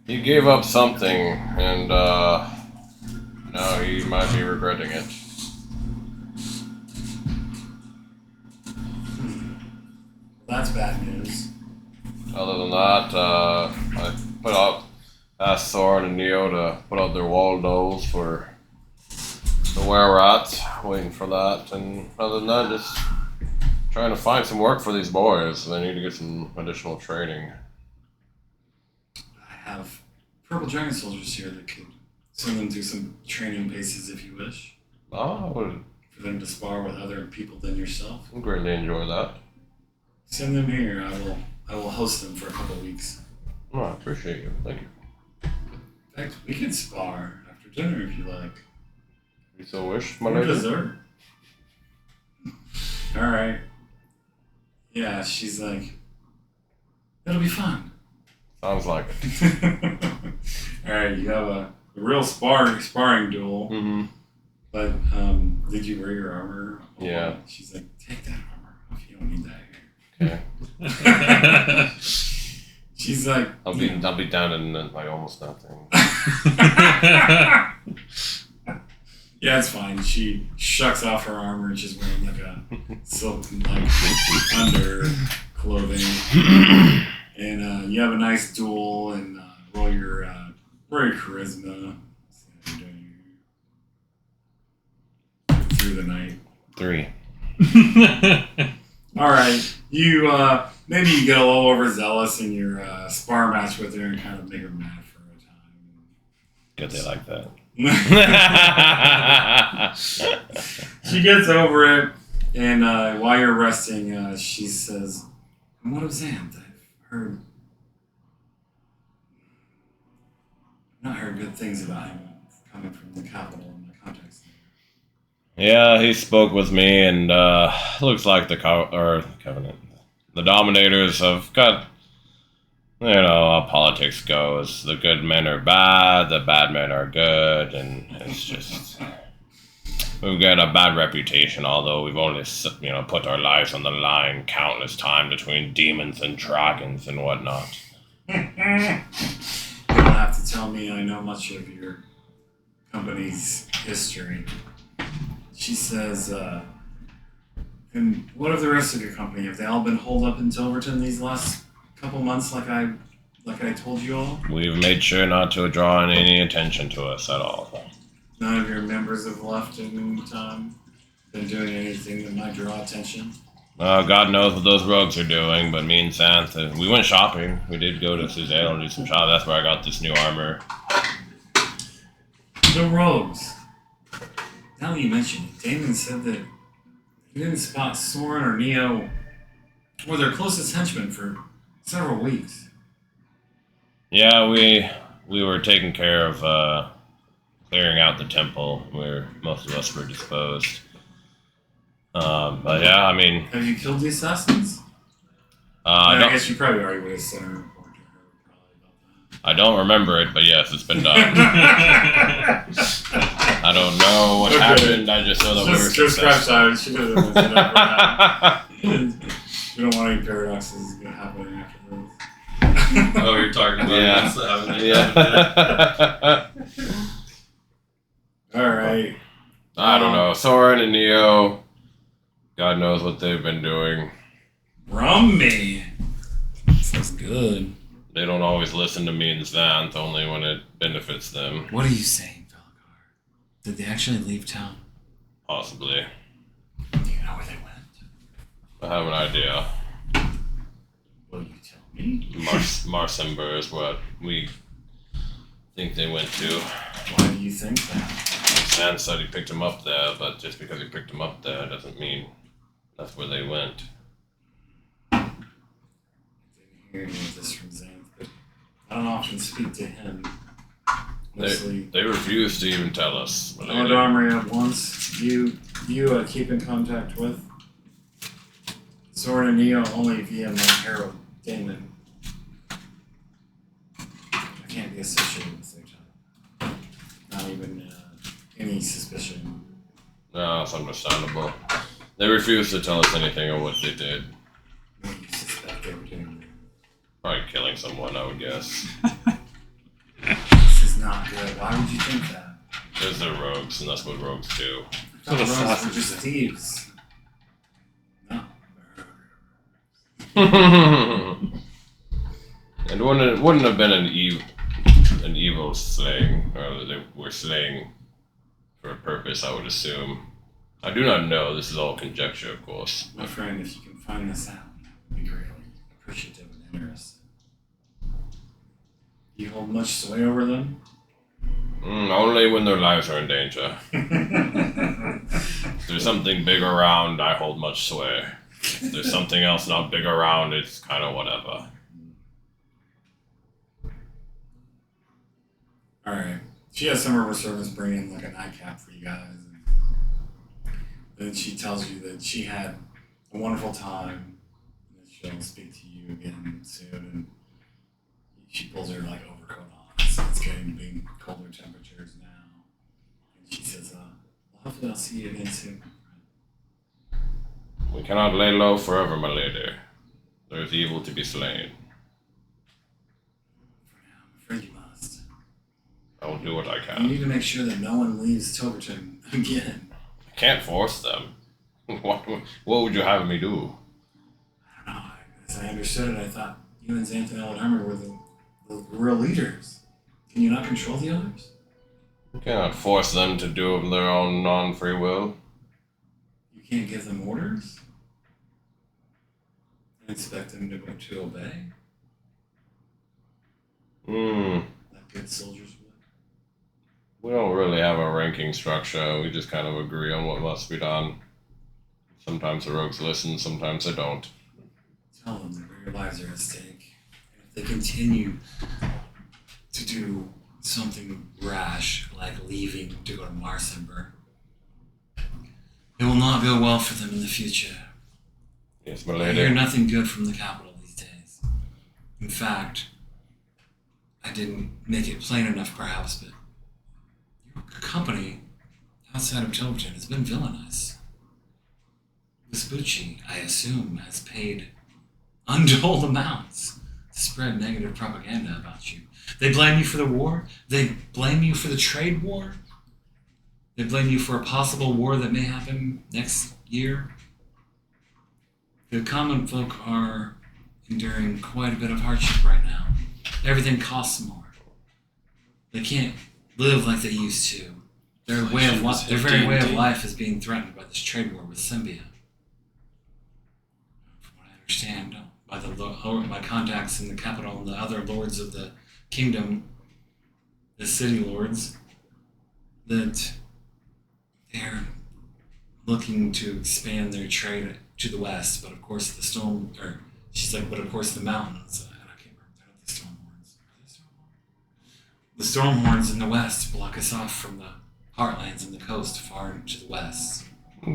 he gave up something, and now he might be regretting it. That's bad news. Other than that, I asked Thorin and Neo to put out their Waldos for the were-rats, waiting for that, and other than that, just trying to find some work for these boys. They need to get some additional training. I have purple dragon soldiers here that could send them to some training bases if you wish, Oh, I would for them to spar with other people than yourself. greatly enjoy that. Send them here. I will host them for a couple weeks. Oh, I appreciate you. Thank you. In fact, we can spar after dinner if you like. You so wish, my Or lady? dessert. All right. Yeah, she's like, "It'll be fun." Sounds like it. All right, you have real sparring duel. Mm-hmm. But did you wear your armor? Yeah. She's like, take that armor off. You don't need that Okay. here. She's like, I'll be down in like almost nothing. yeah, it's fine. She shucks off her armor and she's wearing like a silk like under clothing. And you have a nice duel and roll your charisma. Let's see how you're doing here. Through the night. 3. All right, you maybe you get a little overzealous in your spar match with her and kind of make her mad for a time. Good they like that. She gets over it, and while you're resting, she says, "And what of Xanth? I've not heard good things about him coming from the capital in my contacts." Yeah, he spoke with me, and looks like the Covenant. The Dominators have got, how politics goes. The good men are bad, the bad men are good, and it's just... We've got a bad reputation, although we've only, put our lives on the line countless times between demons and dragons and whatnot. You don't have to tell me I know much of your company's history. She says, and what of the rest of your company? Have they all been holed up in Tilverton these last couple months like I told you all? We've made sure not to draw any attention to us at all. None of your members have left in any time? Been doing anything that might draw attention? God knows what those rogues are doing, but me and Santh, we went shopping. We did go to Suzanne and do some shopping. That's where I got this new armor. The rogues. Now that you mention it, Damon said that he didn't spot Soren or Neo or their closest henchmen for several weeks. Yeah, we were taking care of clearing out the temple where most of us were disposed. But yeah, I mean... Have you killed the assassins? I guess you probably already would have sent a report to her probably about that. I don't remember it, but yes, it's been done. I don't know what happened, I just know that we were successful. She doesn't mention that right now. We don't want any paradoxes happening after this. Oh, you're talking about Yeah. Alright. I don't know. Soren and Neo, God knows what they've been doing. Rummy. Sounds good. They don't always listen to me and Xanth, only when it benefits them. What are you saying, Velgar? Did they actually leave town? Possibly. Do you know where they went? I have an idea. Will you tell me? Marsember is what we think they went to. Why do you think that? Xanth said he picked him up there, but just because he picked him up there doesn't mean that's where they went. I didn't hear any of this from Xanth, but I don't often speak to him. Mostly. They refuse to even tell us. Lord Armory at once. You keep in contact with Soren and Neo only via my herald, Damon. I can't be associated with their time. Not even any suspicion. No, it's understandable. They refuse to tell us anything of what they did. What do you suspect they were doing? Probably killing someone, I would guess. This is not good. Why would you think that? Because they're rogues, and that's what rogues do. I thought rogues were just thieves. No. And it wouldn't have been an evil slaying, or they were slaying for a purpose, I would assume. I do not know. This is all conjecture, of course. My friend, if you can find this out, I'd be greatly appreciative and interested. You hold much sway over them? Only when their lives are in danger. If there's something big around, I hold much sway. If there's something else not big around, it's kind of whatever. Alright. She has some of her servants bring in like a nightcap for you guys. And then she tells you that she had a wonderful time. And that she'll speak to you again soon. And she pulls her like overcoat on. So it's getting to be colder temperature. see you again soon. We cannot lay low forever, my lady. There is evil to be slain. For now, I'm afraid you must. I will do what I You can. need to make sure that no one leaves Tilverton again. I can't force them. What would you have me do? I don't know. As I understood it, I thought you and Xanth and Ellenhammer were the real leaders. Can you not control the others? You cannot force them to do of their own non-free will. You can't give them orders? And expect them to obey? Like good soldiers would? We don't really have a ranking structure. We just kind of agree on what must be done. Sometimes the rogues listen, sometimes they don't. Tell them that their lives are at stake. And if they continue to do something rash, like leaving to go to Marsenburg, it will not go well for them in the future. Yes, my I hear lady. nothing good from the capital these days. In fact, I didn't make it plain enough perhaps, but your company outside of Tilverton has been villainized. Vespucci, I assume, has paid untold amounts to spread negative propaganda about you. They blame you for the war. They blame you for the trade war. They blame you for a possible war that may happen next year. The common folk are enduring quite a bit of hardship right now. Everything costs more. They can't live like they used to. Their very way of life is being threatened by this trade war with Symbia. From what I understand, by my contacts in the capital and the other lords of the kingdom, the city lords, that they're looking to expand their trade to the west, but of course the but of course the mountains, I can't remember, they're not the Stormhorns. Are they Stormhorns? The Stormhorns in the west block us off from the heartlands and the coast far to the west.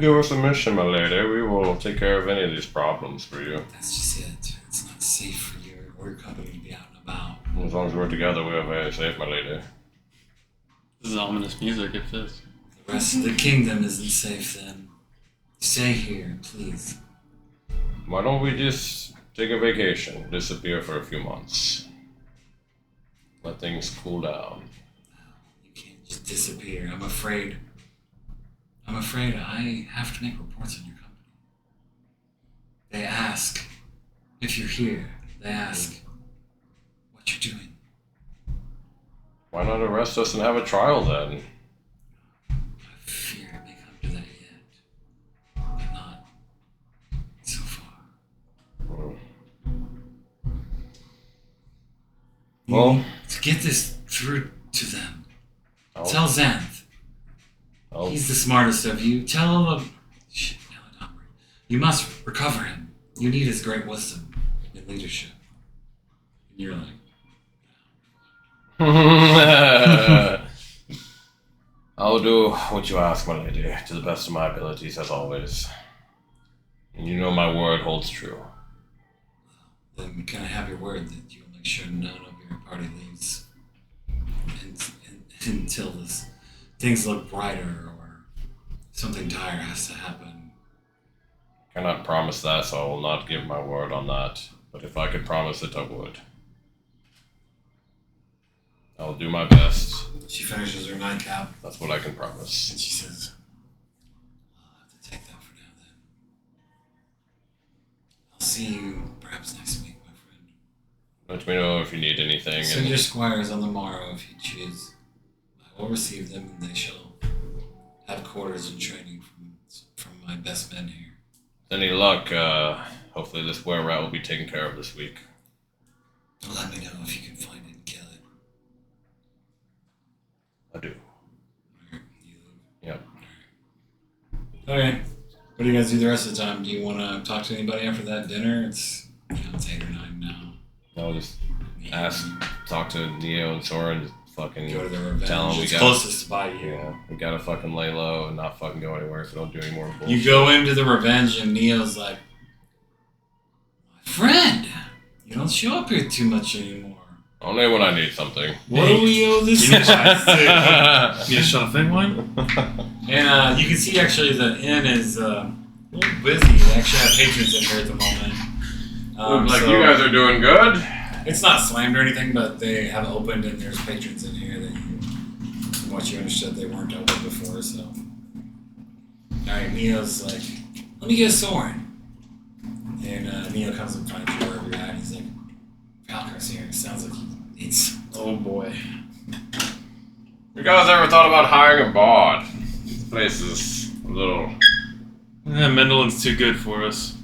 Give us a mission, my lady. We will take care of any of these problems for you. That's just it. It's not safe for you or your company to be out and about. As long as we're together, we are very safe, my lady. This is ominous music. It fits. The rest of the kingdom isn't safe then. Stay here, please. Why don't we just take a vacation, disappear for a few months? Let things cool down. You can't just disappear. I'm afraid I have to make reports on your company. They ask if you're here. They ask what you're doing. Why not arrest us and have a trial then? I fear it may come to that yet, but not so far. Well, To get this through to them, I'll- tell Xanth. I'll- He's the smartest of you. Tell him you must recover him. You need his great wisdom and leadership. And you're like, I'll do what you ask, my lady, to the best of my abilities, as always. And you know my word holds true. then can I have your word that you'll make sure none of your party leaves until things look brighter or something dire has to happen? Cannot promise that, so I will not give my word on that. But if I could promise it, I would. I'll do my best. She finishes her nightcap That's what I can promise. and she says, I'll have to take that for now then. I'll see you perhaps next week, my friend. Let me know if you need anything. Send your squires on the morrow if you choose. I will receive them, and they shall have quarters and training from my best men here. With any luck, hopefully this were rat will be taken care of this week. Let me know if you can find it and kill it. I do. Alright, you leave. Yep. Okay. What do you guys do the rest of the time? Do you want to talk to anybody after that dinner? It's 8 or 9 now. I'll just talk to Neo and Soren, just fucking Go to the revenge. tell them we It's got closest to buy you. Yeah, we gotta fucking lay low and not fucking go anywhere, so don't do any more bullshit. You go into the revenge, and Neo's like, my friend, you don't show up here too much anymore. Only when I need something. What do we owe this guy? You shot a thing one? And you can see actually the inn is a little busy. They actually have patrons in here at the moment. Looks like so you guys are doing good. it's not slammed or anything, but they have opened and there's patrons in here that you, from what you understood, they weren't open before. So, all right, Neo's like, let me get a Soren. And Neo comes and finds you wherever you're at. And he's like, Falcar's here. It sounds like he needs. Oh boy. You guys ever thought about hiring a bard? This place is a little. Mendelin's too good for us.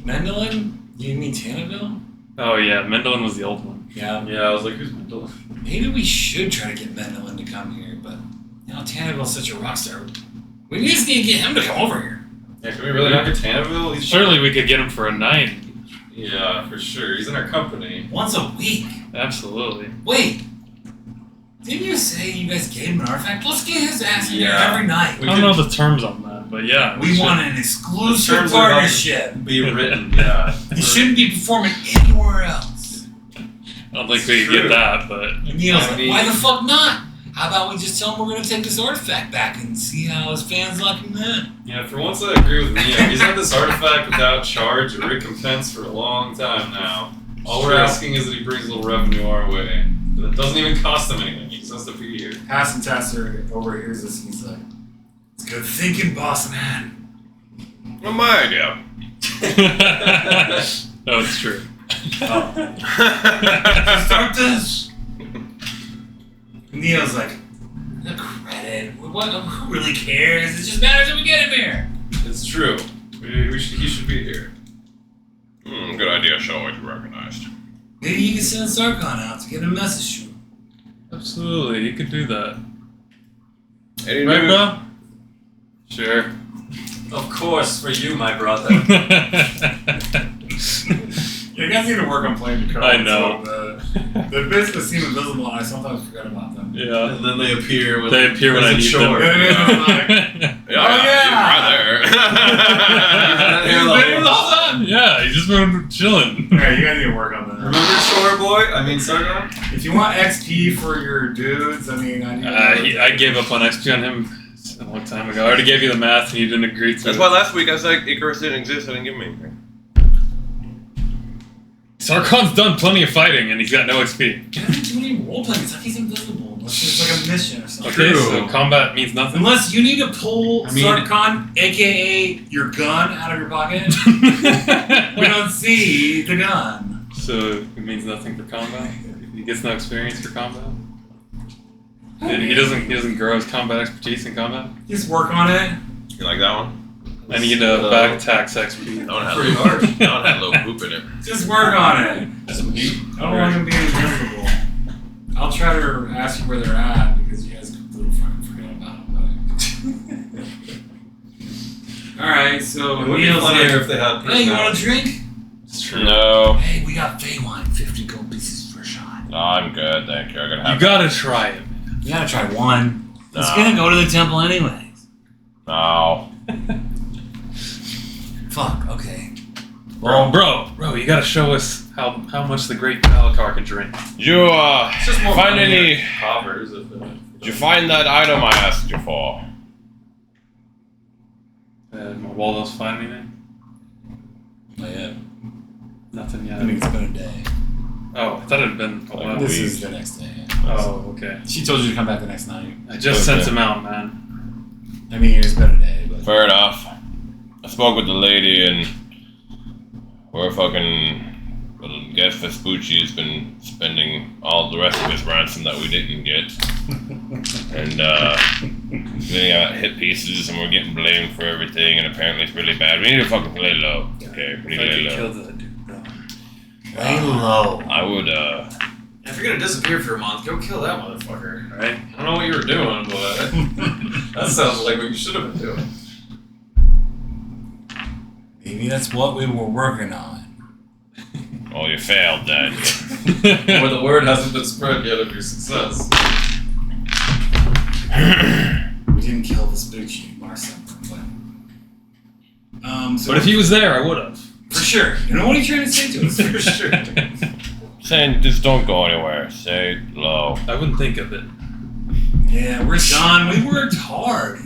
Mendelin? You mean Tanneville? Oh yeah, Mendelin was the old one. Yeah. Yeah, I was like, who's Mendelin? Maybe we should try to get Mendelin to come here, but you know, Tanneville's such a rock star. We just need to get him to come over here. Yeah, can we really not get Tanneville? He's Surely we could get him for a night. Yeah, for sure. He's in our company. Once a week. Absolutely. Wait. Didn't you say you guys gave him an artifact? Let's get his ass in here Yeah. every night. I don't know the terms on that, but yeah. We should. want an The exclusive terms are about partnership. Be written, yeah. He shouldn't be performing anywhere else. I don't think we could get that, but And Neil's I like, mean- why the fuck not? How about we just tell him we're going to take this artifact back and see how his fans like him then? Yeah, for once I agree with Neo. He's had this artifact without charge or recompense for a long time now. All we're True. asking is that he brings a little revenue our way. But it doesn't even cost him anything. He just has to be here. Hassan Tasser overhears this and he's like, it's good thinking, boss man. Not my idea. no, it's true. Start this. Neo's like, the credit. What? Who really cares? It just matters that we get him here. It's true. He should be here. Good idea. Should always be recognized. Maybe you can send Sarkon out to get a message to him. Absolutely, you could do that. Any Right, news? bro? Sure. Of course, for you, my brother. Yeah, you guys need to work on playing the cards. I know. The business seem invisible, and I sometimes forget about them. Yeah. And then they appear when They appear when I there's need a chore. them. Yeah, Yeah, Oh, yeah. he's right Here the whole time. Yeah, he's just been chilling. Alright, you guys need to work on that. Remember Chore Boy? I mean, Sargon? If you want XP for your dudes, I mean, I need I gave up on XP on him a long time ago. I already gave you the math and you didn't agree to That's it. why last week I was like, Icarus didn't exist. I didn't give him anything. Sarkon's done plenty of fighting and he's got no XP. He doesn't do any role playing. It's like he's invisible. Unless it's like a mission or something. Okay, True. so combat means nothing. Unless you need to pull I mean- Sarkon, aka your gun, out of your pocket. We don't see the gun. So it means nothing for combat. He gets no experience for combat. He doesn't grow his combat expertise in combat. Just work on it. You like that one? I need back attacks XP. That one had Pretty little, hard. that one had a little poop in it. Just work on it. Some heat. I don't want him being invisible. I'll try to ask you where they're at because you guys completely fucking forgot about them. Alright, so It would be Neil's funnier like, if they had hey, you want a personality. drink? It's true. No, Hey, we got Fey wine, 50 gold pieces for a shot. no, I'm good. Thank you. I'm gonna You have. gotta try it. You gotta try one. It's No. gonna go to the temple anyways. No. Fuck, okay. Bro, you gotta show us how much the great Malakar can drink. Did you It's just more find money any? in coffers if Did you find that item I asked you for? My Waldo's find anything? Not yet. Nothing I yet. mean, it's been a day. Oh, I thought it had been a while. This is the next day. Oh, okay. She told you to come back the next night. I just Okay. sent him out, man. I mean, it's been a day, but. Fair enough. I spoke with the lady and we're fucking. Well, I guess Vespucci has been spending all the rest of his ransom that we didn't get. And getting out hit pieces and we're getting blamed for everything and apparently it's really bad. We need to fucking lay low. Okay, we need to lay low. that dude, bro. Lay low. I would If you're gonna disappear for a month, go kill that motherfucker. Right? I don't know what you were doing, but that sounds like what you should have been doing. Maybe that's what we were working on. oh you failed then. Or the word hasn't been spread yet of your success. We didn't kill Vespucci, Marcel, but. So But if he was there, I would have. for sure. You know what he's trying to say to us? For sure. saying just don't go anywhere. Stay low. I wouldn't think of it. Yeah, we're gone. We worked hard.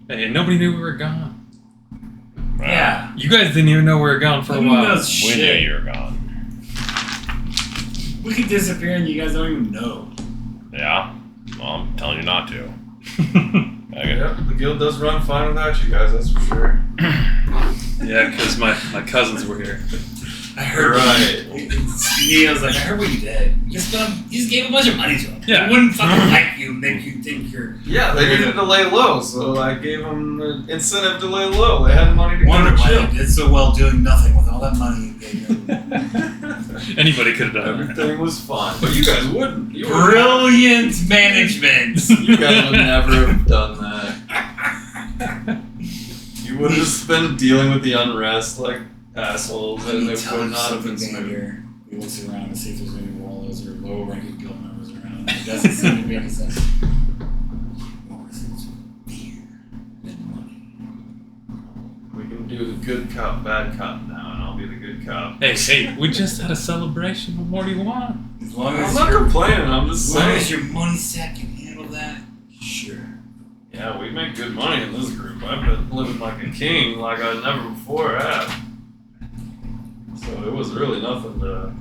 Hey, nobody knew we were gone. Yeah. You guys didn't even know we were gone for a Who while. knows We knew shit? you were gone. We could disappear and you guys don't even know. Yeah? Well, I'm telling you not to. Okay. Yep, the guild does run fine without you guys, that's for sure. Yeah, because my cousins were here. I heard. Right. Neil's like, I heard what you did. You just gave a bunch of money to him. Yeah. They wouldn't fucking like you, make you think you're. Yeah, they needed to lay low, so I gave them the incentive to lay low. They had money to Wonder go why chill. you did so well doing nothing with all that money you gave them. Anybody could have done it. Everything was fine, but you guys wouldn't. You Brilliant management. You guys would never have done that. You would have just been dealing with the unrest like assholes, and they would not have been smooth. He looks around to see if there's any walls or low-ranking guild members around. It doesn't seem to be anything. Beer and money. We can do the good cop, bad cop now, and I'll be the good cop. Hey, we just had a celebration. What more do you want? As long I'm as not your complaining, I'm just as long saying. as your money sack can handle that, sure. Yeah, we make good money in this group. I've been living like a king, like I never before have. So it was really nothing to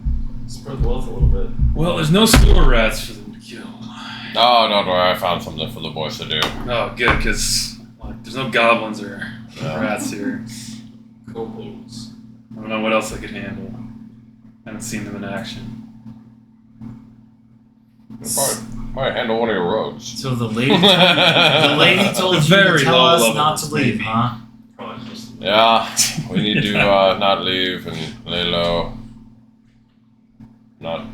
spread the wealth a little bit. Well, there's no sewer rats for them to kill. Oh, don't worry. I found something for the boys to do. Oh, good, because there's no goblins or rats here. Kobolds. I don't know what else I could handle. I haven't seen them in action. Probably handle one of your rogues. So the lady told you Very to tell low us level, not to leave, maybe. huh? Probably just. Yeah, we need to not leave and lay low. Not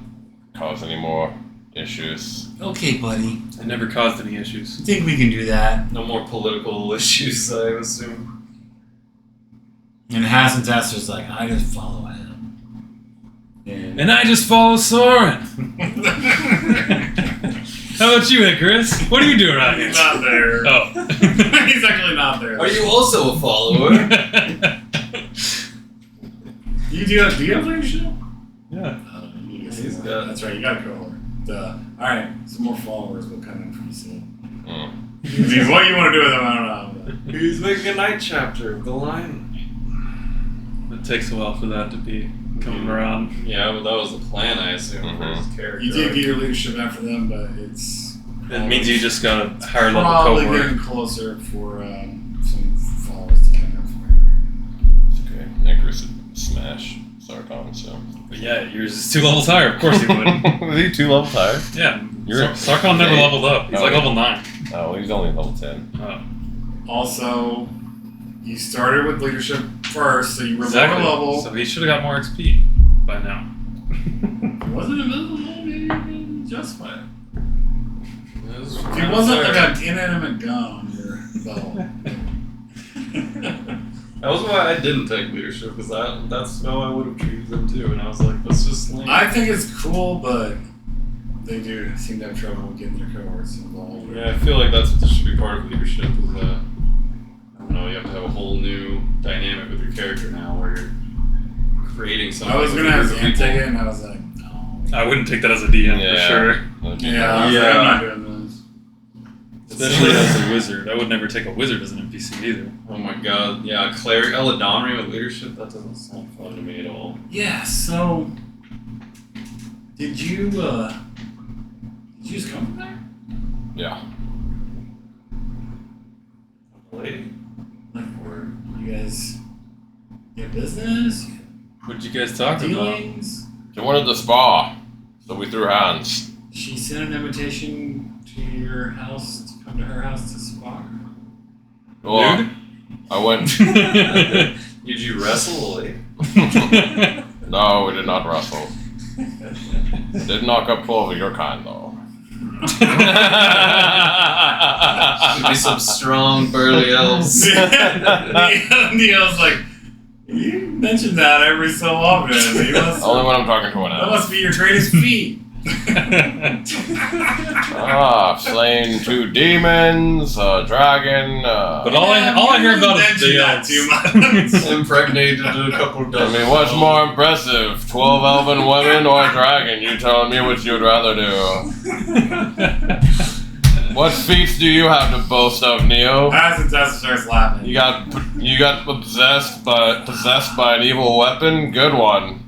cause any more issues. Okay, buddy. I never caused any issues. I think we can do that. No more political issues, I assume. And Hassentasser's like, I just follow him. And I just follow Soren. How about you, Icarus? What are you doing out here? He's not there. Oh. He's actually not there. Are you also a follower? Do you have leadership? Yeah. He's got- That's right, you got a cohort. Alright, some more followers will come in pretty soon. Mm. I mean, what you want to do with them, I don't know. He's making a night chapter of the line. It takes a while for that to be coming around. Yeah, but that was the plan, I assume, for his character. You did get your leadership after them, but it's It means you just got a higher level probably cohort. getting closer for some followers to come in for It's okay. Icarus would smash Sargon, so. But yeah, yours is 2 levels higher. Of course he would. Is he 2 levels higher? Yeah. You're- Sarkon never leveled up. He's Oh, like yeah. level 9. Oh, he's only level 10. Oh. Also, you started with leadership first, so you were Exactly. lower level. So he should have got more XP by now. Wasn't invisible, maybe you can justify it. It was If kinda it wasn't fair. like an inanimate gun on your belt. That was why I didn't take leadership, because that's how I would have treated them too. And I was like, let's just link. I think it's cool, but they do seem to have trouble getting their cohorts involved. Yeah, I feel like that's what this should be part of leadership. Is I don't know, you have to have a whole new dynamic with your character now, where you're creating something. I was with gonna a have group of Zan people. take it, and I was like, no. I wouldn't take that as a DM for sure. Yeah, I was like, I'm not doing this. Especially as a wizard. I would never take a wizard as an NPC either. Oh my god, yeah, cleric Eladamri with leadership, that doesn't sound fun to me at all. Yeah, so did you just come from there? Yeah. Lady? Like, where you guys get business, What'd you guys talk about? dealings? She wanted the spa, so we threw hands. She sent an invitation to your house to come to her house to spa. Well, Nude? I went. Did you wrestle a lady? No, we did not wrestle. Did knock up 12 of your kind, though. Should be some strong, burly elves. Neil's like, you mention that every so often. You must, Only when I'm talking to an that elf. must be your greatest feat. Slain 2 demons, a dragon. But all I hear about is the elves. too much. Impregnated a couple I dozen. mean, what's more impressive, 12 elven women or a dragon? You telling me what you'd rather do? What feats do you have to boast of, Neo? Tessa starts laughing. You got possessed by an evil weapon. Good one.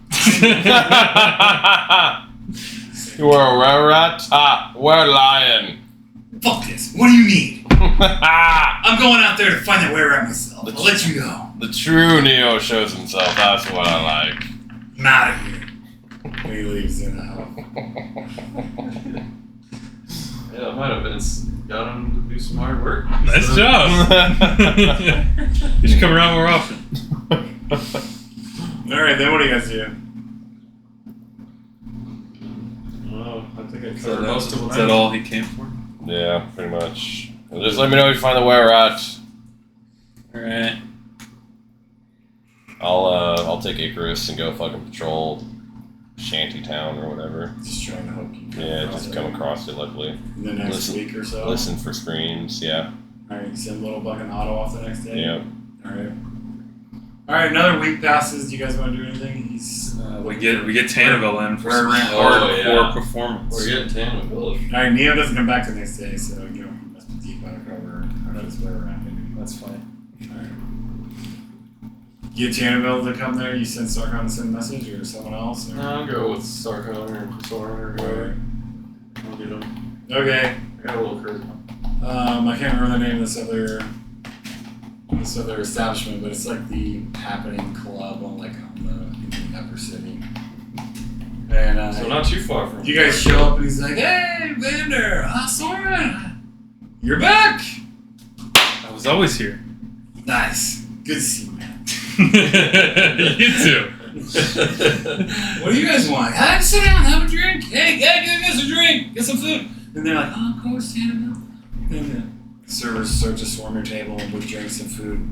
You were a rat. We're lying. Fuck this. What do you need? I'm going out there to find that were rat myself. I'll let you go. The true Neo shows himself. That's what I like. I'm out of here. He leaves in the house. Yeah, it might have been got him to do some hard work. Nice job. You should come around more often. Alright, then what do you guys do? Oh, I think I covered most of Is what that all he came for? Yeah, pretty much. Just let me know if you find the were rat. Alright. I'll take Icarus and go fucking patrol Shantytown or whatever. Just trying to hook you. Yeah, just come across it luckily. In the next Listen- week or so. Listen for screams, yeah. Alright, send Little Buck and Otto off the next day. Yep. Alright. Alright, another week passes. Do you guys want to do anything? He's We get Tanneville in for We're some around- hardcore yeah. performance. We're getting tan with Village. Alright, Neo doesn't come back the next day, so you know he must be deep undercover. That's where we're at. That's fine. Alright. Get Janaville to come there, you send Starcon to send a message or someone else? Or? No, I'll go with Starcon or Soren or whoever. I'll get him. Okay. I got a little charisma. I can't remember the name of this other establishment, but it's like the Happening Club on in the upper city. And So not too far from you guys show up and he's like, "Hey, Vander, Soren, you're back. I was always here. Nice, good to see you, man. You too. What do you guys want? Hey, sit down, have a drink. Hey, get us a drink, get some food." And they're like, "Oh, of course, Tanner." And the servers start to swarm your table with drinks and food.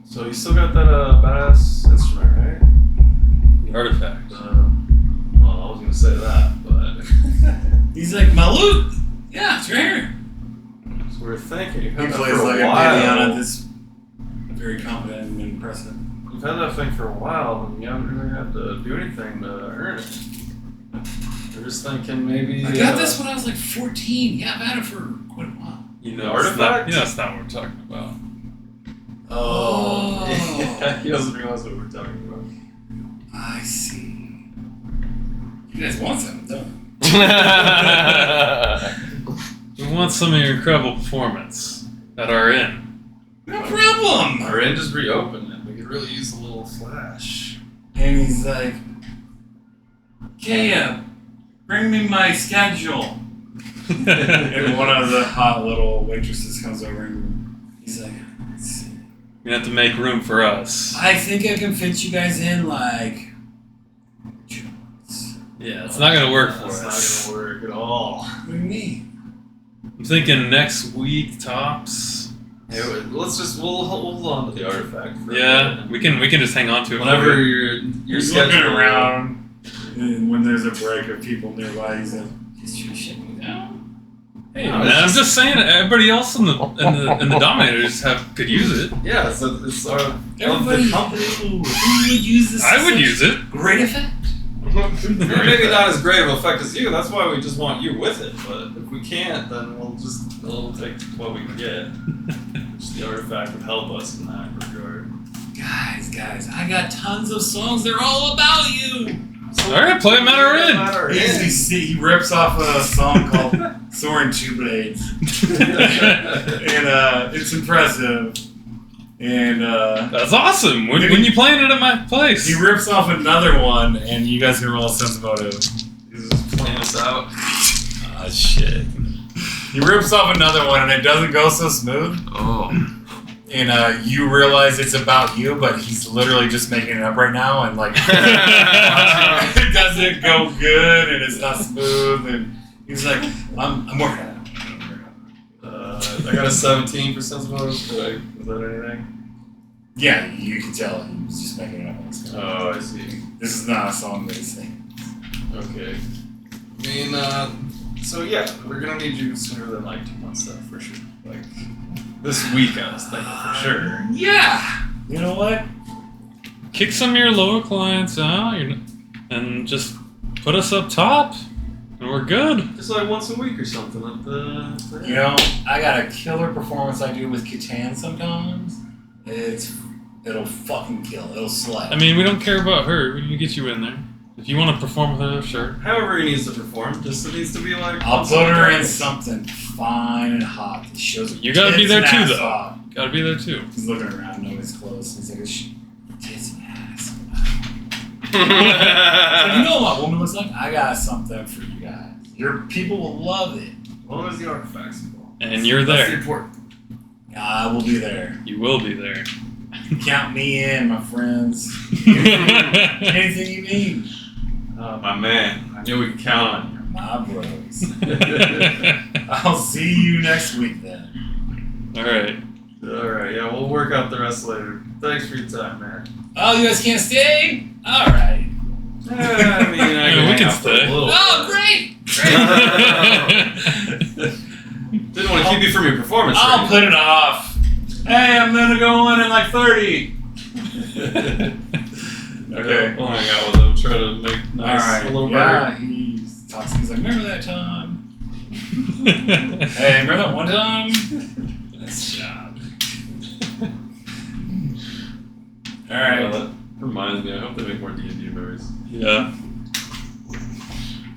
So you still got that badass instrument, right? The artifact. Well, I was gonna say that, but He's like, "My loot, yeah, it's right here." so we were thinking. You've He had that plays for like a a while. Indiana, this very competent and impressive. You've had that thing for a while, and you haven't really had to do anything to earn it. We're just thinking maybe. I got this when I was like 14. Yeah, I've had it for quite a while. You The know, it's not, artifact? you know, it's not what we're talking about. Oh. Yeah, he doesn't realize what we're talking about. I see. You guys want something, don't you? We want some of your incredible performance at our inn. No problem. Our inn just reopened, and we could really use a little flash. And he's like, "Kaya, bring me my schedule." And one of the hot little waitresses comes over and he's like, "Let's see. You have to make room for us. I think I can fit you guys in like." Yeah, it's not gonna work for It's us. not gonna work at all. What do you mean? I'm thinking next week tops. Hey, we'll hold on to the artifact. For a Yeah, minute. we can just hang on to it. Whenever for- you're He's schedule- looking around, and when there's a break of people nearby, he's like, "Is you shut me down?" Hey, No, man, it's I'm just- just saying everybody else in the dominators could use it. Yeah, it's our Everybody- the company. Who would use this? I would use it. Great effect. Maybe not as great of an effect as you. That's why we just want you with it. But if we can't, then we'll take what we can get. Just the artifact would help us in that regard. Guys, I got tons of songs. They're all about you. All right, play them at our inn. He rips off a song called Soaring Two Blades. And it's impressive. And That's awesome. When you playing it at my place? he rips off another one, and you guys can roll a sense motive. He's just playing us out. Ah, shit. He rips off another one, and it doesn't go so smooth. Oh. And you realize it's about you, but he's literally just making it up right now, and like it doesn't go good, and it's not smooth, and he's like, "I'm working on it." I got a 17% motive. Is that anything? Yeah, you can tell he was just making it up on his own. Oh, I see. This is not a song that he's singing. Okay. mean, so yeah, we're gonna need you sooner than like 2 months though, for sure. Like this week, I was thinking for sure. Yeah. You know what? Kick some of your lower clients out and just put us up top, and we're good. Just like once a week or something at the. You know, I got a killer performance I do with Catan sometimes. It'll fucking kill. It'll slay. I mean, we don't care about her. We can get you in there. If you want to perform with her, sure. However he needs to perform, just it needs to be like. I'll put her in something fine and hot that shows her You gotta be tits there and too, ass though. off. Gotta be there too. He's looking around, nobody's close. He's like, tits and ass. So you know what woman looks like? I got something for you guys. Your people will love it. As long as the artifacts involved. And you're That's the there. important. I will be there. You will be there. Count me in, my friends. Anything you need. My man, I knew we could count on My bros. you. I'll see you next week then. All right. Alright, yeah, we'll work out the rest later. Thanks for your time, man. Oh, you guys can't stay? Alright. I mean, I Yeah, we can hang out for a stay. little Oh, bit. great! Didn't want to keep you from your performance. I'll right? put it off. Hey, I'm gonna go in like 30. Okay. We'll hang out with him, try to make nice Alright. a little Yeah, he's like, remember that time? Hey, remember that one time? Nice job. Alright. That reminds me, I hope they make more D&D movies. Yeah.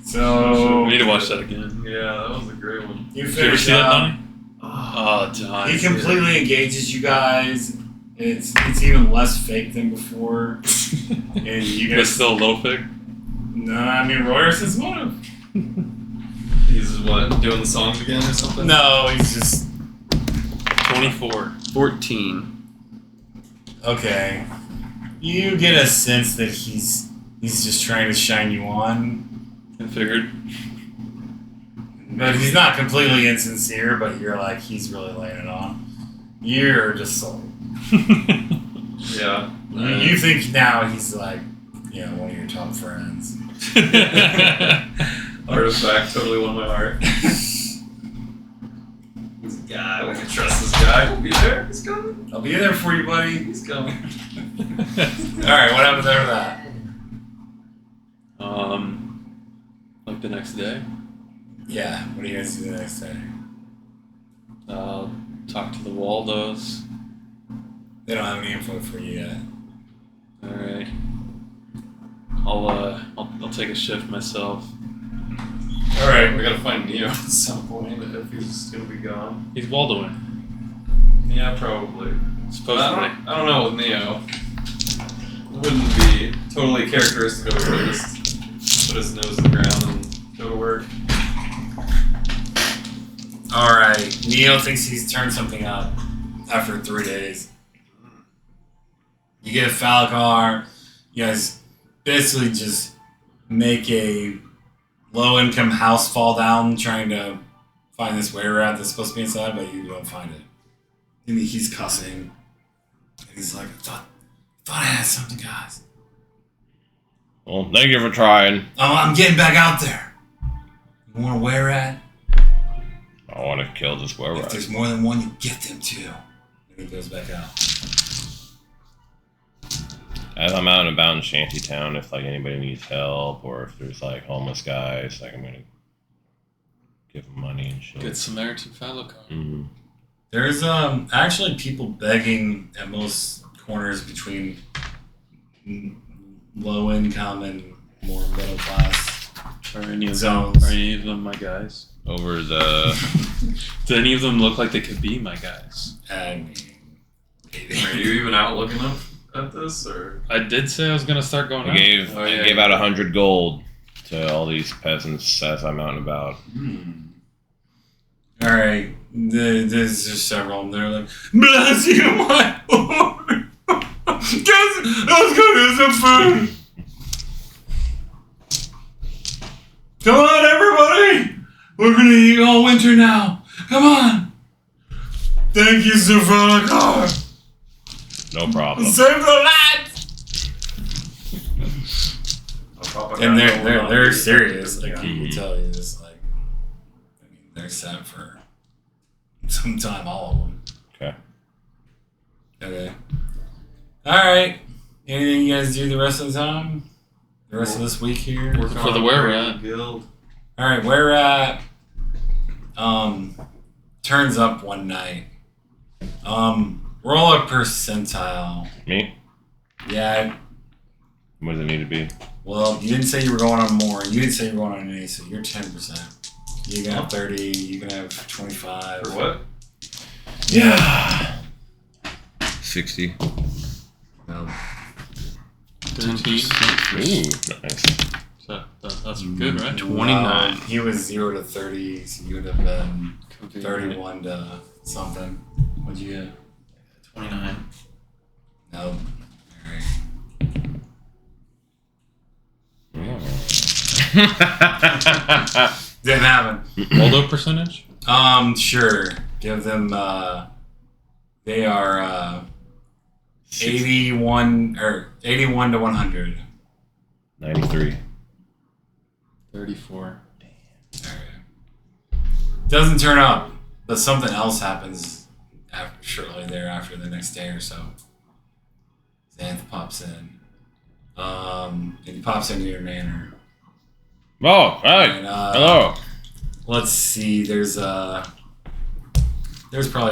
So We need to watch that again. Yeah, that was a great one. you Did you ever finish see that, up. Donnie? Oh, Donnie. He completely engages you guys. It's even less fake than before. And you But guys. still a little fake. No, I mean Royers is motive. He's what, doing the songs again or something? No, he's just 24. 14. okay. You get a sense that he's just trying to shine you on, I figured. but he's not completely insincere. But you're like he's really laying it on. You're just sold. Yeah. You think now he's like, one of your top friends. Artifact totally won my heart. He's a guy, we can trust this guy. He'll be there, he's coming. I'll be there for you, buddy. He's coming. Alright, what happens after that? Like the next day, Yeah, what do you guys do the next day? talk to the Waldos. They don't have any info for you yet. All right. I'll take a shift myself. Alright, we gotta find Neo at some point if he's gonna be gone. He's Waldoing, Yeah, probably. supposedly. I don't know with Neo. It wouldn't be totally characteristic of him to just put his nose in the ground and go to work. Alright, Neo thinks he's turned something up after 3 days. You get a Falcar, you guys basically just make a low-income house fall down trying to find this were rat that's supposed to be inside, but you don't find it. And he's cussing. And he's like, I thought I had something, guys. Well, thank you for trying. Oh, I'm getting back out there. You want a were rat? I want to kill this If werewolf. there's more than one, you get them too. And he goes back out. As I'm out and about in Shantytown, if like anybody needs help or if there's like homeless guys, like I'm gonna give them money and shit. Good Samaritan Falcar. Mm-hmm. There's actually people begging at most corners between low income and more middle class Are any of zones. them my guys? Over the Do any of them look like they could be my guys? I mean, Are you even out looking up at this, or? I did say I was gonna start going I out. gave Oh, I yeah. gave out 100 gold to all these peasants as I'm out and about. all right, there's just several of them. They're like, bless you, my Lord. Guess let's go get some food. Come on, everybody. We're gonna eat all winter now. Come on. Thank you, Sir Falcar. No problem. Save the lads. No pop a And guy going on they're deep. serious. Like Yeah. you can tell, you just like, I mean, they're set for some time, all of them. Okay. Okay. All right. Anything you guys do the rest of the time? The rest of this week here? Working For the on where we're creating at. Guild. All right, we're at. Turns up one night. Roll a percentile. Me? Yeah. What does it need to be? Well, you didn't say you were going on more. You didn't say you were going on any, so you're 10%. You can have 30. You can have 25. For what? Yeah. 60. No. 13. Ooh, nice. So that's good, right? 29. He was 0 to 30, so you would have been 31 to something. What'd you get? 29. No. Alright. Didn't happen. Waldo percentage? Sure. Give them, they are, 81 to 100. 93. 34. Alright. Doesn't turn up, but something else happens shortly thereafter, the next day or so. Xanth pops in. And he pops into your manor. Oh, hi. And, Hello. Let's see, there's probably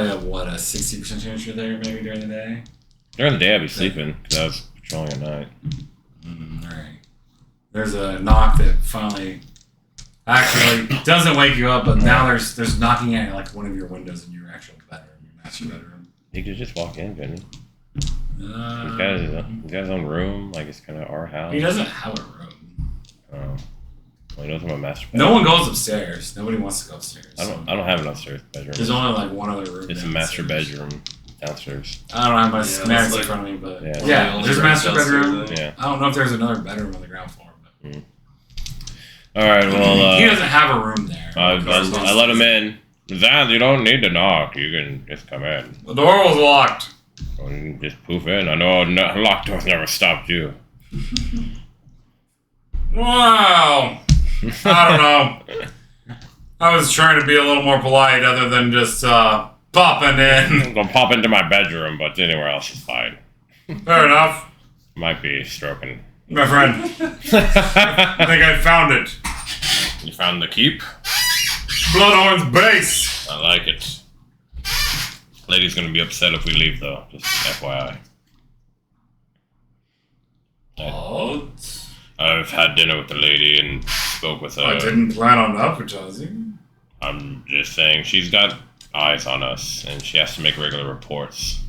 a 60% chance you're there maybe during the day? During the day, I'd be sleeping because I was patrolling at night. Alright. There's a knock that finally actually doesn't wake you up, but now there's knocking at like one of your windows in your actual bedroom, your master bedroom. He could just walk in, couldn't he? He's Uh, got his own room, like it's kind of our house. he doesn't have a room. Oh. Well, he knows I'm a master No bedroom. one goes upstairs. Nobody wants to go upstairs. I don't have an upstairs bedroom. There's only like one other room. It's a master downstairs. bedroom downstairs. I don't have my Yeah, schematics it's in like- front of me, but Yeah. yeah, there's a master bedroom. Yeah. I don't know if there's another bedroom on the ground floor, but All right. Well, he doesn't have a room there. I let him in. Zan, you don't need to knock. You can just come in. The door was locked. Or you can just poof in. I know locked doors never stopped you. Wow. I don't know. I was trying to be a little more polite other than just popping in. I'll pop into my bedroom, but anywhere else is fine. Fair enough. Might be stroking. My friend, I think I found it. You found the keep? Bloodhorn's base. I like it. Lady's gonna be upset if we leave, though. Just FYI. What? I've had dinner with the lady and spoke with her. I didn't plan on advertising. I'm just saying she's got eyes on us, and she has to make regular reports.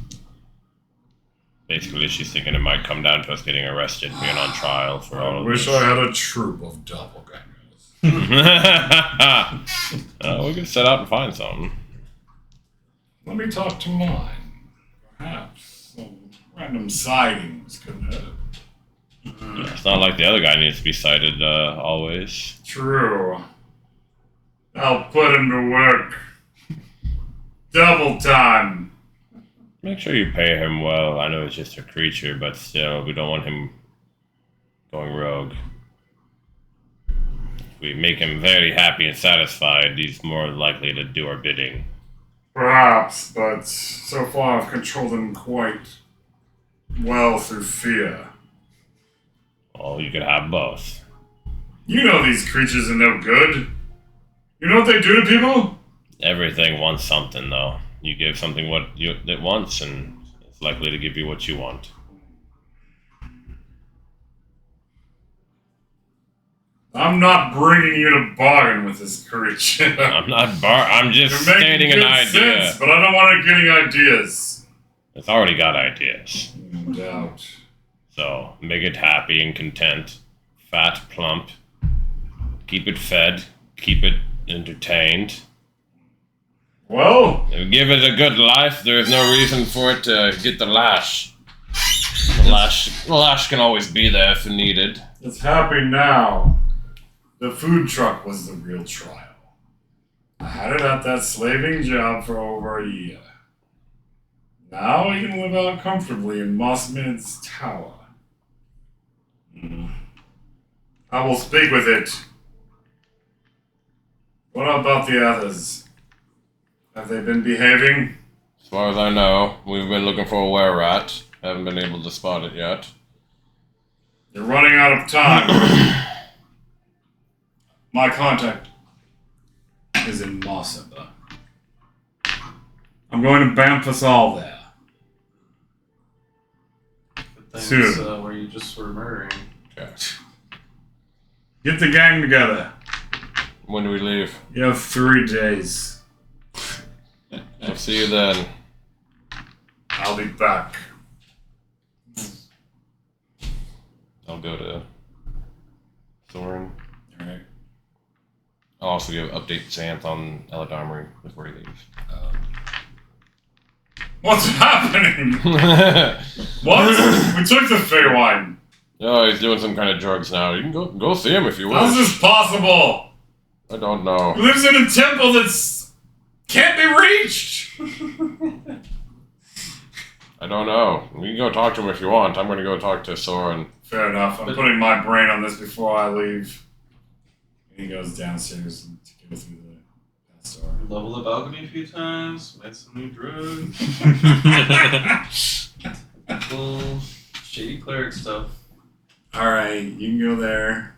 Basically, she's thinking it might come down to us getting arrested, being on trial for all I of wish this. I had a troop of doppelgangers. We could set out and find something. Let me talk to mine. Perhaps some random sightings could help. It's not like the other guy needs to be cited always. True. I'll put him to work. Double time. Make sure you pay him well. I know he's just a creature, but still, we don't want him going rogue. If we make him very happy and satisfied, he's more likely to do our bidding. Perhaps, but so far I've controlled him quite well through fear. Well, you could have both. You know these creatures are no good. You know what they do to people? Everything wants something, though. You give something what it wants, and it's likely to give you what you want. I'm not bringing you to bargain with this creature. I'm just You're making stating good an idea. sense, but I don't want it getting ideas. It's already got ideas. No doubt. So, make it happy and content. Fat, plump. Keep it fed. Keep it entertained. Well, Give it a good life. There's no reason for it to get the lash. The lash can always be there if needed. it's happy now. The food truck was the real trial. I had it at that slaving job for over a year. Now he can live out comfortably in Mossman's tower. I I will speak with it. What about the others? Have they been behaving? As far as I know, we've been looking for a were-rat. Haven't been able to spot it yet. You're running out of time. My contact is in Mossaba. I'm going to bamf us all there. The Soon. things where you just were murdering. Okay. Get the gang together. When do we leave? You have 3 days. I'll see you then. I'll be back. I'll go to Soren. Alright. I'll also give update Xanth on Elad Armory before he leaves. What's happening? What? We took the Feywild. Oh, he's doing some kind of drugs now. You can go see him if you wish. How's this possible? I don't know. He lives in a temple that's can't be reached. I don't know. You can go talk to him if you want. I'm going to go talk to Soren. Fair enough. I'm putting my brain on this before I leave. And he goes downstairs to go through the past door. Level the balcony a few times, made some new drugs. Cool shady cleric stuff. Alright, you can go there.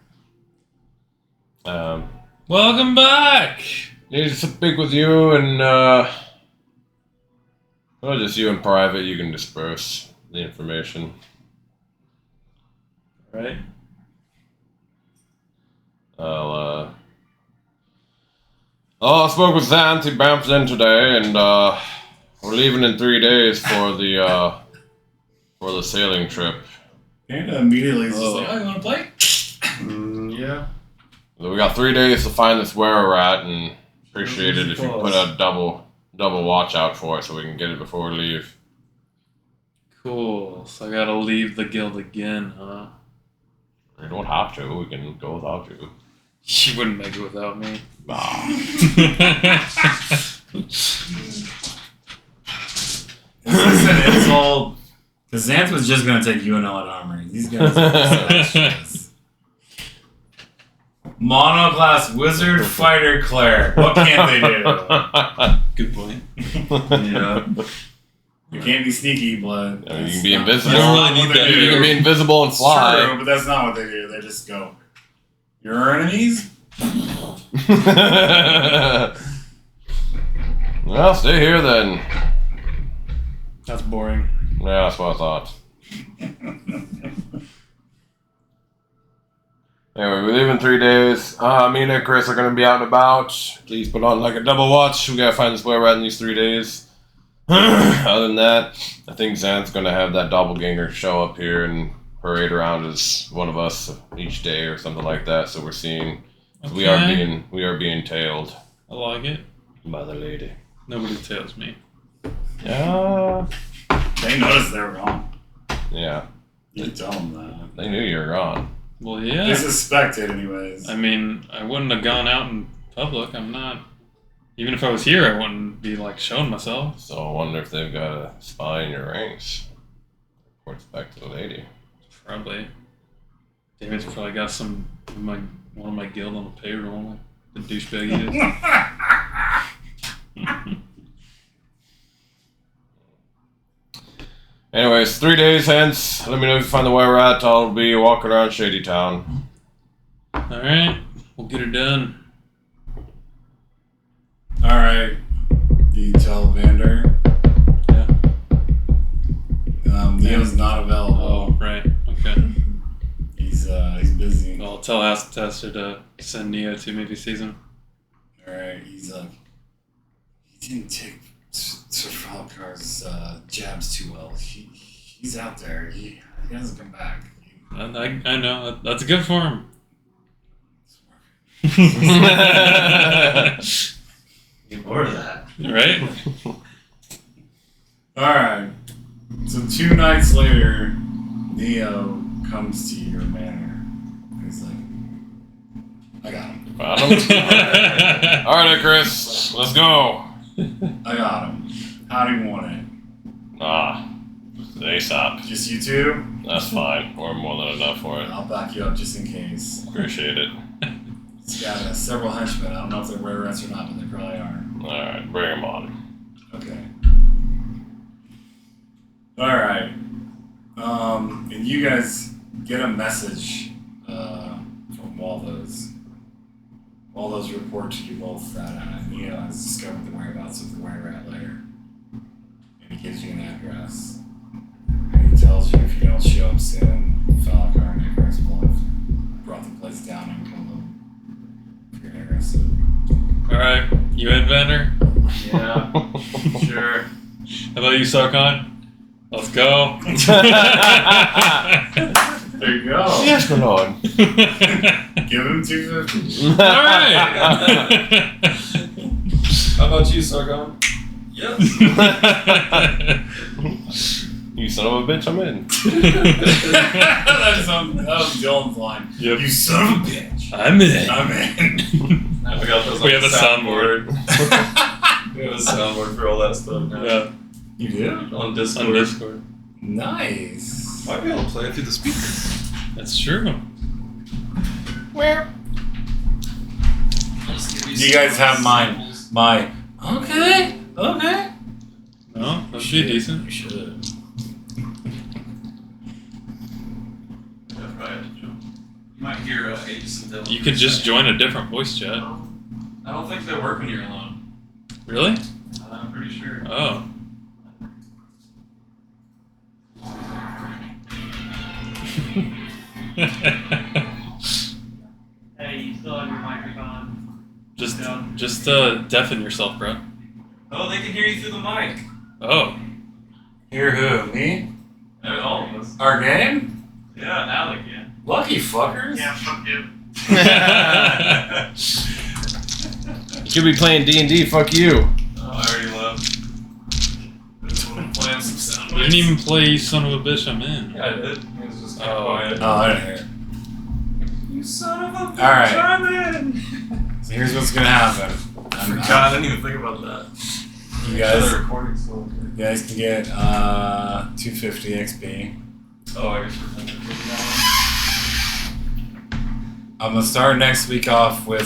Welcome back. Need to speak with you and, well, just you in private. You can disperse the information. Right? I spoke with Xanth. He bamfed in today, and, we're leaving in 3 days for the sailing trip. And immediately is just like, oh, you want to play? Yeah. So we got 3 days to find this were-rat, and appreciate it if you put a double watch out for it so we can get it before we leave. Cool. So I gotta leave the guild again, huh? We don't have to. We can go without you. You wouldn't make it without me. Is this an insult? Because Xanth was just going to take you and Elad Armory. These guys are just extras. Monoclass Wizard Fighter Cleric. What can't they do? Good point. Yeah. You can't be sneaky, but I mean, you can be invisible. You don't really need that. You can be invisible and fly. True, but that's not what they do. They just go, "You're our enemies." Well, stay here then. That's boring. Yeah, that's what I thought. Anyway, we leave in 3 days. Me and Chris are going to be out and about. Please put on like a double watch. We got to find this were-rat in these 3 days. Other than that, I think Xanth's going to have that doppelganger show up here and parade around as one of us each day or something like that. So we're seeing we are being tailed I like it. by the lady. Nobody tells me. Yeah. They noticed they were gone. Yeah. You tell them that. They knew you were gone. Well, They yeah. suspected, anyways. I mean, I wouldn't have gone out in public. I'm not. Even if I was here, I wouldn't be like showing myself. So I wonder if they've got a spy in your ranks. Reports back to the lady. Probably. David's probably got one of my guild on the payroll, like the douchebag he is. Anyways, 3 days hence. Let me know if you find the were-rat. I'll be walking around Shady Town. All right, we'll get her done. Alright. You tell Vander. Yeah. Neo's not available. Oh, right. Okay. He's busy. I'll tell Tester to send Neo to me if he sees him. Alright, he's like, he didn't take Sir Falcar's jabs too well. He's out there. He hasn't come back. I know. That's good for him. Need more of that. Right? Alright. So 2 nights later, Neo comes to your manor. He's like, I got him. Found him? Alright, Chris. Let's go. I got him. How do you want it? Just ASAP. Just you two? That's fine. We're more than enough for it. I'll back you up just in case. Appreciate it. It's got several henchmen. I don't know if they're rare rats or not, but they probably are. Alright, bring them on. Okay. Alright. And you guys get a message from Waldo's. Waldo's report to you both that Neo has discovered the whereabouts of the Were Rat lair. And he gives you an address. And he tells you if you don't show up soon, Falakar and Icarus will have brought the place down and killed them. If you're interested. Alright, you in, Vander? Yeah, sure. How about you, Sarkon? Let's go. There you go. Yes, my lord. Give him 250. Alright. How about you, Sargon? Yes. You son of a bitch, I'm in. that was Dylan's line. Yep. You son of a bitch. I'm in. I'm in. Now we got those. We have a soundboard. We have a soundboard for all that stuff now. Yeah, You do? On Discord. on Discord. Nice. Might be able to play it through the speakers. That's true. You guys have my. Okay. No, that'd be decent. You should. Yeah, right. You might hear Aegis and Dylan. You could just join a different voice chat. I don't think they work when you're alone. Really? I'm pretty sure. Oh. Hey, you still have your microphone? Just deafen yourself, bro. Oh, they can hear you through the mic. Oh. Hear who? Me? All of us. Our game? Yeah, Alec, yeah. Lucky fuckers. Yeah, fuck you. You could be playing D&D, fuck you. Oh, I already left. Just want to plan some sound You didn't even play You Son of a Bitch, I'm in. Yeah, I did. It was just kind of Oh. quiet. Oh, I didn't hear it. You son of a bitch, Alright. I'm in. So here's what's gonna happen. I forgot. I didn't even think about that. You The guys, recording's still okay. you guys can get 250 XP. Oh, I guess we're playing it now. I'm gonna start next week off with